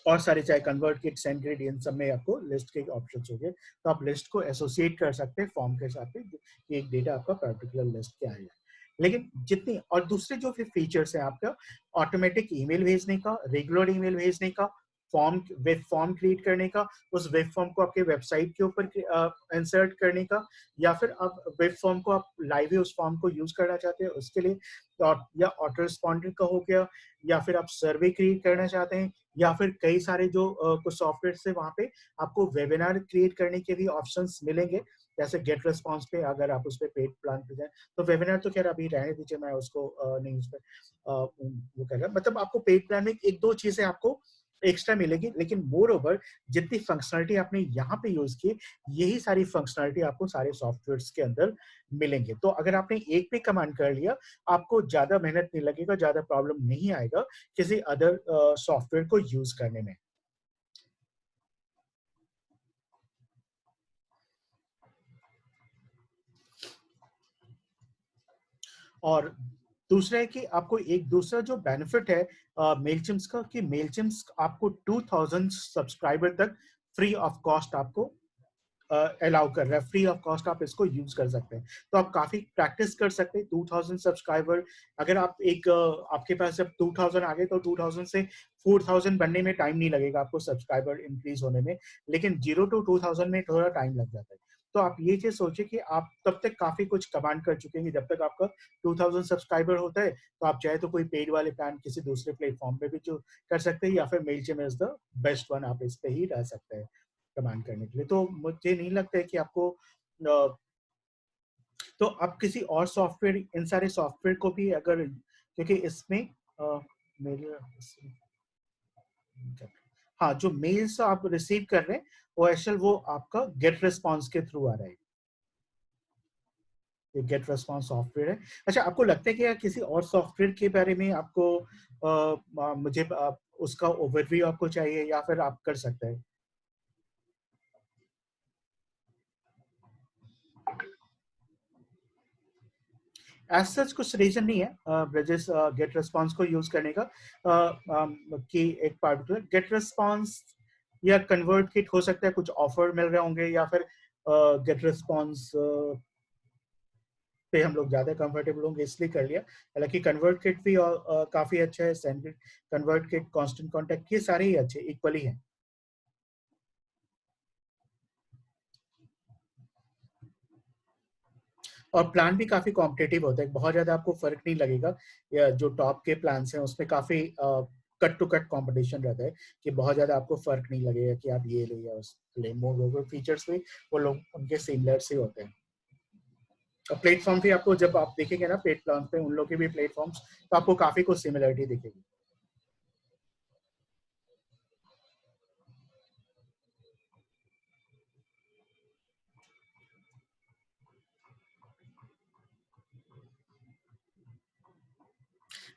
और सारे चाहे कन्वर्ट किट, सेंड किट, इन सब में आपको लिस्ट के ऑप्शन हो गए, तो आप लिस्ट को एसोसिएट कर सकते हैं फॉर्म के साथ में कि एक डेटा आपका पर्टिकुलर लिस्ट क्या है। लेकिन जितनी और दूसरे जो फिर फीचर्स हैं आपका, ऑटोमेटिक ईमेल भेजने का, रेगुलर ईमेल भेजने का, फॉर्म, वेब फॉर्म क्रिएट करने का, उस वेब फॉर्म को आपके वेबसाइट के ऊपर इंसर्ट करने का, या फिर आप वेब फॉर्म को आप लाइव ही उस फॉर्म को यूज करना चाहते हैं उसके लिए, या ऑटो रिस्पॉन्डेंट का हो गया, या फिर आप सर्वे क्रिएट करना चाहते हैं, या फिर कई सारे जो कुछ सॉफ्टवेयर से वहां पे आपको वेबिनार क्रिएट करने के भी ऑप्शंस मिलेंगे। जैसे गेट रेस्पॉन्स पे अगर आप उस पर पेड प्लान पे जाए तो वेबिनार तो खैर अभी रहने दीजिए, मैं उसको नहीं उस पर वो करेगा। मतलब आपको पेड प्लान में एक दो चीजें आपको एक्स्ट्रा मिलेगी, लेकिन मोर ओवर जितनी फंक्शनलिटी आपने यहाँ पे यूज की, यही सारी फंक्शनलिटी आपको सारे सॉफ्टवेयर के अंदर मिलेंगे। तो अगर आपने एक पे कमांड कर लिया, आपको ज्यादा मेहनत नहीं लगेगा, ज्यादा प्रॉब्लम नहीं आएगा किसी अदर सॉफ्टवेयर को यूज करने में। और दूसरा है कि आपको एक दूसरा जो बेनिफिट है मेलचिम्स का, कि मेलचिम्स आपको 2000 सब्सक्राइबर तक फ्री ऑफ कॉस्ट आपको अलाउ कर रहा है। फ्री ऑफ कॉस्ट आप इसको यूज कर सकते हैं, तो आप काफी प्रैक्टिस कर सकते हैं। 2000 सब्सक्राइबर, अगर आप एक आपके पास जब 2000 आ गए तो 2000 से 4000 बनने में टाइम नहीं लगेगा आपको, सब्सक्राइबर इंक्रीज होने में। लेकिन 0 to 2000 में थोड़ा टाइम लग जाता है। तो आप ये चीज सोचिए कि आप तब तक काफी कुछ कमांड कर चुके हैं। जब तक आपका 2000 सब्सक्राइबर होता है तो आप चाहे तो कोई पेड वाले प्लान किसी दूसरे प्लेटफॉर्म पे भी जो कर सकते हैं, या फिर मेलचिम इज द बेस्ट वन, आप इस पे ही रह सकते हैं कमांड करने के लिए। तो मुझे नहीं लगता है कि आपको तो आप किसी और सॉफ्टवेयर, इन सारे सॉफ्टवेयर को भी अगर, क्योंकि इसमें मेरे, हाँ, जो मेल्स आप रिसीव कर रहे हैं ओएसएल वो आपका गेट रेस्पॉन्स के थ्रू आ रहा है। ये गेट रेस्पॉन्स सॉफ्टवेयर है। अच्छा, आपको लगता है कि यार किसी और सॉफ्टवेयर के बारे में आपको मुझे उसका ओवरव्यू आपको चाहिए, या फिर आप कर सकते हैं? एज सच कुछ रीजन नहीं है ब्रिजेस गेट रेस्पॉन्स को यूज करने का, कि एक पार्टिकुलर गेट रेस्पॉन्स या कन्वर्ट किट हो सकता है कुछ ऑफर मिल रहे होंगे, या फिर गेट रेस्पॉन्स पे हम लोग ज्यादा कंफर्टेबल होंगे इसलिए कर लिया। हालांकि कन्वर्ट किट भी काफी अच्छा है, send convert kit, constant contact, ये सारे ही अच्छे इक्वली हैं। और प्लान भी काफी कॉम्पिटेटिव होता है, बहुत ज्यादा आपको फर्क नहीं लगेगा। या जो टॉप के प्लान हैं उसमें काफी कट टू कट कंपटीशन रहता है, कि बहुत ज्यादा आपको फर्क नहीं लगेगा कि आप ये ले या उस ले। मोर फीचर्स भी वो लोग उनके सिमिलर से होते हैं। और प्लेटफॉर्म भी आपको जब आप देखेंगे ना पेड प्लान पे उन लोग के भी प्लेटफॉर्म्स, तो आपको काफी कुछ सिमिलरिटी दिखेगी।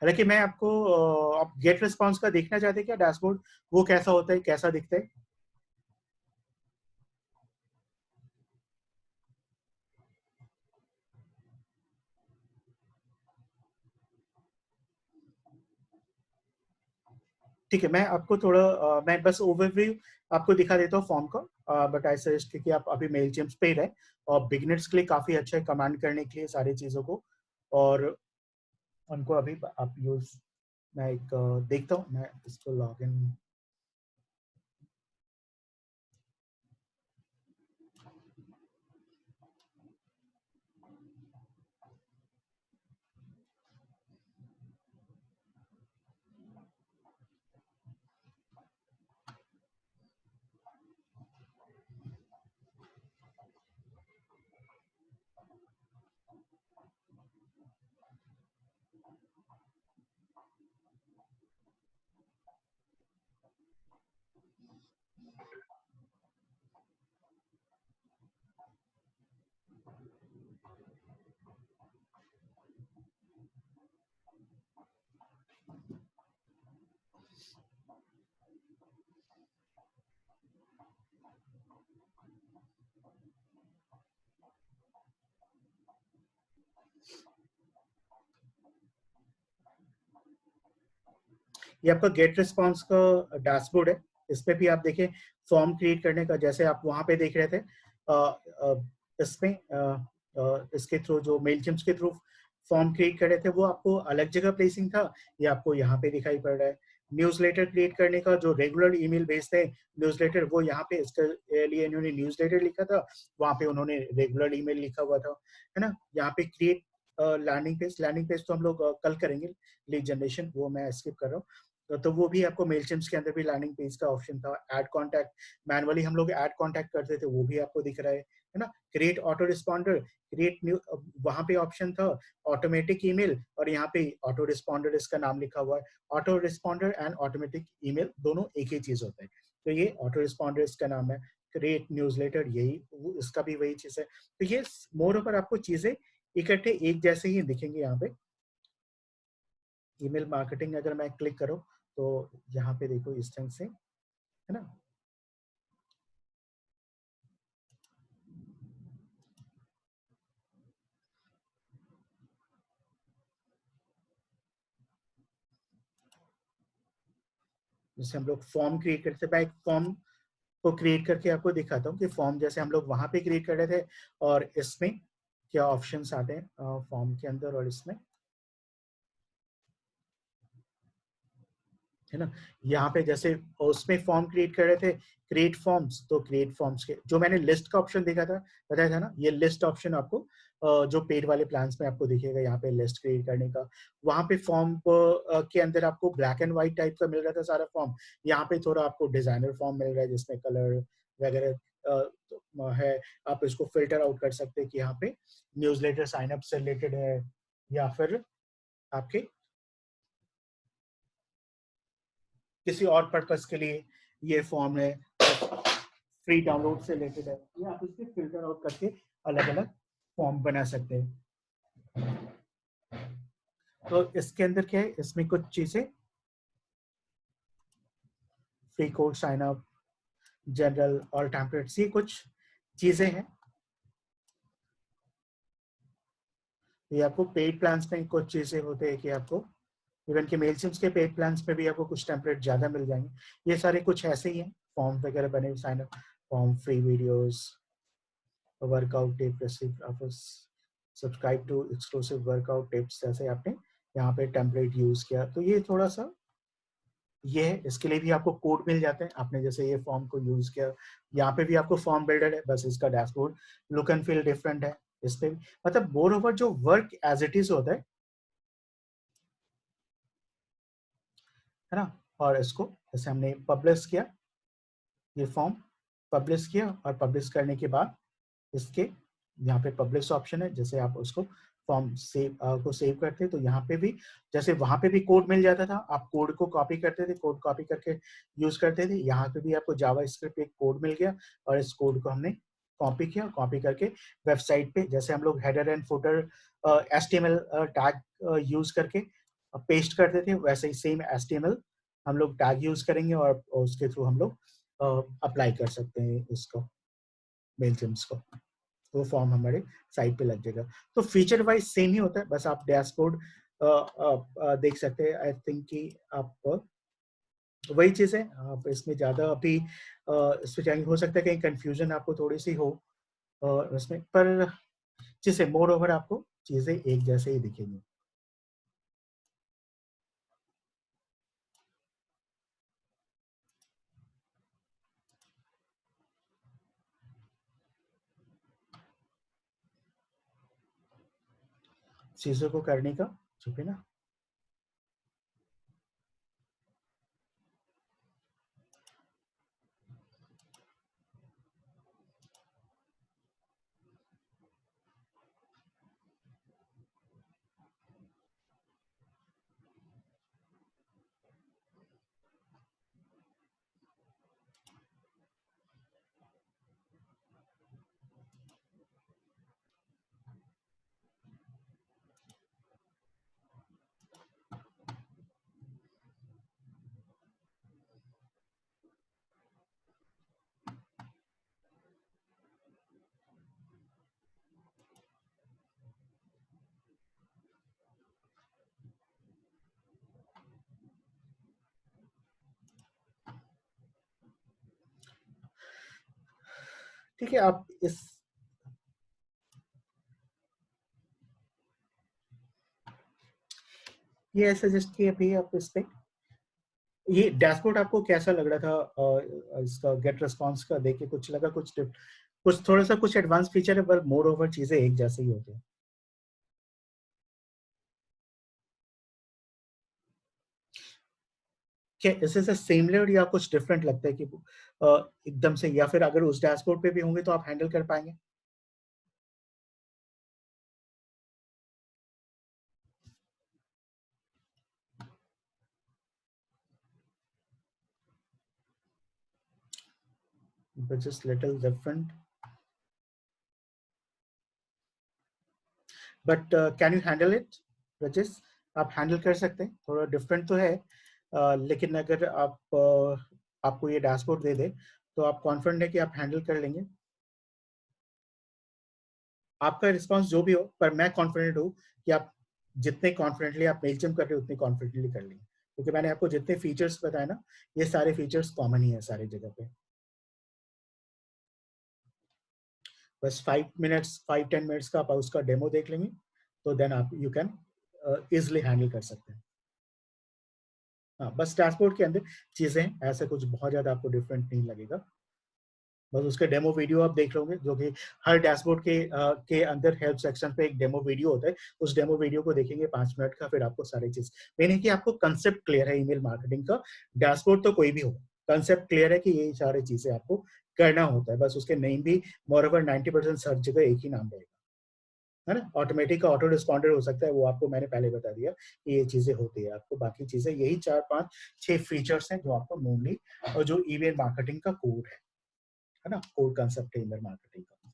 हालांकि मैं आपको आप गेट रिस्पॉन्स का देखना चाहते हैं क्या डैशबोर्ड, वो कैसा होता है, कैसा दिखता है? ठीक है, मैं आपको थोड़ा मैं बस ओवरव्यू आपको दिखा देता हूँ फॉर्म का। बट आई सजेस्ट कि आप अभी मेल जेम्स पे ही रहे, और बिगनर्स के लिए काफी अच्छा है कमांड करने के लिए सारी चीजों को, और उनको अभी आप यूज, मैं एक देखता हूँ, मैं इसको लॉग इन। ये आपका गेट रिस्पॉन्स का डैशबोर्ड है। इस पे भी आप देखिए फॉर्म क्रिएट करने का, जैसे आप वहां पे देख रहे थे इसमें इसके थ्रू जो मेलचिम्स के थ्रू फॉर्म क्रिएट कर रहे थे वो आपको अलग जगह प्लेसिंग था, ये आपको यहाँ पे दिखाई पड़ रहा है। न्यूज़लेटर क्रिएट करने का जो रेगुलर ईमेल भेजते हैं न्यूज़लेटर, वो यहाँ पे इसके लिए इन्होंने न्यूज़लेटर लिखा था, वहाँ पे उन्होंने रेगुलर ईमेल लिखा हुआ था, है ना। यहाँ पे क्रिएट लैंडिंग पेज तो हम लोग कल करेंगे, लीड जनरेशन वो मैं स्किप कर रहा हूँ। तो वो भी आपको मेलचिम्स के अंदर भी लैंडिंग पेज का ऑप्शन था। ऐड कॉन्टैक्ट, मैनुअली हम लोग ऐड कॉन्टैक्ट करते थे, वो भी आपको दिख रहा है ना। Create auto responder, create new, वहां पे ऑप्शन था ऑटोमेटिक ईमेल, और यहाँ पे ऑटो रिस्पॉन्डर इसका नाम लिखा हुआ है। Auto responder and automatic email दोनों एक ही चीज होता है, तो ये ऑटो रिस्पॉन्डर इसका नाम है। क्रिएट न्यूज़लेटर, यही इसका भी वही चीज है। तो ये मोर ओवर आपको चीजें इकट्ठे एक जैसे ही दिखेंगे यहाँ पे। ईमेल मार्केटिंग अगर मैं क्लिक करूँ तो यहाँ पे देखो इस ढंग से, है ना। जैसे हम लोग फॉर्म क्रिएट करते हैं, मैं एक फॉर्म को क्रिएट करके आपको दिखाता हूँ कि फॉर्म जैसे हम लोग वहां पे क्रिएट कर रहे थे और इसमें क्या ऑप्शंस आते हैं फॉर्म के अंदर और इसमें, है ना। यहाँ पे जैसे उसमें फॉर्म क्रिएट कर रहे थे क्रिएट फॉर्म्स, तो क्रिएट फॉर्म्स के जो मैंने लिस्ट का ऑप्शन देखा था, बताया था ना, ये लिस्ट ऑप्शन आपको जो पेड वाले प्लान्स में आपको दिखेगा यहाँ पे लिस्ट क्रिएट करने का। वहां पे फॉर्म के अंदर आपको ब्लैक एंड व्हाइट टाइप का मिल रहा था सारा फॉर्म, यहाँ पे थोड़ा आपको डिजाइनर फॉर्म मिल रहा है जिसमें कलर वगैरह है। आप इसको फिल्टर आउट कर सकते हैं कि यहाँ पे न्यूज़लेटर साइन अप से रिलेटेड है, या फिर आपके किसी और पर्पस के लिए ये फॉर्म है, फ्री डाउनलोड से रिलेटेड है, ये आप इसके फिल्टर आउट करके अलग अलग फॉर्म बना सकते हैं। तो इसके अंदर क्या है, इसमें कुछ चीजें free code sign up, general और टेम्पलेट्स, ये कुछ चीजें हैं। ये आपको पेड प्लान्स में कुछ चीजें होते हैं कि आपको इवन के मेलसिम्स के पेड प्लान्स में भी आपको कुछ टेम्पलेट ज्यादा मिल जाएंगे। ये सारे कुछ ऐसे ही हैं फॉर्म वगैरह बने, sign up form, free videos, workout tip, subscribe to exclusive workout tips, जैसे आपने यहाँ पे टेम्पलेट यूज किया, तो ये थोड़ा सा ये है। इसके लिए भी आपको कोड मिल जाते हैं, आपने जैसे ये फॉर्म को यूज किया, यहाँ पे भी आपको फॉर्म बिल्डर है, बस इसका dashboard look and feel different है। इस पे मतलब मोर ओवर जो वर्क एज इट इज होता है ना। और इसको जैसे हमने पब्लिश किया, ये फॉर्म पब्लिश किया, और पब्लिश करने के बाद इसके यहाँ पे पब्लिश ऑप्शन है, जैसे आप उसको फॉर्म सेव को सेव करते तो यहाँ पे भी जैसे वहां पे भी कोड मिल जाता था, आप कोड को कॉपी करते थे, कोड कॉपी करके यूज करते थे, यहाँ पे भी आपको जावा स्क्रिप्ट एक कोड मिल गया, और इस कोड को हमने कॉपी किया, कॉपी करके वेबसाइट पे जैसे हम लोग header and footer HTML tag use करके पेस्ट करते थे, वैसे ही सेम HTML हम लोग टैग यूज करेंगे, और उसके थ्रू हम लोग अप्लाई कर सकते हैं इसको, मेलचिम्स को, वो फॉर्म हमारे साइट पे लग जाएगा। तो फीचर वाइज सेम ही होता है, बस आप डैशबोर्ड देख सकते हैं। आई थिंक कि आप वही चीज है, आप इसमें ज्यादा अभी इसमें जाएंगे, हो सकता है कहीं कंफ्यूजन आपको थोड़ी सी हो इसमें, पर जैसे मोर ओवर आपको चीजें एक जैसे ही दिखेंगी। चीजों को करने का छुपे ना। ठीक है, आप इस ये सजेस्ट किए अभी आप इस पे ये डैशबोर्ड आपको कैसा लग रहा था? इसका गेट रिस्पॉन्स का देख के कुछ लगा, कुछ थोड़ा सा कुछ एडवांस फीचर है, पर मोर ओवर चीजें एक जैसे ही होती है। क्या इससे से सिमिलर या कुछ डिफरेंट लगता है कि एकदम से, या फिर अगर उस डैशबोर्ड पे भी होंगे तो आप हैंडल कर पाएंगे? But just little different, but can you handle it, Rajesh? आप हैंडल कर सकते हैं? थोड़ा डिफरेंट तो है, लेकिन अगर आपको ये डैशबोर्ड दे दे तो आप कॉन्फिडेंट है कि आप हैंडल कर लेंगे? आपका रिस्पांस जो भी हो, पर मैं कॉन्फिडेंट हूँ कि आप जितने कॉन्फिडेंटली आप मेलचम कर रहे हो उतने कॉन्फिडेंटली कर लेंगे, क्योंकि मैंने आपको जितने फीचर्स बताए ना, ये सारे फीचर्स कॉमन ही है सारी जगह पे। बस 5 मिनट्स 5-10 मिनट्स का आप उसका डेमो देख लेंगे, तो देन आप यू कैन इजिली हैंडल कर सकते हैं। हाँ, बस डैशबोर्ड के अंदर चीजें ऐसे कुछ बहुत ज्यादा आपको डिफरेंट नहीं लगेगा। बस उसके डेमो वीडियो आप देख लोगे, जो कि हर डैशबोर्ड के अंदर हेल्प सेक्शन पे एक डेमो वीडियो होता है। उस डेमो वीडियो को देखेंगे 5 मिनट का, फिर आपको सारी चीज मेन है कि आपको कंसेप्ट क्लियर है ईमेल मार्केटिंग का। डैशबोर्ड तो कोई भी हो, कंसेप्ट क्लियर है कि ये सारी चीजें आपको करना होता है। बस उसके नेम भी मोर ओवर 90% सर्च जगह एक ही नाम रहेगा, है ना। ऑटोमेटिक का ऑटो रिस्पॉन्डर हो सकता है, वो आपको मैंने पहले बता दिया कि ये चीजें होती है। आपको बाकी चीजें यही 4-5-6 फीचर्स हैं जो आपको मेनली, और जो ईमेल मार्केटिंग का कोड है ना, कोर कंसेप्ट है ईमेल मार्केटिंग का।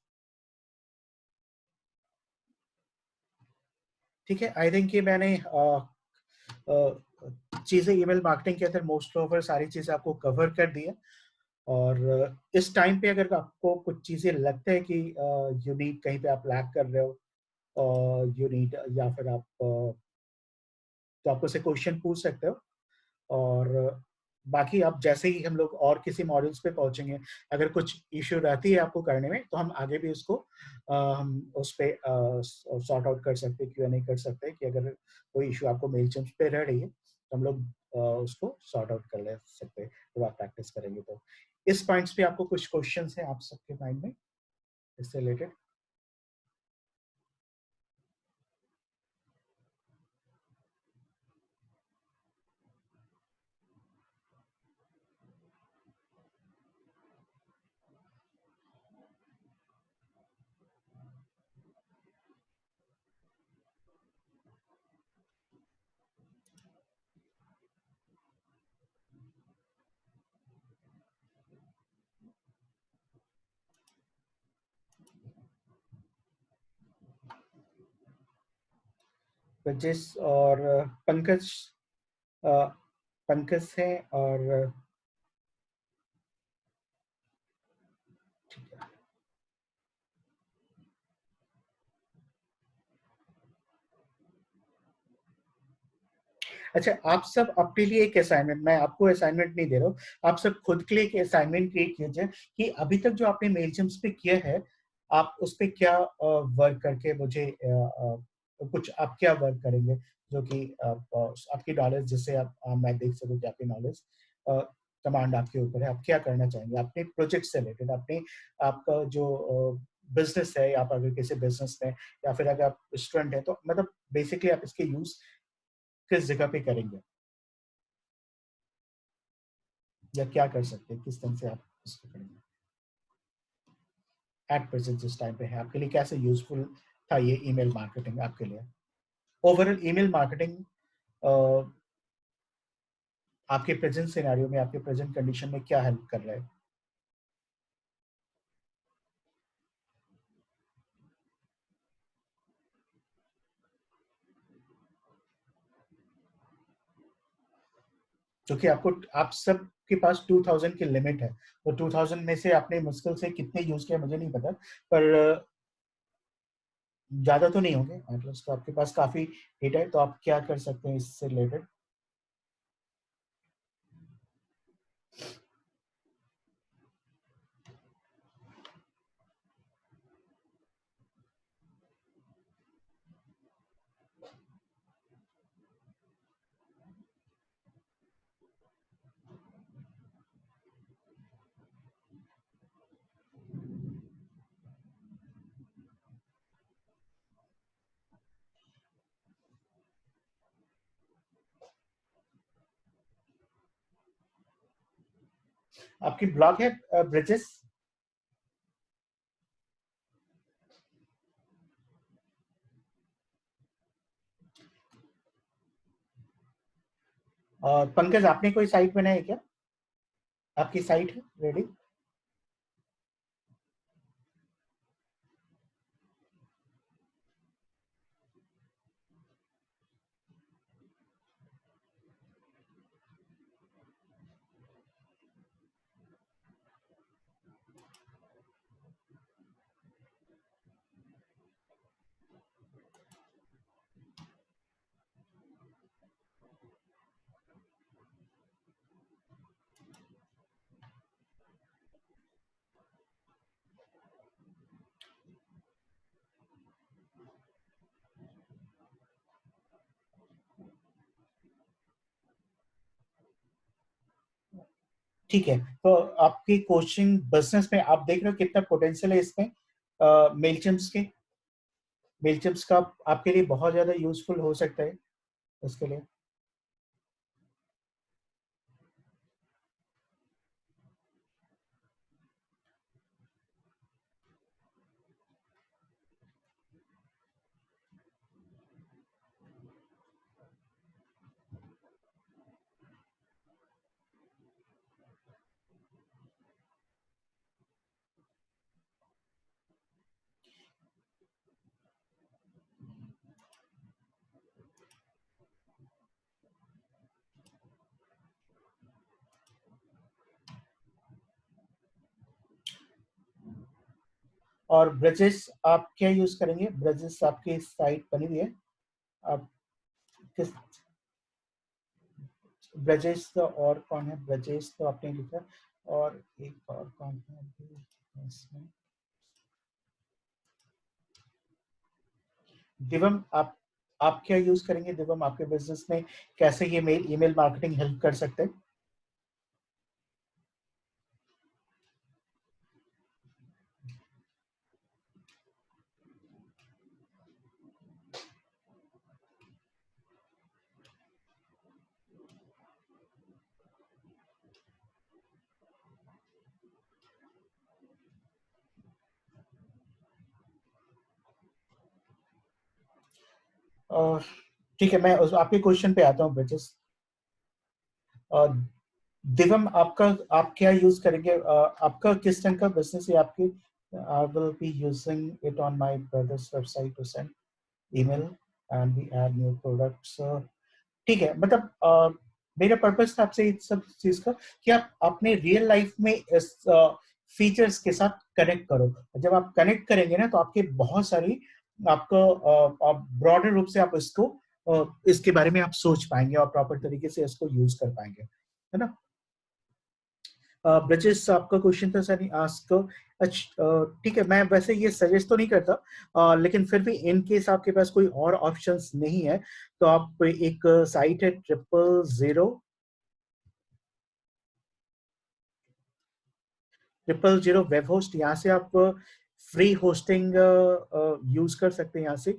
ठीक है, आई थिंक कि मैंने चीजें ईमेल मार्केटिंग के अंदर मोस्ट ओवर सारी चीजें आपको कवर कर दी है। और इस टाइम पे अगर आपको कुछ चीजें लगता है कि यू नीड, कहीं पे आप लैग कर रहे हो, और यू नीड, या फिर आप तो आप उससे क्वेश्चन पूछ सकते हो। और बाकी आप जैसे ही हम लोग और किसी मॉड्यूल्स पे पहुंचेंगे, अगर कुछ इश्यू रहती है आपको करने में, तो हम आगे भी उसको हम उस पे सॉर्ट आउट कर सकते हैं, क्यों नहीं कर सकते हैं कि अगर कोई इश्यू आपको मेल चैम्स पे रह रही है तो हम लोग उसको सॉर्ट आउट कर ले सकते हैं जब आप प्रैक्टिस करेंगे तो। इस पॉइंट्स पे आपको कुछ क्वेश्चंस है आप सबके माइंड में इससे रिलेटेड? ब्रजेश और पंकज, अ, पंकज है और अच्छा, आप सब अपने लिए एक असाइनमेंट, मैं आपको असाइनमेंट नहीं दे रहा हूँ, आप सब खुद के लिए एक असाइनमेंट क्रिएट कीजिए कि अभी तक जो आपने मेलचिम्स पे किया है, आप उस पे क्या वर्क करके मुझे कुछ आप क्या वर्क करेंगे, जो कि आपकी नॉलेज, जिससे मैं देख सकूं कि आपकी नॉलेज कमांड आपके ऊपर है, आप क्या करना चाहेंगे अपने प्रोजेक्ट से रिलेटेड, अपने आपका जो बिजनेस है, आप अगर किसी बिजनेस में, या फिर अगर आप स्टूडेंट है, तो मतलब बेसिकली आप इसके यूज किस जगह पे करेंगे, या क्या कर सकते हैं, किस तरह से आप इसको करेंगे एट प्रेजेंट जिस टाइम पे है आपके लिए, कैसे यूजफुल था ये ईमेल मार्केटिंग आपके लिए? ओवरऑल ईमेल मार्केटिंग आपके प्रेजेंट सिनेरियो में, आपके प्रेजेंट कंडीशन में क्या हेल्प कर रहा है? क्योंकि आपको, आप सब के पास 2000 की लिमिट है, तो 2000 में से आपने मुश्किल से कितने यूज किया मुझे नहीं पता, पर ज्यादा तो नहीं होंगे एटलीस्ट, तो आपके पास काफी डेटा है, तो आप क्या कर सकते हैं इससे रिलेटेड? आपकी ब्लॉग है ब्रिजेस? और पंकज आपने कोई साइट बनाई है क्या? आपकी साइट है रेडी? ठीक है, तो आपकी कोचिंग बिजनेस में आप देख रहे हो कितना पोटेंशियल है इसमें? मेलचिम्स के, मेलचिम्स का आपके लिए बहुत ज्यादा यूजफुल हो सकता है इसके लिए। और ब्रजेस आप क्या यूज करेंगे? ब्रजेस आपकी साइट बनी हुई है, आप किस ब्रजेश तो और कौन है? ब्रजेश तो आपने लिखा, और एक और कौन है अभी इसमें? दिवम, आप क्या यूज करेंगे दिवम? आपके बिजनेस में कैसे ये मेल ईमेल मार्केटिंग हेल्प कर सकते हैं? और ठीक है, मैं आपके क्वेश्चन पे आता हूँ ब्रजेश। और दिवम, आपका आप क्या यूज करेंगे? आपका किस तरह का बिजनेस है आपकी? I will be using it on my brother's website to send email and we add new products. ठीक है, मतलब मेरा पर्पस था आपसे इस सब चीज का कि आप अपने रियल लाइफ में इस फीचर्स के साथ कनेक्ट करो। जब आप कनेक्ट करेंगे ना, तो आपके बहुत सारी आपको ब्रॉडर रूप से आप इसको इसके बारे में आप सोच पाएंगे और प्रॉपर तरीके से इसको यूज कर पाएंगे, है ना? ब्रजेश, आपका क्वेश्चन था सर आस्क। अच्छा, ठीक है, मैं वैसे ये सजेस्ट तो नहीं करता, लेकिन फिर भी इन केस आपके पास कोई और ऑप्शंस नहीं है, तो आप एक साइट है 000 वेब होस्ट, यहाँ से आप फ्री होस्टिंग यूज कर सकते हैं। यहाँ से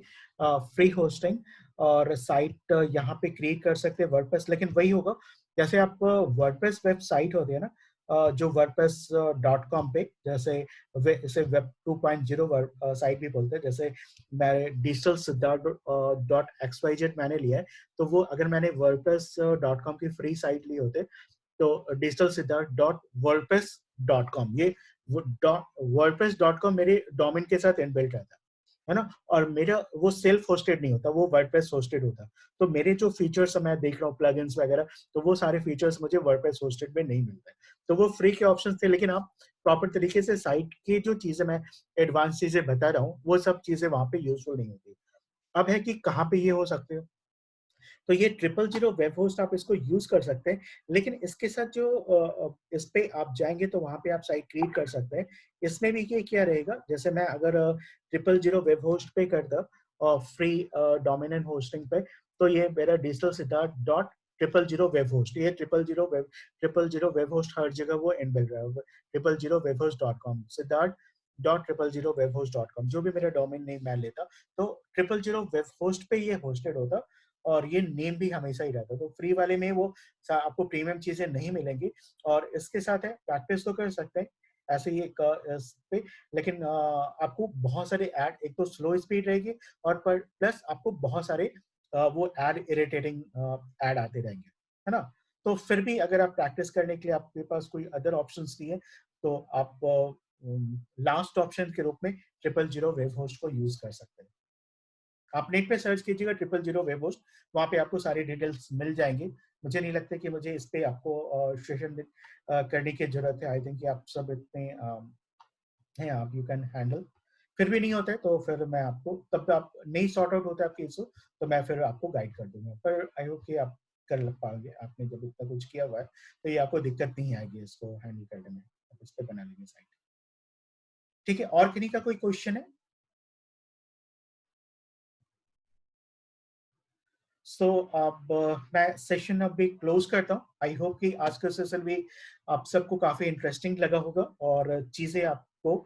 फ्री होस्टिंग और साइट यहाँ पे क्रिएट कर सकते हैं वर्डप्रेस। लेकिन वही होगा, जैसे आप वर्डप्रेस वेबसाइट होती है ना, जो वर्डप्रेस डॉट कॉम पे, जैसे इसे वेब 2.0 साइट भी बोलते हैं। जैसे मैं digital Siddharth dot X Y Z मैंने लिया है, तो वो अगर मैंने वर्डप्रेस डॉट कॉम की फ्री साइट ली होते, तो digital Siddharth dot WordPress dot com, ये वो डॉट वर्डप्रेस डॉट कॉम मेरे डोमेन के साथ इनबिल्ट रहता है ना? और मेरा वो सेल्फ होस्टेड नहीं होता, वो वर्डप्रेस होस्टेड होता। तो मेरे जो फीचर्स मैं देख रहा हूँ, प्लगइन्स वगैरह, तो वो सारे फीचर्स मुझे वर्डप्रेस होस्टेड में नहीं मिलते। तो वो फ्री के ऑप्शन थे, लेकिन आप प्रॉपर तरीके से साइट की जो चीजें मैं एडवांस चीजें बता रहा हूँ, वो सब चीजें वहां पे यूजफुल नहीं होती। अब है कि कहाँ पे ये हो सकते हो, तो ये 000 वेब होस्ट आप इसको यूज कर सकते हैं। लेकिन इसके साथ जो इस पे आप जाएंगे, तो वहां पे आप साइट क्रिएट कर सकते हैं। इसमें भी ये क्या रहेगा, जैसे मैं अगर 000 वेब होस्ट पे करता फ्री डोमिनेंट होस्टिंग पे, तो ये मेरा digital Siddharth dot 000 web host, ये 000 वेब होस्ट हर जगह वो इनबिल्ट रहा है। 000 web host dot com, Siddharth dot 000 web host dot com, जो भी मेरा डोमेन नेम मैं लेता, तो 000 वेब होस्ट पे ये होस्टेड होता। और ये नेम भी हमेशा ही रहता है। तो फ्री वाले में वो आपको प्रीमियम चीजें नहीं मिलेंगी। और इसके साथ है प्रैक्टिस तो कर सकते हैं ऐसे ही एक इस पे, लेकिन आपको बहुत सारे ऐड, एक तो स्लो स्पीड रहेगी और पर प्लस आपको बहुत सारे वो ऐड इरिटेटिंग ऐड आते रहेंगे, है ना। तो फिर भी अगर आप प्रैक्टिस करने के लिए आपके पास कोई अदर ऑप्शंस नहीं है, तो आप लास्ट ऑप्शन के रूप में 000 वेब होस्ट को यूज कर सकते हैं। आप नेट पे सर्च कीजिएगा 000 वेब होस्ट, वहाँ पे आपको सारी डिटेल्स मिल जाएंगी। मुझे नहीं लगता कि मुझे इस पे आपको सेशन करने की जरूरत है। आई थिंक कि आप सब इतने हैं, आप यू कैन हैंडल। फिर भी नहीं होता है तो फिर मैं आपको, तब आप नहीं सॉर्ट आउट होता है आपकी इशू, तो मैं फिर आपको गाइड कर दूंगा। पर आई होप कि आप कर लग पाओगे, आपने जब इतना कुछ किया हुआ है तो ये आपको दिक्कत नहीं आएगी इसको हैंडल करने में। आप इस पे बना लेंगे साइट। ठीक है, और किन्हीं का कोई क्वेश्चन है? सो अब मैं सेशन अभी क्लोज करता हूँ। आई होप कि आज का सेशन भी आप सबको काफी इंटरेस्टिंग लगा होगा, और चीजें आपको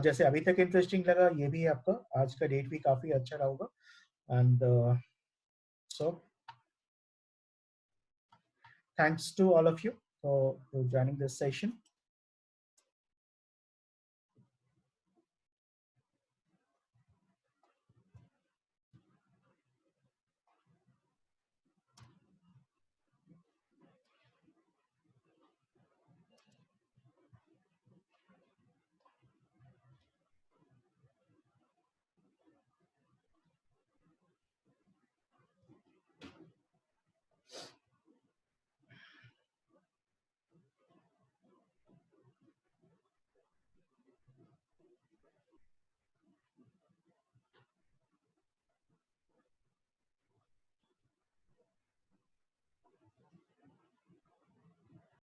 जैसे अभी तक इंटरेस्टिंग लगा, ये भी आपका आज का डेट भी काफी अच्छा रहा होगा। And so thanks to all of you for joining this session.